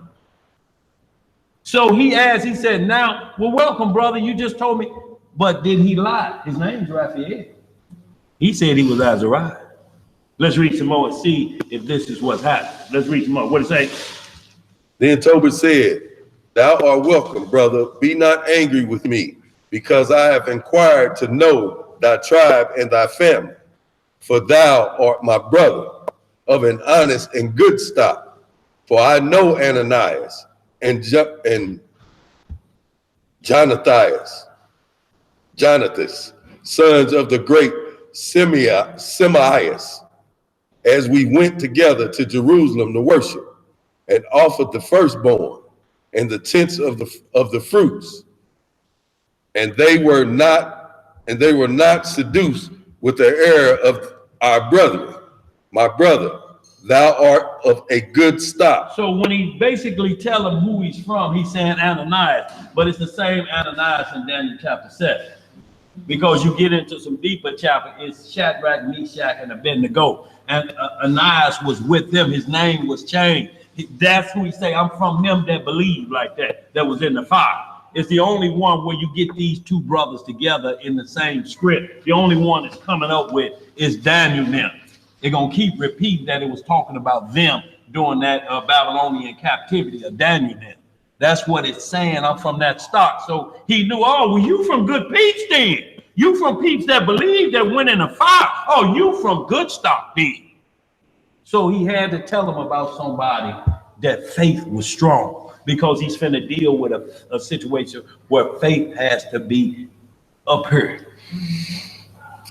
So he asked, he said, now, well, welcome, brother. You just told me. But did he lie? His name's Raphael. He said he was Azariah. Let's read some more and see if this is what's happening. Let's read some more. What does it say? Then Tobit said, thou art welcome, brother. Be not angry with me, because I have inquired to know thy tribe and thy family. For thou art my brother, of an honest and good stock. For I know Ananias and Jonathan, sons of the great Semaias, as we went together to Jerusalem to worship. and offered the firstborn and the tenth of the fruits. And they were not seduced with the error of our brethren. My brother, thou art of a good stock. So when he basically tell him who he's from, he's saying Ananias, but it's the same Ananias in Daniel chapter 7. Because you get into some deeper chapter, it's Shadrach, Meshach, and Abednego. And Ananias was with them. His name was changed. That's who he say, I'm from him that believed like that was in the fire. It's the only one where you get these two brothers together in the same script. The only one that's coming up with is Daniel now. They're going to keep repeating that it was talking about them during that Babylonian captivity of Daniel now. That's what it's saying. I'm from that stock. So he knew, oh, well, you from good peeps then. You from peeps that believe that went in the fire. Oh, you from good stock then. So he had to tell them about somebody that faith was strong, because he's finna deal with a situation where faith has to be upheld.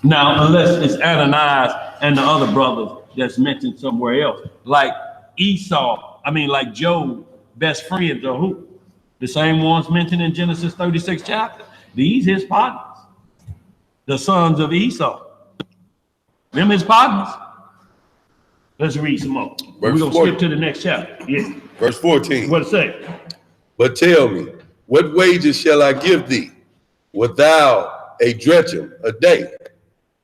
Now, unless it's Ananias and the other brothers that's mentioned somewhere else, like like Job's best friends are who? The same ones mentioned in Genesis 36 chapter. These his partners, the sons of Esau. Them his partners. Let's read some more. We're going to skip to the next chapter. Yeah. Verse 14. What it say? But tell me, what wages shall I give thee? Wilt thou a drachm a day,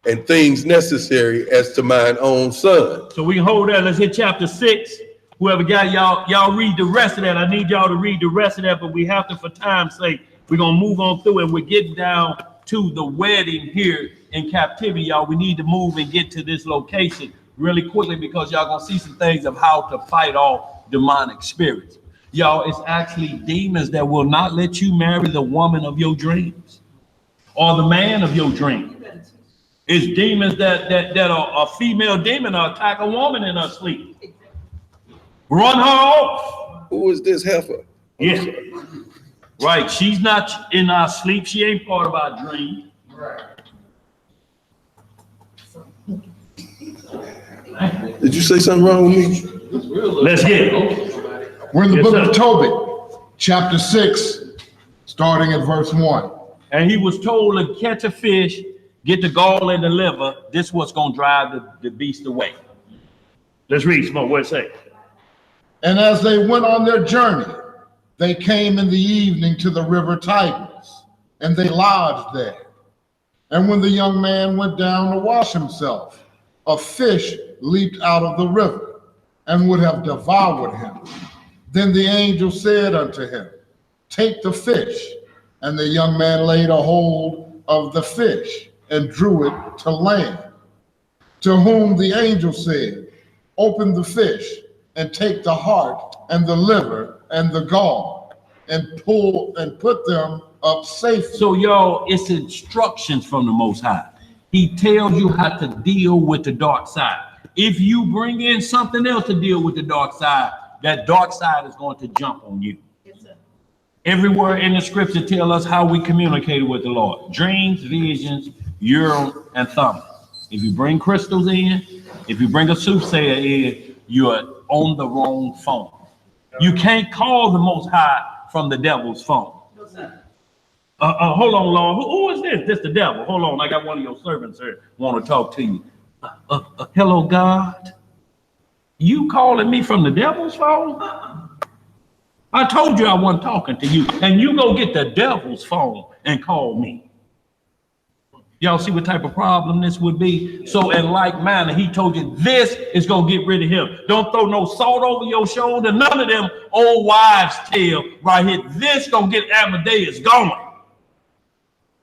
and things necessary as to mine own son? So we can hold that. Let's hit chapter 6. Whoever got y'all read the rest of that. I need y'all to read the rest of that, but we have to, for time's sake, we're going to move on through it. We're getting down to the wedding here in captivity, y'all. We need to move and get to this location really quickly, because y'all going to see some things of how to fight off demonic spirits. Y'all, it's actually demons that will not let you marry the woman of your dreams or the man of your dreams. It's demons that are a female demon or attack a woman in her sleep. Run her off. Who is this heifer? Yeah. Right. She's not in our sleep. She ain't part of our dream. Right. Did you say something wrong with me? Let's get it. We're in the Yes, book sir. of Tobit, chapter 6, starting at verse 1. And he was told to catch a fish, get the gall and the liver. This was going to drive the beast away. Let's read some more. What it say? And as they went on their journey, they came in the evening to the river Tigris, and they lodged there. And when the young man went down to wash himself, a fish leaped out of the river and would have devoured him. Then the angel said unto him, take the fish. And the young man laid a hold of the fish and drew it to land. To whom the angel said, open the fish and take the heart and the liver and the gall and put them up safely. So y'all, it's instructions from the Most High. He tells you how to deal with the dark side. If you bring in something else to deal with the dark side, that dark side is going to jump on you. Yes, sir. Everywhere in the scripture tell us how we communicated with the Lord. Dreams, visions, Urim, and Thummim. If you bring crystals in, if you bring a soothsayer in, you're on the wrong phone. You can't call the Most High from the devil's phone. No, sir. Hold on, Lord. Who is this? This the devil. Hold on. I got one of your servants here want to talk to you. Hello, God. You calling me from the devil's phone? I told you I wasn't talking to you. And you go get the devil's phone and call me. Y'all see what type of problem this would be? So in like manner, he told you this is going to get rid of him. Don't throw no salt over your shoulder. None of them old wives' tale right here. This going to get Amadeus going.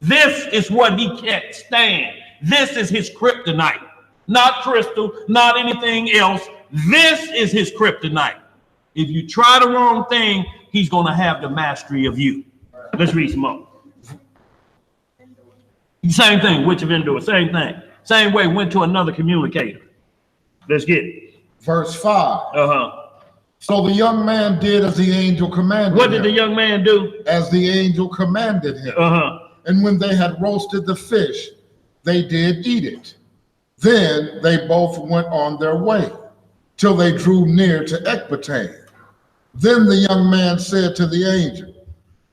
This is what he can't stand. This is his kryptonite. Not crystal, not anything else. This is his kryptonite. If you try the wrong thing, he's going to have the mastery of you. Let's read some more. Same thing, Witch of Endor, same thing. Same way, went to another communicator. Let's get it. Verse 5. Uh-huh. So the young man did as the angel commanded What did him. the young man do? As the angel commanded him. Uh-huh. And when they had roasted the fish, they did eat it. Then they both went on their way till they drew near to Ecbatane. Then the young man said to the angel,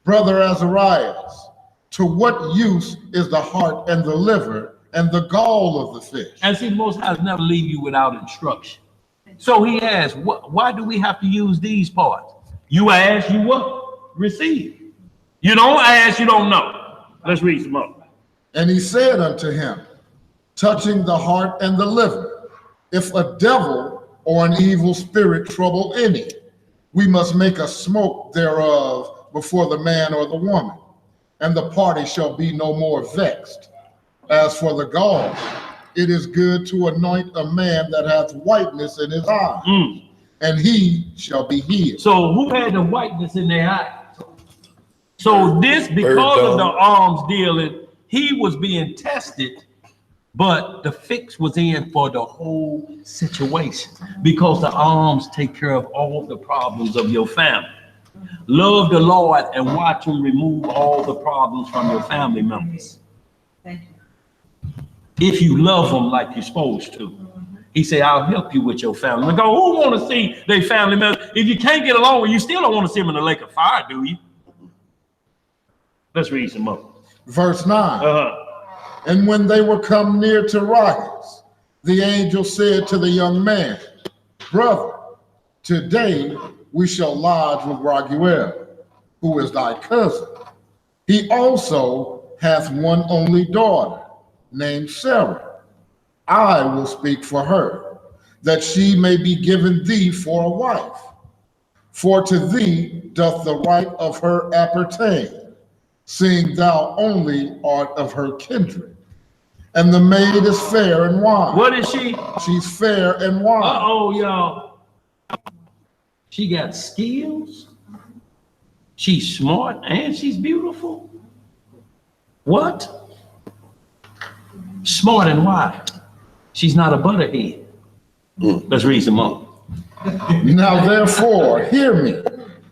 Brother Azarias, to what use is the heart and the liver and the gall of the fish? And see, the Most High never leave you without instruction. So he asked, why do we have to use these parts? You ask, you what? Receive. You don't ask, you don't know. Let's read some more. And he said unto him, touching the heart and the liver, if a devil or an evil spirit trouble any, we must make a smoke thereof before the man or the woman, and the party shall be no more vexed. As for the gall, it is good to anoint a man that hath whiteness in his eye, and he shall be healed. So who had the whiteness in their eye? So this, because of the arms dealing, he was being tested, but the fix was in for the whole situation, because the arms take care of all the problems of your family. Love the Lord and watch him remove all the problems from your family members. Thank you. If you love them like you're supposed to. He said, I'll help you with your family. Like, oh, who want to see their family members? If you can't get along with you, still don't want to see them in the lake of fire, do you? Let's read some more. Verse 9. And when they were come near to Rages, the angel said to the young man, Brother, today we shall lodge with Raguel, who is thy cousin. He also hath one only daughter, named Sarah. I will speak for her, that she may be given thee for a wife. For to thee doth the right of her appertain, seeing thou only art of her kindred. And the maid is fair and wise. What is she? She's fair and wise. Uh-oh, y'all. She got skills. She's smart and she's beautiful. What? Smart and wise. She's not a butterhead. Let's read some more. Now therefore, hear me,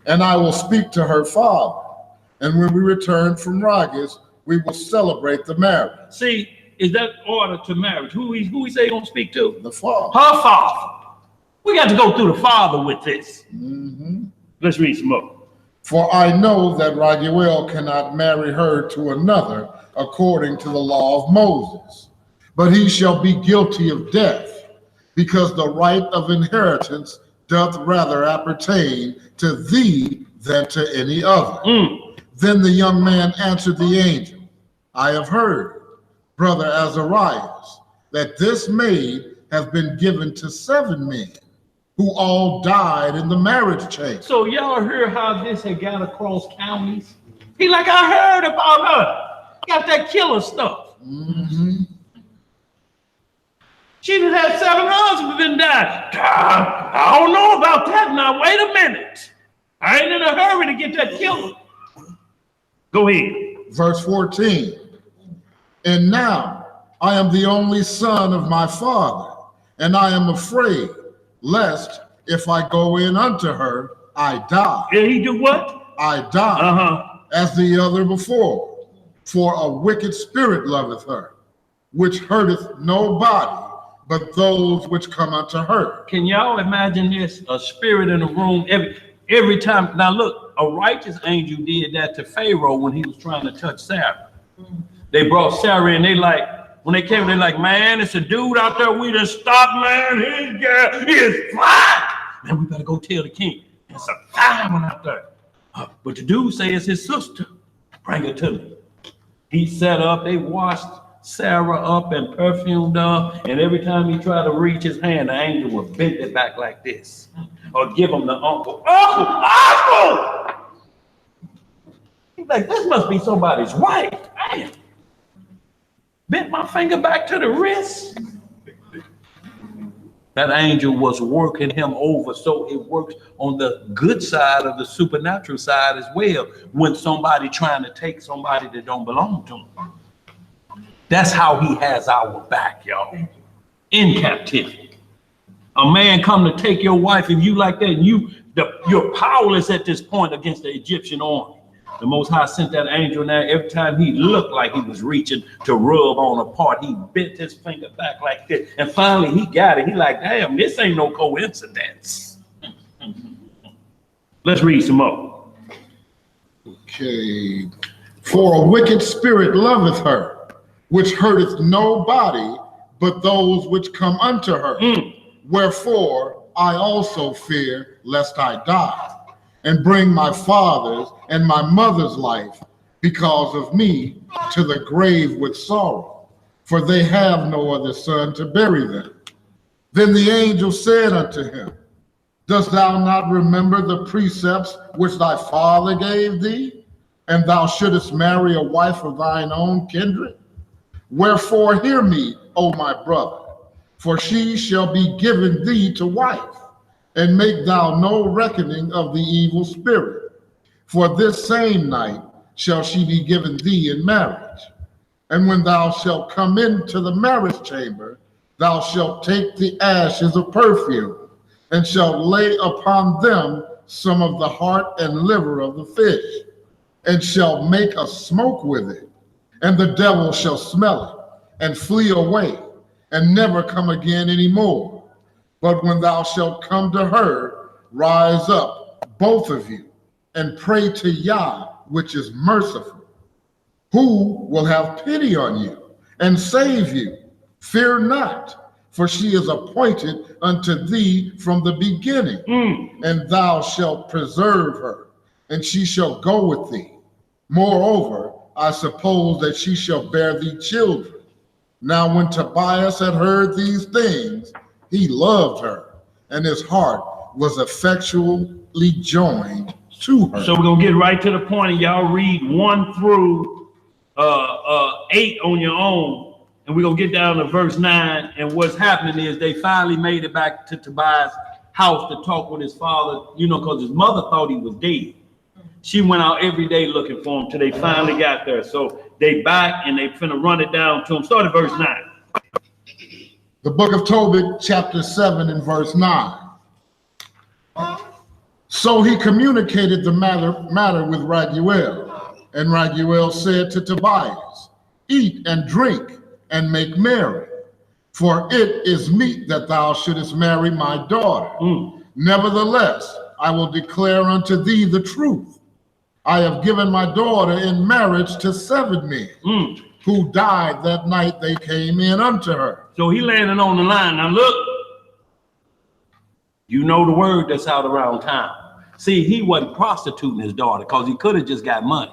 and I will speak to her father. And when we return from Rages, we will celebrate the marriage. See, is that order to marriage? Who he say he gonna speak to? The father. Her father. We got to go through the father with this. Let's read some more. For I know that Raguel cannot marry her to another according to the law of Moses, but he shall be guilty of death, because the right of inheritance doth rather appertain to thee than to any other. Then the young man answered the angel, I have heard, brother Azarias, that this maid has been given to 7 men, who all died in the marriage chamber. So y'all heard how this had got across counties? He like, I heard about her. Got that killer stuff. She done had 7 husbands and died. I don't know about that now. Wait a minute. I ain't in a hurry to get that killer. Go ahead. Verse 14. And now I am the only son of my father, and I am afraid, lest if I go in unto her, I die. Yeah, he do what? I die, as the other before. For a wicked spirit loveth her, which hurteth nobody, but those which come unto her. Can y'all imagine this? A spirit in a room every time. Now look, a righteous angel did that to Pharaoh when he was trying to touch Sarah. They brought Sarah in, when they came, they're like, man, it's a dude out there, we done stopped, man, his girl is fine. Man, we better go tell the king. It's a fine one out there. But the dude say it's his sister. Bring her to me. He set up, they washed Sarah up and perfumed her, and every time he tried to reach his hand, the angel would bend it back like this, or give him the uncle. Uncle! He's like, this must be somebody's wife. Damn. Bent my finger back to the wrist. That angel was working him over, so it works on the good side of the supernatural side as well, when somebody trying to take somebody that don't belong to him. That's how he has our back, y'all, in captivity. A man come to take your wife, if you like that, and you're powerless at this point against the Egyptian army. The Most High sent that angel now. Every time he looked like he was reaching to rub on a part, he bent his finger back like this. And finally he got it. He like, damn, this ain't no coincidence. Let's read some more. Okay. For a wicked spirit loveth her, which hurteth nobody but those which come unto her. Wherefore I also fear lest I die, and bring my father's and my mother's life because of me to the grave with sorrow, for they have no other son to bury them. Then the angel said unto him, Dost thou not remember the precepts which thy father gave thee? And thou shouldest marry a wife of thine own kindred? Wherefore hear me, O my brother, for she shall be given thee to wife, and make thou no reckoning of the evil spirit. For this same night shall she be given thee in marriage. And when thou shalt come into the marriage chamber, thou shalt take the ashes of perfume, and shalt lay upon them some of the heart and liver of the fish, and shalt make a smoke with it. And the devil shall smell it, and flee away, and never come again any more. But when thou shalt come to her, rise up, both of you, and pray to Yah, which is merciful, who will have pity on you and save you. Fear not, for she is appointed unto thee from the beginning, and thou shalt preserve her, and she shall go with thee. Moreover, I suppose that she shall bear thee children. Now when Tobias had heard these things, he loved her, and his heart was effectually joined to her. So we're gonna get right to the point, and y'all read 1 through 8 on your own, and we're gonna get down to verse 9. And what's happening is they finally made it back to Tobias' house to talk with his father, you know, because his mother thought he was dead. She went out every day looking for him till they finally got there. So they back and they finna run it down to him. Start at verse 9. The book of Tobit, chapter 7 and verse 9. So he communicated the matter with Raguel, and Raguel said to Tobias, Eat and drink and make merry, for it is meet that thou shouldest marry my daughter. Nevertheless, I will declare unto thee the truth. I have given my daughter in marriage to 7 men who died that night they came in unto her. So he landing on the line. Now look, you know the word that's out around town. See, he wasn't prostituting his daughter because he could have just got money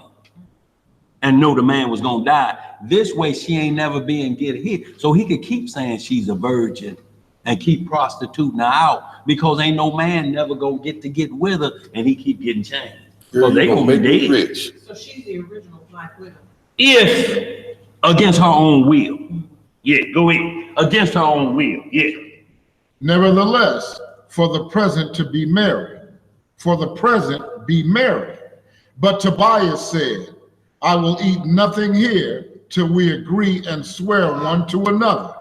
and know the man was gonna die. This way she ain't never been get hit. So he could keep saying she's a virgin and keep prostituting her out because ain't no man never gonna get with her, and he keep getting changed. Girl, they gonna make be me dead. rich. So she's the original Black Widow. If against her own will. Yeah, go ahead. Against her own will. Yeah. Nevertheless, for the present to be married. For the present be married. But Tobias said, I will eat nothing here till we agree and swear one to another.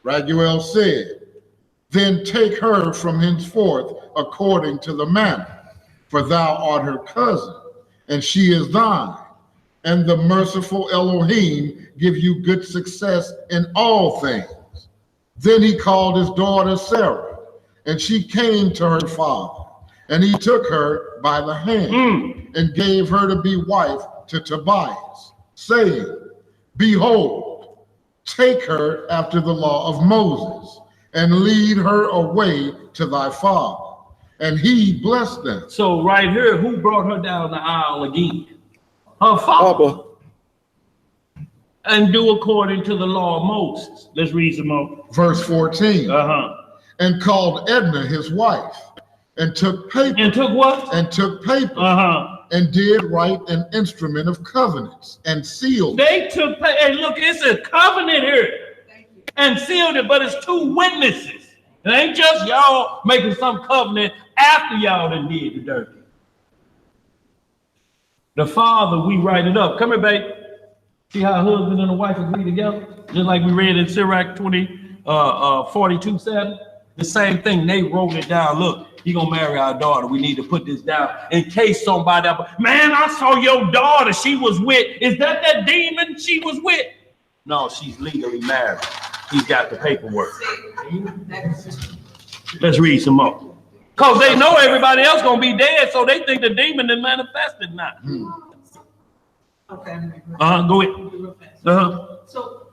Raguel said, Then take her from henceforth according to the manner, for thou art her cousin, and she is thine. And the merciful Elohim give you good success in all things. Then he called his daughter Sarah, and she came to her father, and he took her by the hand and gave her to be wife to Tobias, saying, Behold, take her after the law of Moses, and lead her away to thy father. And he blessed them. So right here, who brought her down the aisle again? Her father. And do according to the law of Moses. Let's read some more. Verse 14. And called Edna his wife, and took paper. And took what? And took paper. And did write an instrument of covenants and sealed. They took, hey, look, it's a covenant here. And sealed it, but it's 2 witnesses. It ain't just y'all making some covenant after y'all done did the dirty. The father, we write it up. Come here, babe. See how a husband and a wife agree together? Just like we read in Sirach 42:7. The same thing, they wrote it down. Look, he gonna marry our daughter. We need to put this down in case somebody, man, I saw your daughter. She was with, is that demon she was with? No, she's legally married. He's got the paperwork. Let's read some more. Cause they know everybody else gonna be dead, so they think the demon is manifested now. Okay. Go ahead. Real fast. Uh-huh. So,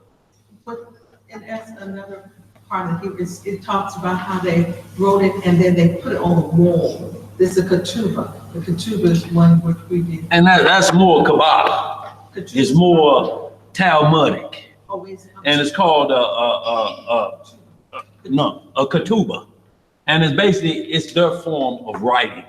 but, and that's another part of it, it talks about how they wrote it and then they put it on the wall. This is a ketubah. The ketubah is one which we did. And that's more Kabbalah. Ketubah It's more Talmudic. always. And it's called a ketubah. And it's basically, it's their form of writing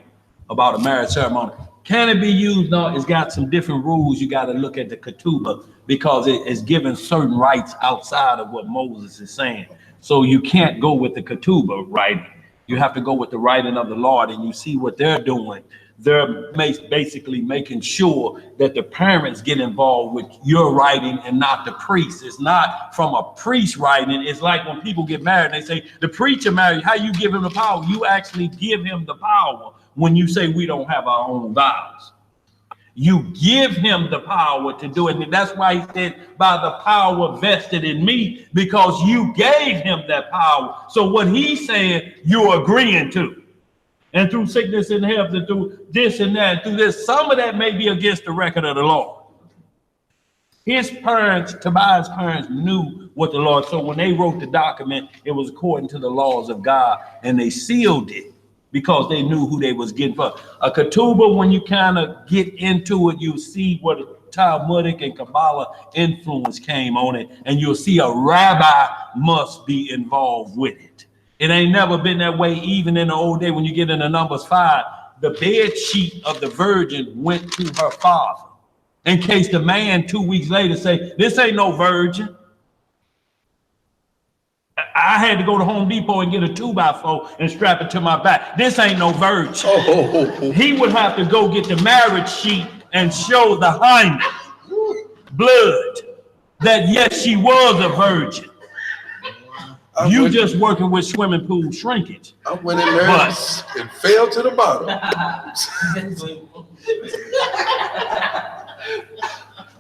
about a marriage ceremony. Can it be used? No, it's got some different rules. You got to look at the ketubah because it is given certain rights outside of what Moses is saying. So you can't go with the ketubah writing. You have to go with the writing of the Lord, and you see what they're doing. They're basically making sure that the parents get involved with your writing and not the priest. It's not from a priest writing. It's like when people get married, they say, the preacher married, how you give him the power? You actually give him the power when you say we don't have our own vows. You give him the power to do it. And that's why he said, by the power vested in me, because you gave him that power. So what he's saying, you're agreeing to. And through sickness and health, and through this and that, through this, some of that may be against the record of the Lord. His parents, Tobiah's parents, knew what the Lord, so when they wrote the document, it was according to the laws of God, and they sealed it because they knew who they was getting for. A ketubah, when you kind of get into it, you see what Talmudic and Kabbalah influence came on it, and you'll see a rabbi must be involved with it. It ain't never been that way, even in the old day. When you get into Numbers 5, the bed sheet of the virgin went to her father, in case the man 2 weeks later say, this ain't no virgin. I had to go to Home Depot and get a 2x4 and strap it to my back. This ain't no virgin. Oh. He would have to go get the marriage sheet and show the hymen blood that yes, she was a virgin. You just working with swimming pool shrinkage. I went in there and fell to the bottom.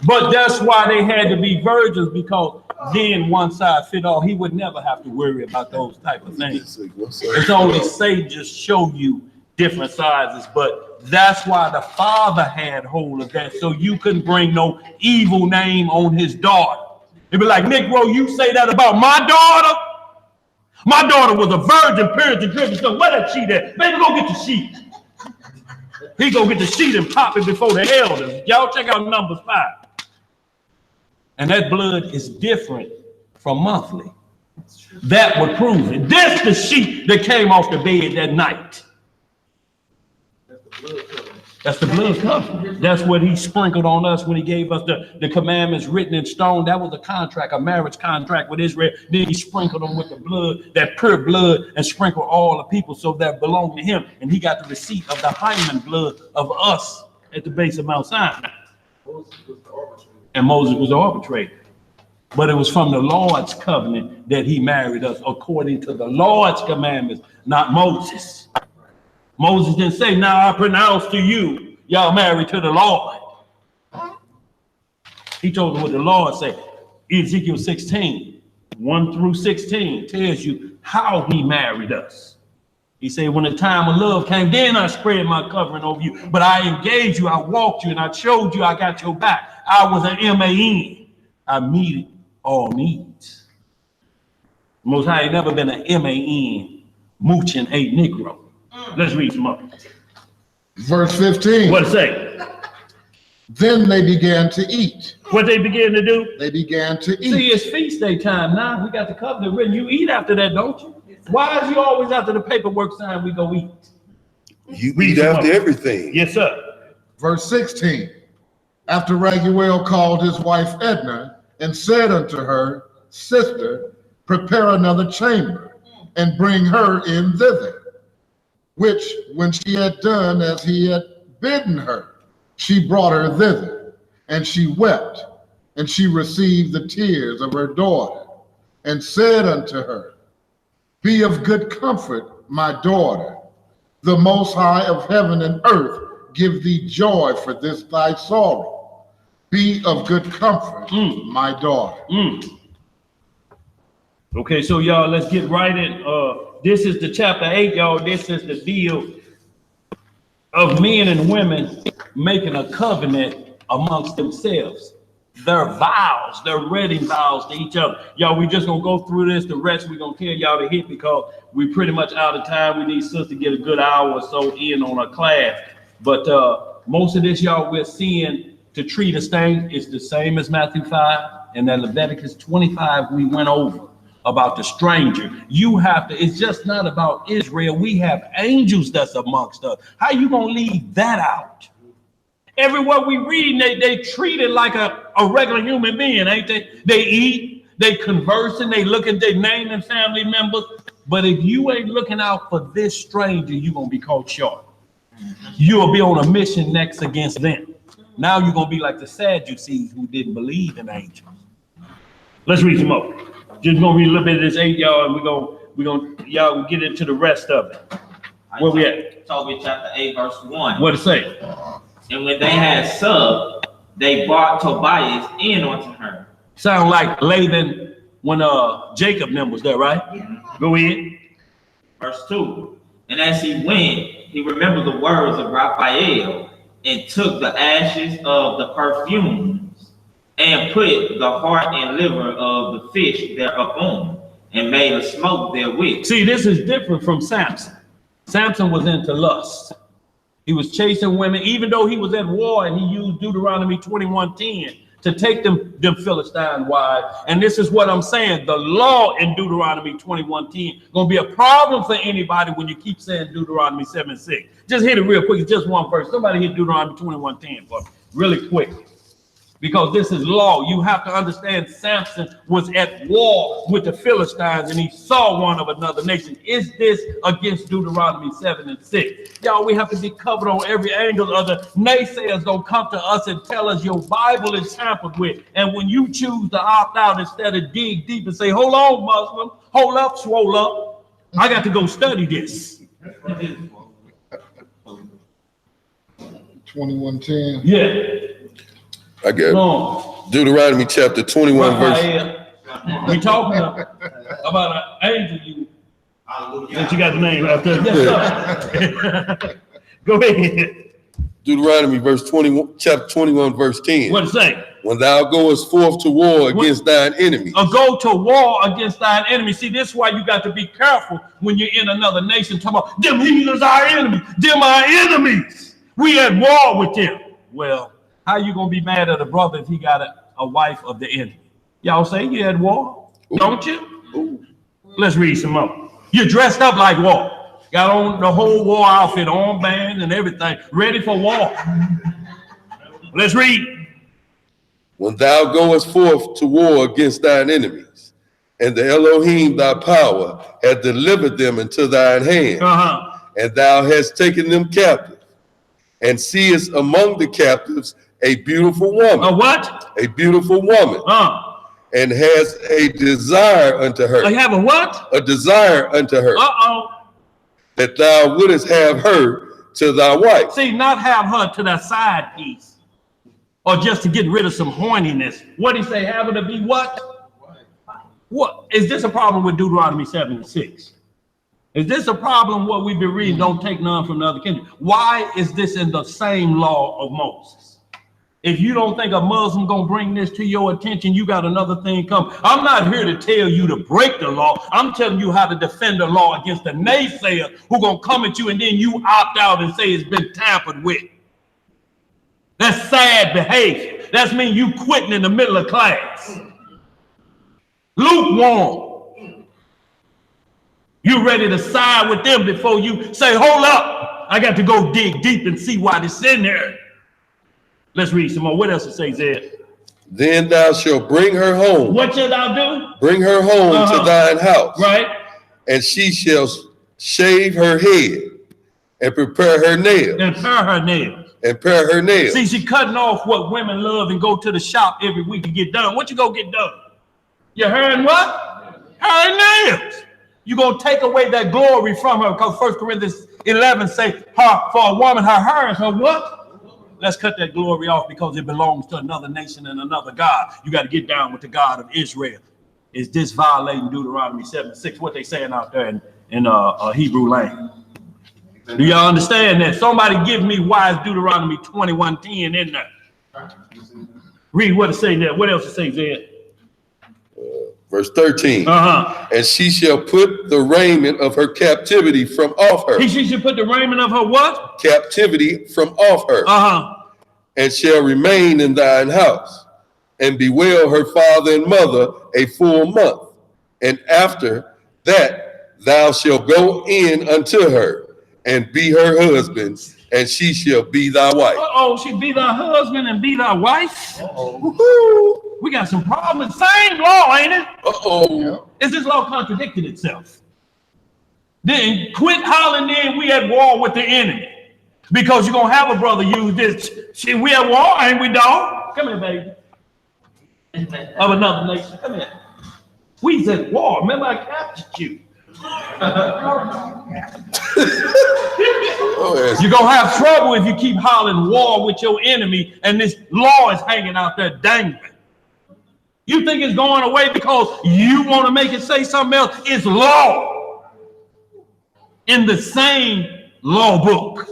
But that's why they had to be virgins, because then one size fit all. He would never have to worry about those type of things. It's only Satan just show you different sizes, but that's why the father had hold of that, so you couldn't bring no evil name on his daughter. It'd be like, Negro, you say that about my daughter? My daughter was a virgin, purity driven. So where that sheet at? Baby, go get the sheet. He go get the sheet and pop it before the elders. Y'all check out Numbers 5. And that blood is different from monthly. That would prove it. This the sheet that came off the bed that night. That's the blood covenant. That's what he sprinkled on us when he gave us the commandments written in stone. That was a contract, a marriage contract with Israel. Then he sprinkled them with the blood, that pure blood, and sprinkled all the people so that belonged to him. And he got the receipt of the hymen blood of us at the base of Mount Sinai. And Moses was the arbitrator. But it was from the Lord's covenant that he married us according to the Lord's commandments, not Moses. Moses didn't say, now I pronounce to you, y'all married to the Lord. He told them what the Lord said. Ezekiel 16, 1 through 16 tells you how he married us. He said, when the time of love came, then I spread my covering over you. But I engaged you, I walked you, and I showed you I got your back. I was an M-A-N. I meted all needs. Most High ain't never been an M-A-N, mooching a Negro. Let's read some more. Verse 15. What it say? Then they began to eat. What they began to do? They began to eat. See, it's feast day time now. We got the covenant written. You eat after that, don't you? Why is you always after the paperwork time we go eat? You eat after everything. Yes, sir. Verse 16. After Raguel called his wife Edna and said unto her, Sister, prepare another chamber and bring her in thither. Which, when she had done as he had bidden her, she brought her thither, and she wept, and she received the tears of her daughter, and said unto her, Be of good comfort, my daughter. The Most High of heaven and earth give thee joy for this thy sorrow. Be of good comfort, my daughter. Okay, so y'all, let's get right in. This is the chapter 8, y'all. This is the deal of men and women making a covenant amongst themselves. Their vows, their wedding vows to each other. Y'all, we just gonna go through this. The rest we're gonna tell y'all to hit because we pretty much out of time. We need sister to get a good hour or so in on our class. But most of this, y'all, we're seeing to treat us thing is the same as Matthew 5 and then Leviticus 25 we went over about the stranger. You have to, it's just not about Israel. We have angels that's amongst us. How you gonna leave that out? Everywhere we read, they treat it like a regular human being, ain't they? They eat, they converse, and they look at their name and family members. But if you ain't looking out for this stranger, you're going to be caught short. You'll be on a mission next against them. Now you're going to be like the Sadducees who didn't believe in angels. Let's read some more. Just going to read a little bit of this 8, y'all, and we're going y'all will get into the rest of it. Where we at? Tobit chapter 8, verse 1. What it say? And when they had supped, they brought Tobias in unto her. Sound like Laban when Jacob them was there, right? Yeah. Go in. Verse 2. And as he went, he remembered the words of Raphael and took the ashes of the perfumes and put the heart and liver of the fish thereupon and made a smoke therewith. See, this is different from Samson. Samson was into lust. He was chasing women, even though he was at war, and he used Deuteronomy 21:10 to take them Philistine wives. And this is what I'm saying. The law in Deuteronomy 21:10 gonna be a problem for anybody when you keep saying Deuteronomy 7:6. Just hit it real quick. It's just one verse. Somebody hit Deuteronomy 21:10 for me, really quick. Because this is law. You have to understand Samson was at war with the Philistines and he saw one of another nation. Is this against Deuteronomy 7 and 6? Y'all, we have to be covered on every angle. Other naysayers gonna come to us and tell us your Bible is tampered with. And when you choose to opt out instead of dig deep and say, hold on, Muslim, hold up, swole up, I got to go study this. 21:10. Yeah. I got it. Deuteronomy chapter 21, verse. We talking about an angel you that you got the name out there. Yes, sir. Go ahead. Deuteronomy chapter 21, verse 10. What it say? When thou goest forth to war against thine enemies. Go to war against thine enemies. See, this is why you got to be careful when you're in another nation talking about them heathens our enemies. Them our enemies. We at war with them. Well, how you gonna be mad at a brother if he got a wife of the enemy? Y'all say you at war, don't you? Ooh. Let's read some more. You're dressed up like war. Got on the whole war outfit, armband and everything, ready for war. Let's read. When thou goest forth to war against thine enemies, and the Elohim thy power hath delivered them into thine hand, and thou hast taken them captive, and seest among the captives a beautiful woman. A what? A beautiful woman. And has a desire unto her. I have a what? A desire unto her. That thou wouldest have her to thy wife. See, not have her to that side piece. Or just to get rid of some horniness. What he say, have her to be what? What? Is this a problem with Deuteronomy 7 and 6? Is this a problem what we've been reading, don't take none from the other kindred? Why is this in the same law of Moses? If you don't think a Muslim gonna bring this to your attention, you got another thing come. I'm not here to tell you to break the law. I'm telling you how to defend the law against the naysayer who gonna come at you and then you opt out and say it's been tampered with. That's sad behavior. That's mean you quitting in the middle of class. Lukewarm. You ready to side with them before you say, hold up, I got to go dig deep and see why this in there. Let's read some more. What else it says there? Then thou shalt bring her home. What shall thou do? Bring her home to thine house. Right. And she shall shave her head and prepare her nails. And pare her nails. And pare her nails. See, she cutting off what women love and go to the shop every week to get done. What you go get done? Your hair and what? Hair and nails. You gonna take away that glory from her because 1 Corinthians 11 say, for a woman, her hair is her what? Let's cut that glory off because it belongs to another nation and another God. You got to get down with the God of Israel. Is this violating Deuteronomy 7:6? What they saying out there in Hebrew language. Do y'all understand that? Somebody give me why is Deuteronomy 21:10 in there? Read what it say there. What else it says there? Verse 13. Uh-huh. And she shall put the raiment of her captivity from off her. She should put the raiment of her what? Captivity from off her. Uh-huh. And shall remain in thine house, and bewail her father and mother a full month. And after that thou shalt go in unto her, and be her husband, and she shall be thy wife. Uh-oh, she be thy husband and be thy wife? Uh-oh. We got some problems. Same law, ain't it? Uh-oh. Is this law contradicting itself? Then quit hollering in, we at war with the enemy. Because you're going to have a brother use this. See, we at war, ain't we, dog? Come here, baby. Of another nation. Come here. We's at war. Remember, I captured you. You're going to have trouble if you keep hollering war with your enemy and this law is hanging out there dangling. You think it's going away because you want to make it say something else? It's law in the same law book.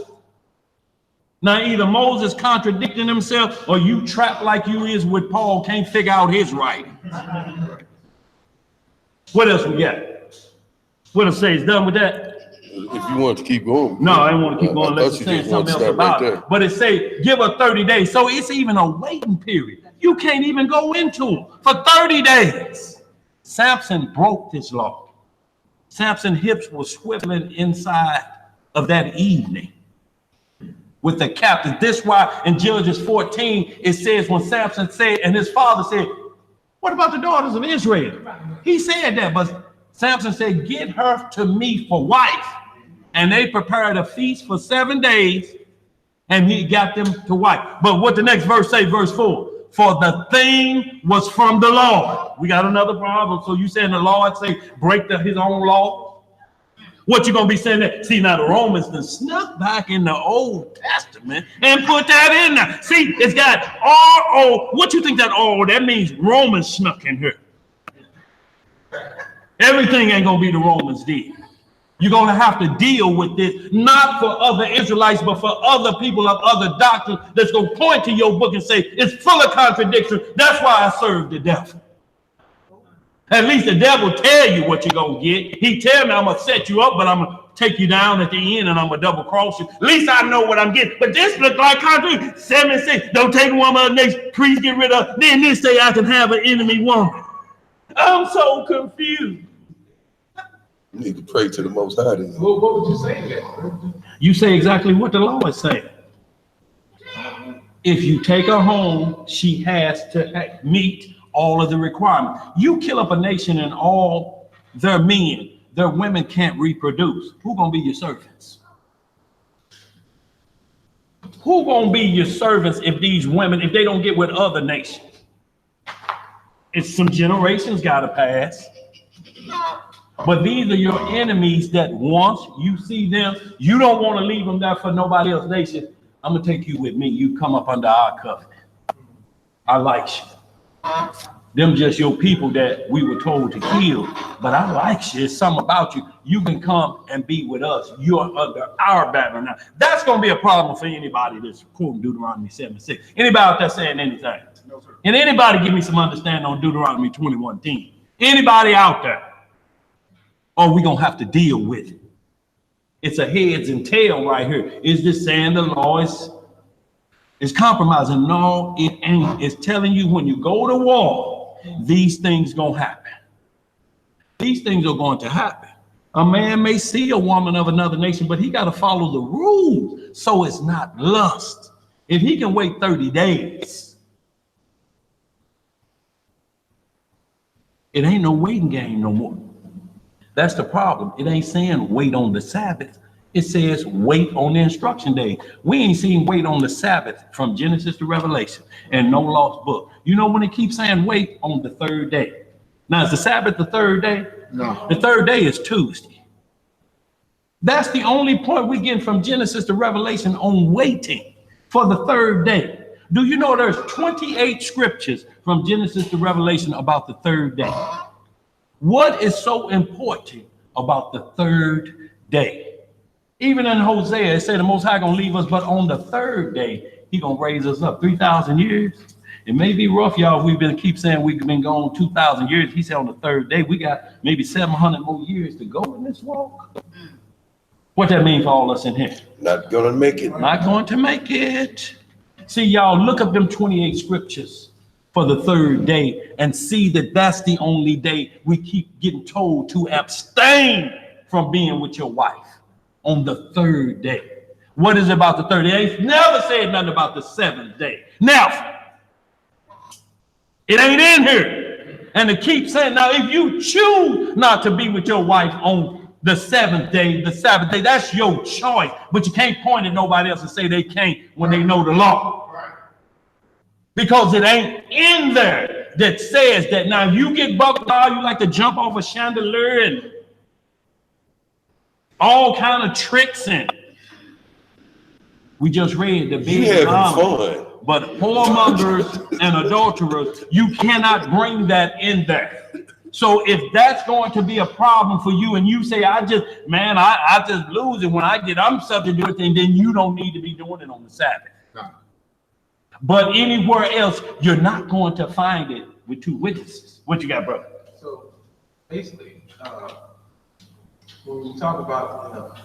Now, either Moses contradicting himself or you trapped like you is with Paul, can't figure out his writing. What else we got? What it say? It's done with that? If you want to keep going. No, I didn't want to keep going unless it's saying something else about it. But it say, give her 30 days. So it's even a waiting period. You can't even go into it for 30 days. Samson broke this law. Samson's hips were swiveling inside of that evening with the captives. This is why in Judges 14, it says when Samson said, and his father said, what about the daughters of Israel? He said that, but Samson said, get her to me for wife. And they prepared a feast for 7 days, and he got them to wife. But what the next verse say, verse 4, for the thing was from the Lord. We got another problem. So you saying the Lord say, break his own law? What you gonna be saying there? See, now the Romans done snuck back in the Old Testament and put that in there. See, it's got R-O. What you think that R-O? That means Romans snuck in here. Everything ain't gonna be the Romans did. You're gonna have to deal with this, not for other Israelites, but for other people of other doctrines that's gonna point to your book and say, it's full of contradiction. That's why I serve the devil. At least the devil tell you what you're going to get. He tell me I'm going to set you up, but I'm going to take you down at the end and I'm going to double cross you. At least I know what I'm getting. But this look like contradiction. 7:6, don't take a woman of the next, please get rid of her. Then this say I can have an enemy woman. I'm so confused. You need to pray to the Most High. What would you say then? You say exactly what the law is saying. If you take her home, she has to meet all of the requirements. You kill up a nation and all their men, their women can't reproduce. Who gonna be your servants? Who gonna be your servants if these women, if they don't get with other nations? It's some generations gotta pass. But these are your enemies that once you see them, you don't want to leave them there for nobody else. They say, I'm gonna take you with me. You come up under our covenant. I like you. Them just your people that we were told to kill, but I like you. It's something about you. You can come and be with us. You're under our banner now. That's going to be a problem for anybody that's quoting Deuteronomy 7:6. Anybody out there saying anything? No, sir. And anybody give me some understanding on Deuteronomy 21:10? Anybody out there? Or we going to have to deal with it. It's a heads and tail right here. Is this saying the law is compromising? No, it ain't. It's telling you when you go to war, these things gonna happen. These things are going to happen. A man may see a woman of another nation, but he got to follow the rules so it's not lust. If he can wait 30 days, it ain't no waiting game no more. That's the problem. It ain't saying wait on the Sabbath. It says wait on the instruction day. We ain't seen wait on the Sabbath from Genesis to Revelation and no lost book. You know when it keeps saying wait on the third day. Now is the Sabbath the third day? No. The third day is Tuesday. That's the only point we get from Genesis to Revelation on waiting for the third day. Do you know there's 28 scriptures from Genesis to Revelation about the third day? What is so important about the third day. Even in Hosea, it said the Most High gonna leave us, but on the third day, he gonna raise us up. 3,000 years. It may be rough, y'all. We've been keep saying we've been gone 2,000 years. He said on the third day, we got maybe 700 more years to go in this walk. What that mean for all us in here? Not gonna make it. Not going to make it. See, y'all, look up them 28 scriptures for the third day and see that that's the only day we keep getting told to abstain from being with your wife on the third day. What is it about the third day? It's never said nothing about the seventh day. Now, it ain't in here. And to keep saying, now, if you choose not to be with your wife on the seventh day, the Sabbath day, that's your choice. But you can't point at nobody else and say they can't when they know the law. Because it ain't in there that says that. Now, you get bucked out, you like to jump off a chandelier and all kind of tricks. And we just read the You big having fun. But whoremongers and adulterers, you cannot bring that in there. So if that's going to be a problem for you and you say, I just lose it when I'm subject to it, then you don't need to be doing it on the Sabbath. No. But anywhere else, you're not going to find it with two witnesses. What you got, brother? So basically, when we talk about,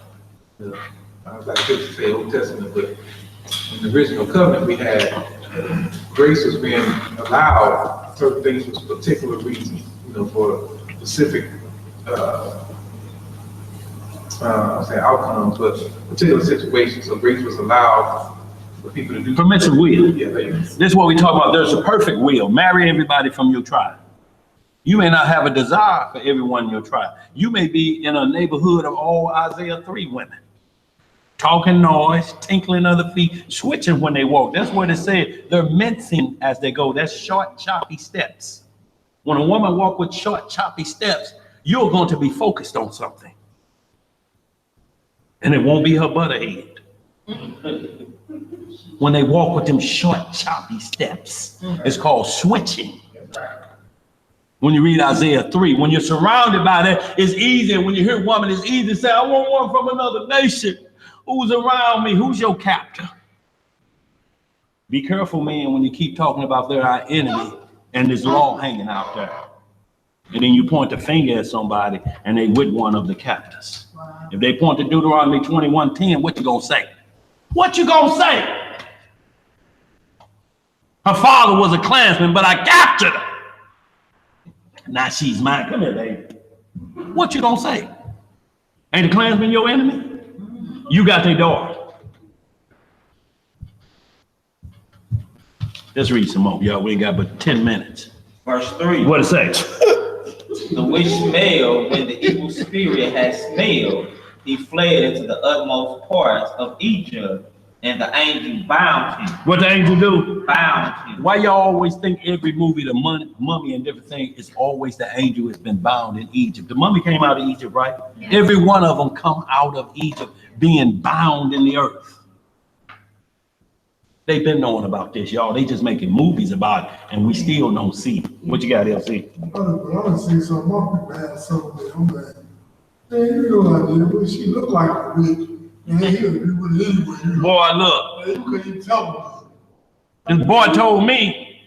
I was like to say Old Testament, but in the original covenant, we had grace was being allowed certain things for particular reasons, for specific outcomes, but particular situations. So grace was allowed for people to do permissive will. Yeah, this is what we talk about. There's a perfect will. Marry everybody from your tribe. You may not have a desire for everyone in your tribe. You may be in a neighborhood of all Isaiah 3 women. Talking noise, tinkling of the feet, switching when they walk. That's what it said. They're mincing as they go. That's short, choppy steps. When a woman walks with short, choppy steps, you're going to be focused on something. And it won't be her butterhead. When they walk with them short, choppy steps, it's called switching. When you read Isaiah 3, when you're surrounded by that, it's easy. When you hear a woman, it's easy to say, I want one from another nation. Who's around me? Who's your captor? Be careful, man, when you keep talking about they're our enemy and this law hanging out there. And then you point the finger at somebody and they with one of the captors. If they point to Deuteronomy 21:10, what you gonna say? What you gonna say? Her father was a Klansman, but I captured her. Now she's mine. Come here, baby. What you gonna say? Ain't the Klansman your enemy? You got their daughter. Let's read some more, y'all. We ain't got but 10 minutes. Verse 3. What it say? The which smelled, when the evil spirit had smelled, he fled into the utmost parts of Egypt, and the angel bound him. What the angel do? Bound him. Why y'all always think every movie, the mummy and different things, is always the angel has been bound in Egypt? The mummy came out of Egypt, right? Yeah. Every one of them come out of Egypt being bound in the earth. They've been knowing about this, y'all. They just making movies about it, and we still don't see it. What you got, LC? I done seen some more people have some of it. I'm like, man, you know I did. What she look like a witch. Man, he'll do it anyway. Boy, look. Man, you couldn't even tell him. This boy told me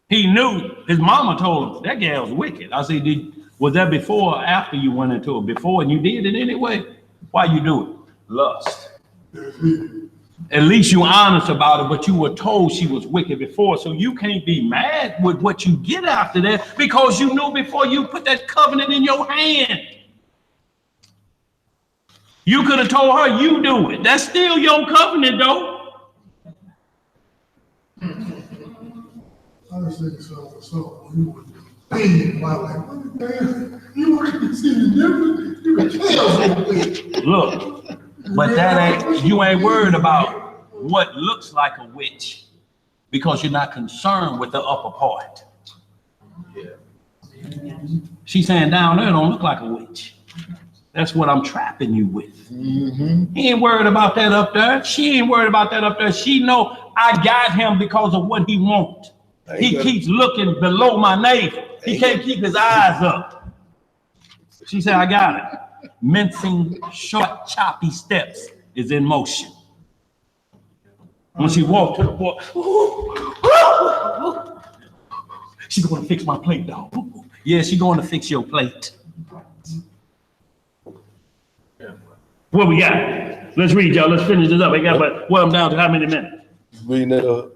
he knew. His mama told him that gal's wicked. I said, was that before or after you went into it? Before, and you did it anyway? Why you do it? Lust. At least you honest about it, but you were told she was wicked before, so you can't be mad with what you get after that because you knew before you put that covenant in your hand. You could have told her you do it. That's still your covenant, though. I was thinking so you would think about like, what the hell? You wouldn't see the difference. You could tell. Look, but that ain't, you ain't worried about what looks like a witch because you're not concerned with the upper part. She's saying down there don't look like a witch. That's what I'm trapping you with. He ain't worried about that up there. She ain't worried about that up there. She know I got him because of what he wants. He keeps looking below my navel. He can't keep his eyes up. She said, I got it. Mincing short, choppy steps is in motion. When she walked to the board, she's going to fix my plate, dog. Yeah, she's going to fix your plate. What we got? Let's read, y'all. Let's finish this up. I got, but well, I'm down to how many minutes? Reading that up.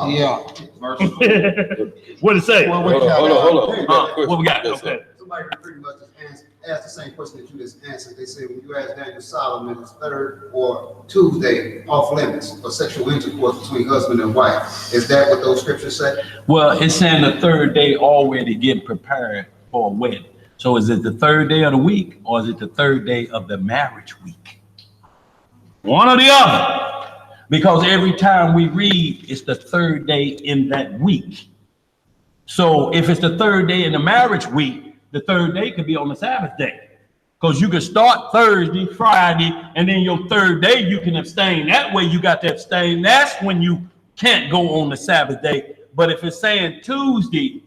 Yeah. What did it say? Hold on. What we got? Yes, sir. Somebody pretty much just asked the same question that you just answered. They said when you asked Daniel Solomon, it's third or Tuesday off limits for sexual intercourse between husband and wife. Is that what those scriptures say? Well, it's saying the third day already getting prepared for a wedding. So is it the third day of the week or is it the third day of the marriage week? One or the other. Because every time we read, it's the third day in that week. So if it's the third day in the marriage week, the third day could be on the Sabbath day. Because you could start Thursday, Friday, and then your third day you can abstain. That way you got to abstain. That's when you can't go on the Sabbath day. But if it's saying Tuesday,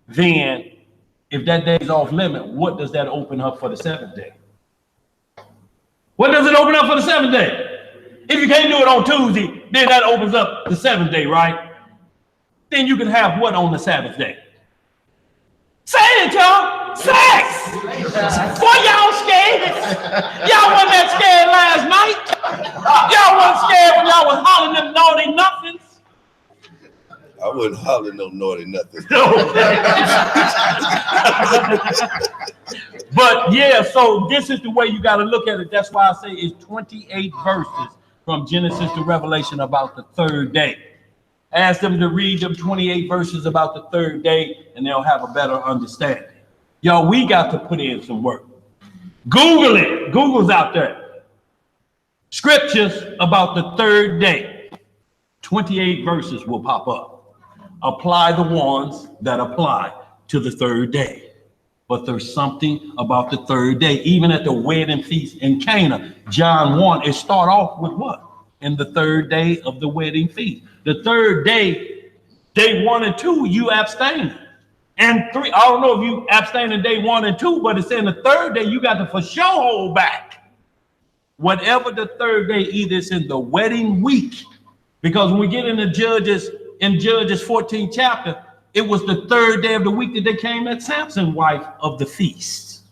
then if that day is off limit, what does that open up for the seventh day? What does it open up for the seventh day? If you can't do it on Tuesday, then that opens up the seventh day, right? Then you can have what on the Sabbath day? Say it, y'all. Sex. Boy, y'all scared. Y'all wasn't that scared last night. Y'all wasn't scared when y'all was hollering them naughty nothings. I wouldn't holler no naughty nothing. But yeah, so this is the way you got to look at it. That's why I say it's 28 verses from Genesis to Revelation about the third day. Ask them to read them 28 verses about the third day and they'll have a better understanding. Y'all, we got to put in some work. Google it. Google's out there. Scriptures about the third day. 28 verses will pop up. Apply the ones that apply to the third day. But there's something about the third day. Even at the wedding feast in Cana, John 1, it start off with what? In the third day of the wedding feast. The third day, day 1 and 2, you abstain. And 3, I don't know if you abstain in day 1 and 2, but it's in the third day, you got to for sure hold back. Whatever the third day, either it's in the wedding week, because when we get into Judges, in Judges 14th chapter, it was the third day of the week that they came at Samson's wife of the feast.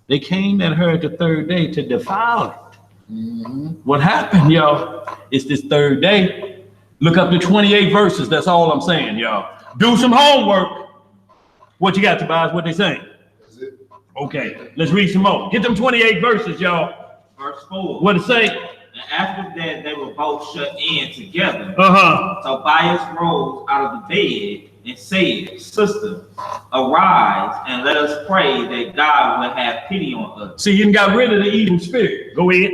They came at her the third day to defile it. What happened, y'all? It's this third day. Look up the 28 verses. That's all I'm saying, y'all. Do some homework. What you got, Tobias? What they saying? Okay, let's read some more. Get them 28 verses, y'all. Verse 4. What it say? And after that, they were both shut in together. Uh-huh. Tobias rose out of the bed and said, Sister, arise and let us pray that God will have pity on us. See, you got rid of the evil spirit. Go ahead.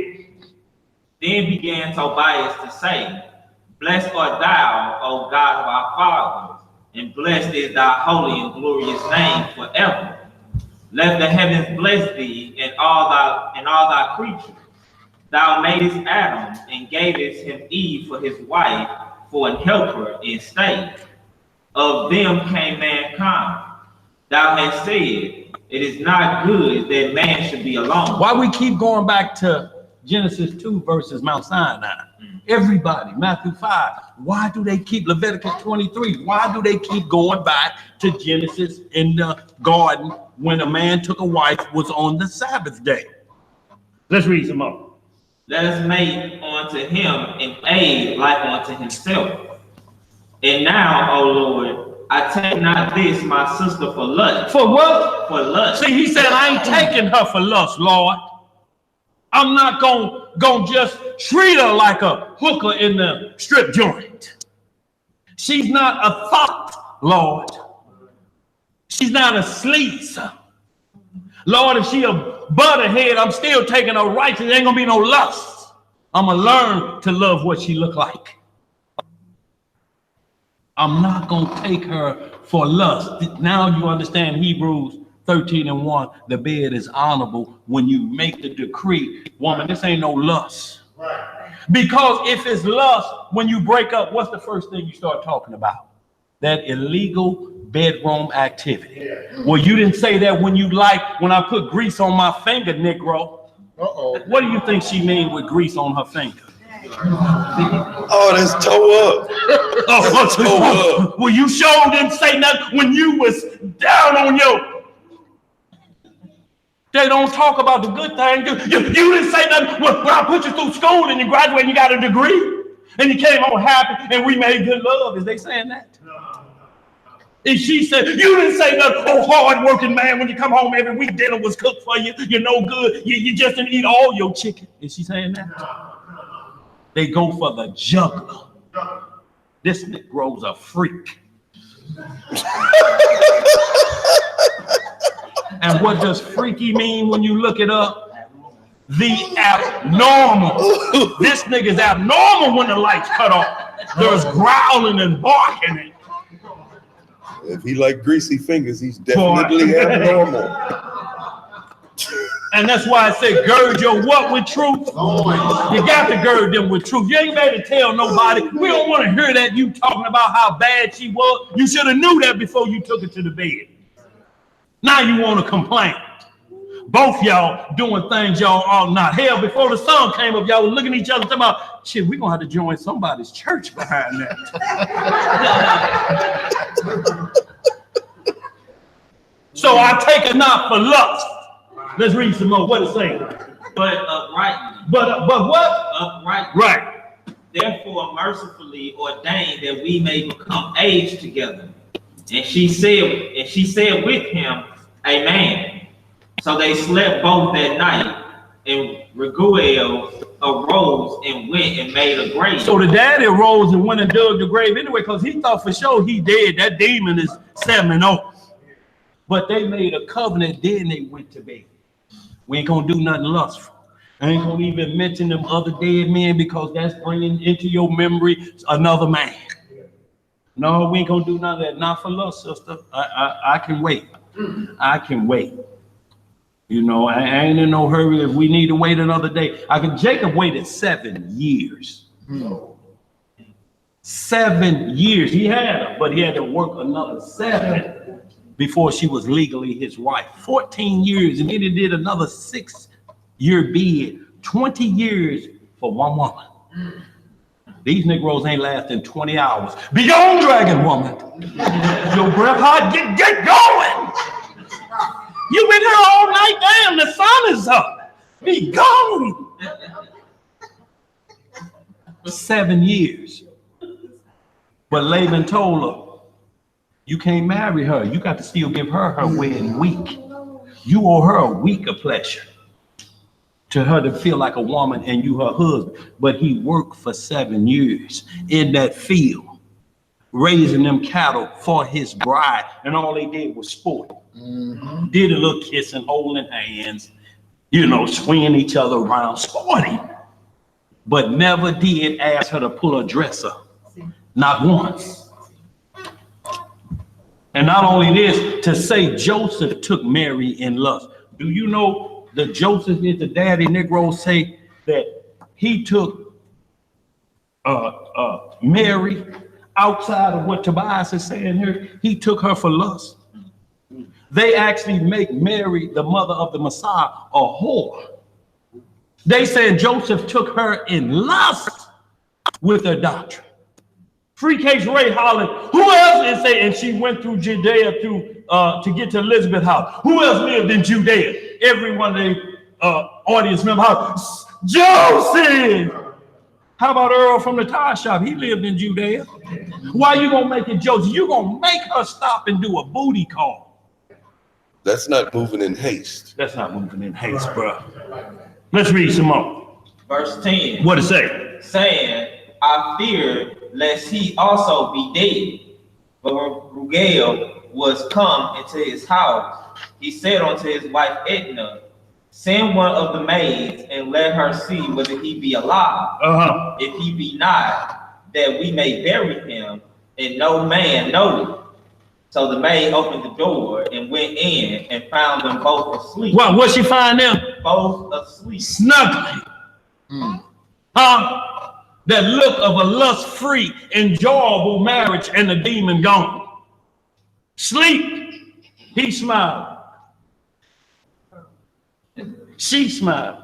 Then began Tobias to say, Blessed art thou, O God of our fathers, and blessed is thy holy and glorious name forever. Let the heavens bless thee and all thy creatures. Thou madest Adam and gavest him Eve for his wife, for an helper in state. Of them came mankind. Thou hast said, it is not good that man should be alone. Why we keep going back to Genesis 2 versus Mount Sinai? Everybody, Matthew 5. Why do they keep Leviticus 23? Why do they keep going back to Genesis in the garden when a man took a wife was on the Sabbath day? Let's read some more. Let us make unto him an aid like unto himself. And now, O Lord, I take not this my sister for lust. For what? For lust. See, he said, I ain't taking her for lust, Lord. I'm not gonna just treat her like a hooker in the strip joint. She's not a thought, Lord. She's not a sleaze. Lord, if she a butterhead, I'm still taking her righteous. There ain't gonna be no lust. I'm gonna learn to love what she look like. I'm not gonna take her for lust. Now you understand Hebrews 13:1. The bed is honorable when you make the decree. Woman, this ain't no lust. Right. Because if it's lust, when you break up, what's the first thing you start talking about? That illegal bedroom activity. Well, you didn't say that when I put grease on my finger, Negro. Uh-oh. What do you think she mean with grease on her finger? Oh, that's toe up. That's toe up. Well, you sure didn't say nothing when you was down on your. They don't talk about the good things. You didn't say nothing when I put you through school and you graduated and you got a degree and you came home happy and we made good love. Is they saying that? And she said, you didn't say nothing. Oh, hard-working man, when you come home every week, dinner was cooked for you. You're no good. You just didn't eat all your chicken. Is she saying that? They go for the juggler. This Negro's a freak. And what does freaky mean when you look it up? The abnormal. This nigga's abnormal when the lights cut off. There's growling and barking. If he like greasy fingers, he's definitely abnormal. And that's why I say gird your what with truth? You got to gird them with truth. You ain't ready to tell nobody. We don't want to hear that you talking about how bad she was. You should have knew that before you took her to the bed. Now you want to complain. Both y'all doing things y'all ought not. Hell, before the sun came up, y'all were looking at each other talking about, shit, we're going to have to join somebody's church behind that. So I take a knot for lust. Let's read some more. What it say? But uprightly. But what? Uprightly. Right. Therefore mercifully ordained that we may become aged together. And she said with him, Amen. So they slept both that night, and Raguel arose and went and made a grave. So the daddy arose and went and dug the grave anyway, because he thought for sure he dead. That demon is 7-0. But they made a covenant, then they went to bed. We ain't gonna do nothing lustful. I ain't gonna even mention them other dead men, because that's bringing into your memory another man. No, we ain't gonna do none of that. Not for lust, sister. I can wait. I can wait. You know, I ain't in no hurry. If we need to wait another day, Jacob waited 7 years. 7 years. He had her, but he had to work another 7 before she was legally his wife. 14 years, and then he did another 6-year bid. 20 years for one woman. These Negroes ain't lasting 20 hours. Be on, dragon woman. Your breath hot, get going. You been here all night, damn, the sun is up. Be gone. 7 years. But Laban told her, you can't marry her. You got to still give her her wedding week. You owe her a week of pleasure. To her to feel like a woman and you her husband. But he worked for 7 years in that field, raising them cattle for his bride. And all they did was sport. Did a little kissing, holding hands, you know, swinging each other around, sporting. But never did ask her to pull a dress up. Not once. And not only this, to say Joseph took Mary in lust. Do you know that Joseph is the daddy? Negroes say that he took Mary outside of what Tobias is saying here. He took her for lust. They actually make Mary, the mother of the Messiah, a whore. They said Joseph took her in lust with her doctrine. Free Case Ray hollered, who else is saying? And she went through Judea to get to Elizabeth's house. Who else lived in Judea? Every one of the audience members, Joseph. How about Earl from the tire shop? He lived in Judea. Why you gonna make it Joseph? You gonna make her stop and do a booty call. That's not moving in haste. That's not moving in haste, bro. Let's read some more. Verse 10. What it say? Saying, I feared lest he also be dead. But when Raguel was come into his house, he said unto his wife Edna, send one of the maids and let her see whether he be alive. If he be not, that we may bury him, and no man know it. So the maid opened the door and went in and found them both asleep. What she find them? Both asleep. Snuggling. That look of a lust-free, enjoyable marriage and the demon gone. Sleep. He smiled. She smiled.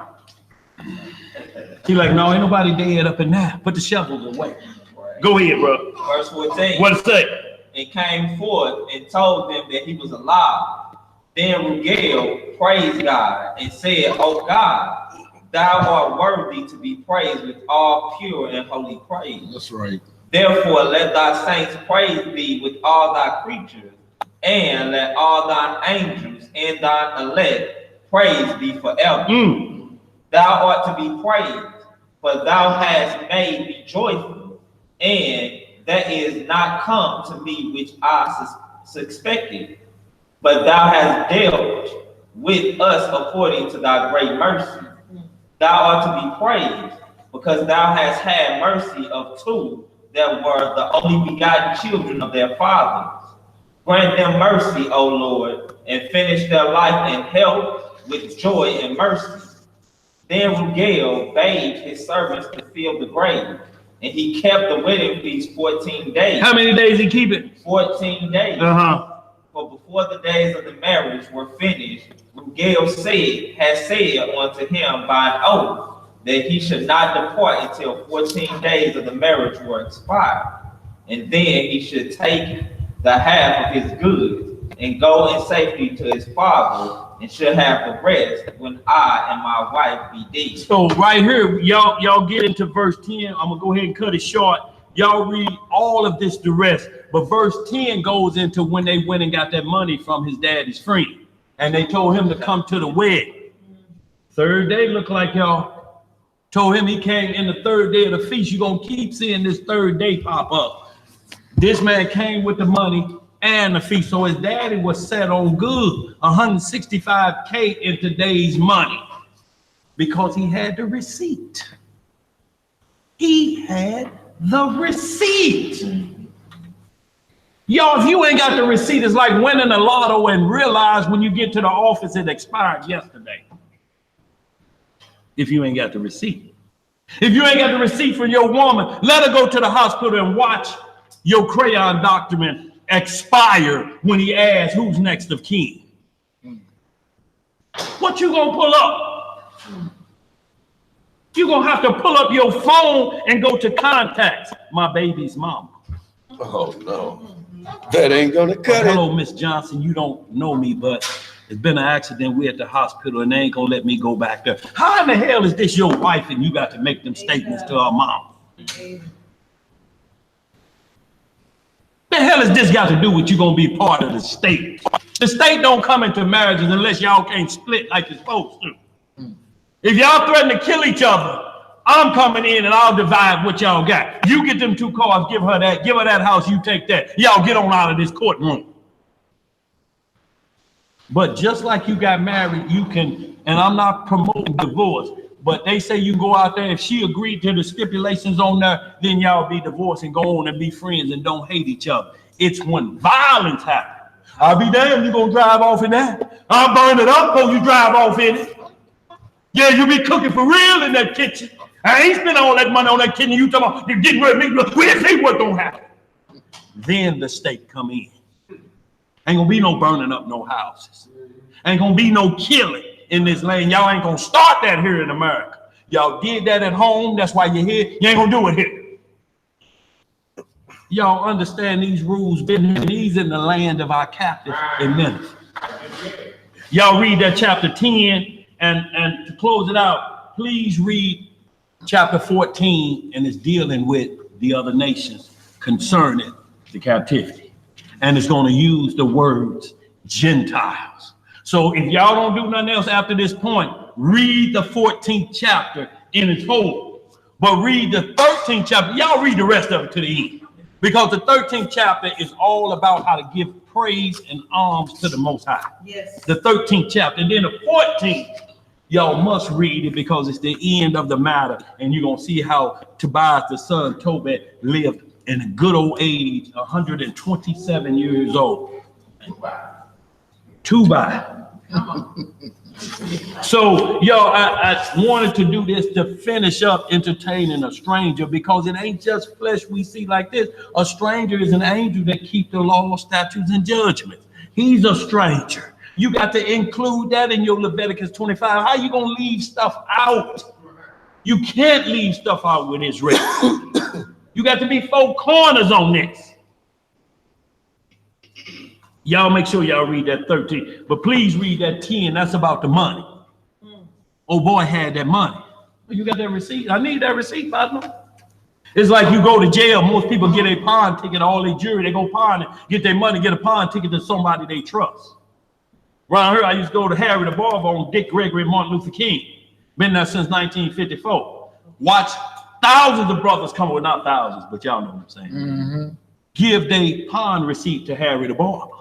He like, no, ain't nobody dead up in there. Put the shovels away. Go ahead, bro. Verse 14. What it say? And came forth and told them that he was alive. Then Rugel praised God and said, O God, thou art worthy to be praised with all pure and holy praise. That's right. Therefore, let thy saints praise thee with all thy creatures, and let all thine angels and thine elect praise thee forever. Thou art to be praised, for thou hast made me joyful, and that is not come to me which I suspected, but thou hast dealt with us according to thy great mercy. Thou art to be praised, because thou hast had mercy of two that were the only begotten children of their fathers. Grant them mercy, O Lord, and finish their life in health with joy and mercy. Then Rugel bade his servants to fill the grave, and he kept the wedding feast 14 days. How many days he keep it? 14 days. For before the days of the marriage were finished, Rugel had said unto him by an oath that he should not depart until 14 days of the marriage were expired, and then he should take the half of his goods and go in safety to his father, and should have the rest when I and my wife be dead. So right here, y'all get into verse 10. I'm gonna go ahead and cut it short. Y'all read all of this the rest, but verse 10 goes into when they went and got that money from his daddy's friend, and they told him to come to the wedding. Third day looked like y'all told him he came in the third day of the feast. You're gonna keep seeing this third day pop up. This man came with the money and the feast. So his daddy was set on good, 165K in today's money, because he had the receipt. He had the receipt. Y'all, if you ain't got the receipt, it's like winning the lotto and realize when you get to the office it expired yesterday. If you ain't got the receipt. If you ain't got the receipt from your woman, let her go to the hospital and watch your crayon document expire when he asks who's next of kin. What you gonna pull up? You gonna have to pull up your phone and go to contacts. My baby's mama. Oh no, that ain't gonna cut it. Hello, Miss Johnson. You don't know me, but it's been an accident. We're at the hospital and they ain't gonna let me go back there. How in the hell is this your wife and you got to make them statements to her mom? The hell has this got to do with you gonna be part of the state? The state don't come into marriages unless y'all can't split like you're supposed to. If y'all threaten to kill each other, I'm coming in and I'll divide what y'all got. You get them 2 cars, give her that house, you take that. Y'all get on out of this courtroom. But just like you got married, you can, and I'm not promoting divorce, but they say you go out there, if she agreed to the stipulations on there, then y'all be divorced and go on and be friends and don't hate each other. It's when violence happens. I'll be damned, you gonna drive off in that. I'll burn it up before you drive off in it. Yeah, you be cooking for real in that kitchen. I ain't spent all that money on that kitchen. You talking about, you're getting ready to make, we'll see what's gonna happen. Then the state come in. Ain't gonna be no burning up no houses. Ain't gonna be no killing in this land. Y'all ain't gonna start that here in America. Y'all did that at home. That's why you're here. You ain't gonna do it here. Y'all understand these rules. Been these in the land of our captives and men. Y'all read that chapter 10 and to close it out, please read chapter 14, and it's dealing with the other nations concerning the captivity. And it's going to use the words Gentiles. So if y'all don't do nothing else after this point, read the 14th chapter in its whole. But read the 13th chapter. Y'all read the rest of it to the end. Because the 13th chapter is all about how to give praise and alms to the Most High. Yes. The 13th chapter. And then the 14th, y'all must read it because it's the end of the matter. And you're going to see how Tobias, the son, Tobit, lived in a good old age, 127 years old. Tobias. So, yo, I wanted to do this to finish up entertaining a stranger, because it ain't just flesh we see like this. A stranger is an angel that keep the law, statutes, and judgments. He's a stranger. You got to include that in your Leviticus 25. How you gonna leave stuff out? You can't leave stuff out when it's written. You got to be 4 corners on this. Y'all make sure y'all read that 13, but please read that 10. That's about the money. Oh boy had that money. You got that receipt? I need that receipt, partner. It's like you go to jail. Most people get a pawn ticket, all their jury, they go pawn it, get their money, get a pawn ticket to somebody they trust. Around here, I used to go to Harry the Barber on Dick Gregory and Martin Luther King. Been there since 1954. Watch thousands of brothers come, well, not thousands, but y'all know what I'm saying. Give their pawn receipt to Harry the Barber,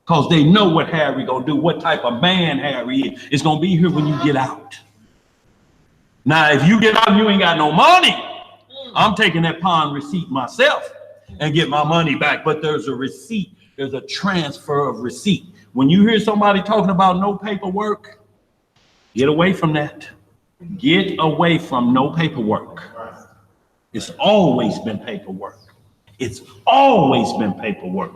because they know what Harry gonna do, what type of man Harry is. It's gonna be here when you get out. Now, if you get out and you ain't got no money, I'm taking that pawn receipt myself and get my money back. But there's a receipt, there's a transfer of receipt. When you hear somebody talking about no paperwork, get away from that. Get away from no paperwork. It's always been paperwork. It's always been paperwork.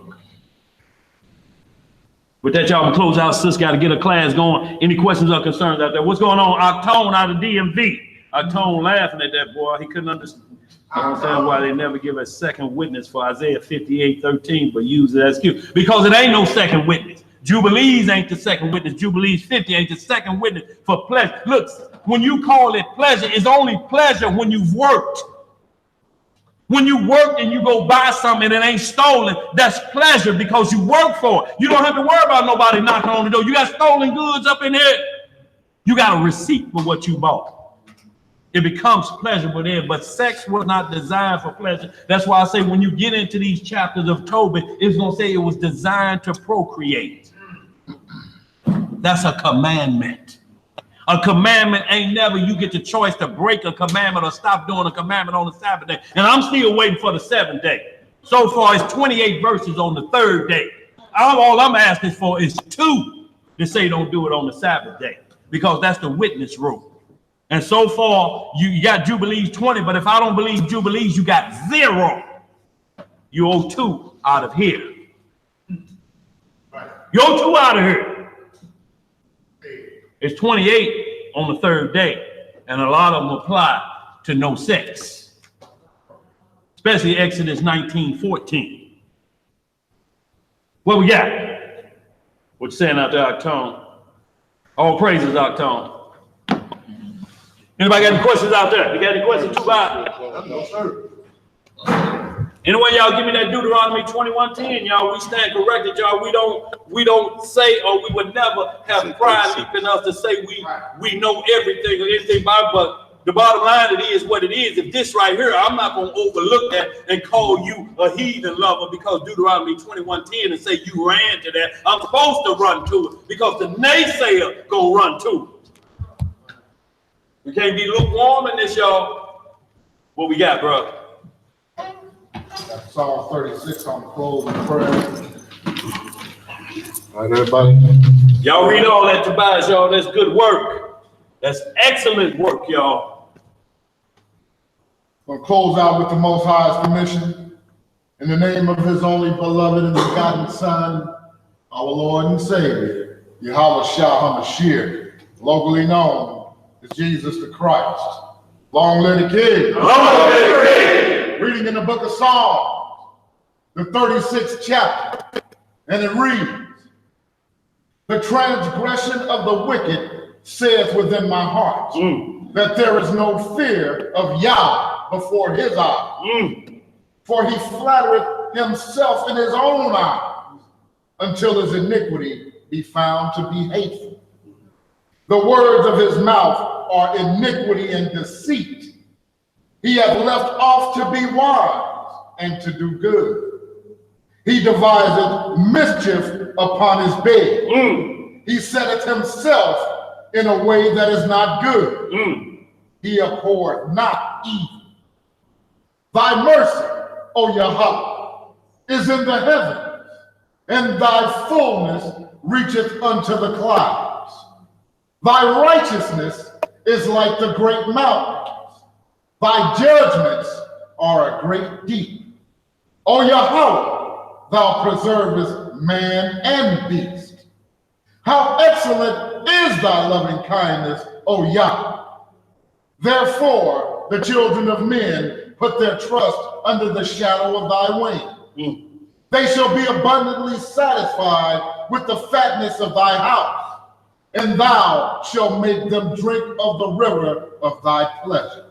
With that, y'all can close out. Sis got to get a class going. Any questions or concerns out there? What's going on? Octone out of DMV. Octone laughing at that boy. He couldn't understand. I don't understand why they never give a second witness for Isaiah 58:13, but use it as excuse. Because it ain't no second witness. Jubilees ain't the second witness. Jubilees 50 ain't the second witness for pleasure. Look, when you call it pleasure, it's only pleasure when you've worked. When you work and you go buy something and it ain't stolen, that's pleasure because you work for it. You don't have to worry about nobody knocking on the door. You got stolen goods up in here. You got a receipt for what you bought. It becomes pleasurable then, but sex was not designed for pleasure. That's why I say when you get into these chapters of Tobit, it's going to say it was designed to procreate. That's a commandment. A commandment ain't never you get the choice to break a commandment or stop doing a commandment on the Sabbath day. And I'm still waiting for the 7th day. So far, it's 28 verses on the 3rd day. All I'm asking for is 2 to say don't do it on the Sabbath day, because that's the witness rule. And so far, you got Jubilees 20, but if I don't believe Jubilees, you got 0. You owe 2 out of here. You owe 2 out of here. It's 28 on the 3rd day, and a lot of them apply to no sex, especially Exodus 19:14. What we got? What you saying out there, Octone? All praises, Octone. Anybody got any questions out there? You got any questions too bad? No, sir. Anyway, y'all give me that Deuteronomy 21:10, y'all. We stand corrected, y'all. We don't say, or we would never have pride deep in us to say we know everything or anything about it, but the bottom line, it is what it is. If this right here, I'm not going to overlook that and call you a heathen lover because Deuteronomy 21:10 and say you ran to that. I'm supposed to run to it because the naysayer gonna run to it. We can't be lukewarm in this, y'all. What we got, bro? Psalm 36 on the closing prayer. All right, everybody. Y'all read all that, Tobias, y'all. That's good work. That's excellent work, y'all. We'll close out with the Most High's permission. In the name of his only beloved and begotten Son, our Lord and Savior, Yahweh Shah HaMashiach, locally known as Jesus the Christ. Long live the King. Long live the King. Reading in the book of Psalms, the 36th chapter, and it reads, the transgression of the wicked saith within my heart, that there is no fear of Yah before his eyes. For he flattereth himself in his own eyes, until his iniquity be found to be hateful. The words of his mouth are iniquity and deceit. He hath left off to be wise and to do good. He deviseth mischief upon his bed. He setteth himself in a way that is not good. He abhorreth not evil. Thy mercy, O Yahweh, is in the heavens, and thy fullness reacheth unto the clouds. Thy righteousness is like the great mountains. Thy judgments are a great deep. O Yahweh, thou preservest man and beast. How excellent is thy loving kindness, O Yah. Therefore, the children of men put their trust under the shadow of thy wing. They shall be abundantly satisfied with the fatness of thy house, and thou shalt make them drink of the river of thy pleasure.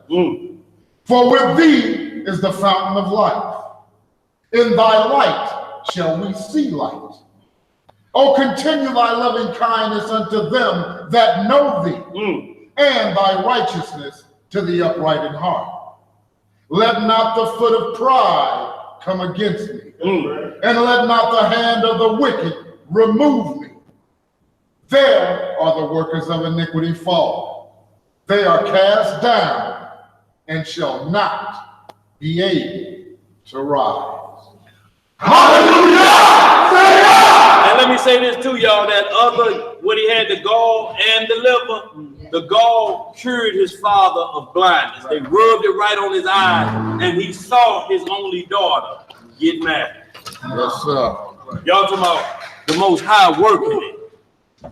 For with thee is the fountain of life. In thy light shall we see light. O continue thy loving kindness unto them that know thee, and thy righteousness to the upright in heart. Let not the foot of pride come against me, and let not the hand of the wicked remove me. There are the workers of iniquity fall. They are cast down and shall not be able to rise. Hallelujah! And let me say this to y'all, that other, when he had the gall and the liver, the gall cured his father of blindness. They rubbed it right on his eyes, and he saw his only daughter get married. Yes, sir. Y'all talking about the Most High working it.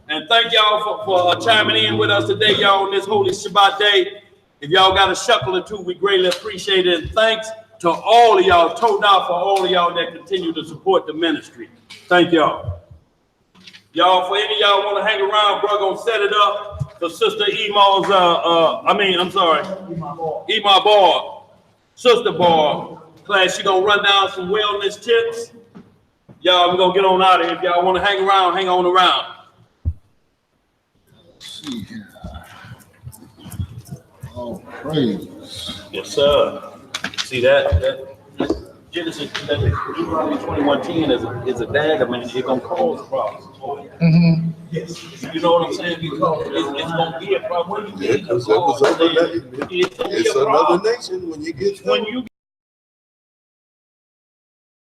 And thank y'all for chiming in with us today, y'all, on this holy Shabbat day. If y'all got a shekel or two, we greatly appreciate it. And thanks to all of y'all, Todah, for all of y'all that continue to support the ministry. Thank y'all. Y'all, for any of y'all want to hang around, bro, gonna set it up for Sister Ema's, Ema Bar, Sister Bar class. She gonna run down some wellness tips. Y'all, we're gonna get on out of here. If y'all want to hang around, hang on around. Let's see here. Oh, praise. Yes, sir. See that Genesis, that Deuteronomy 21:10 is a dagger, man. It's gonna cause problems. Yes. You know what I'm saying? Because it's gonna be a problem. It's another nation when you get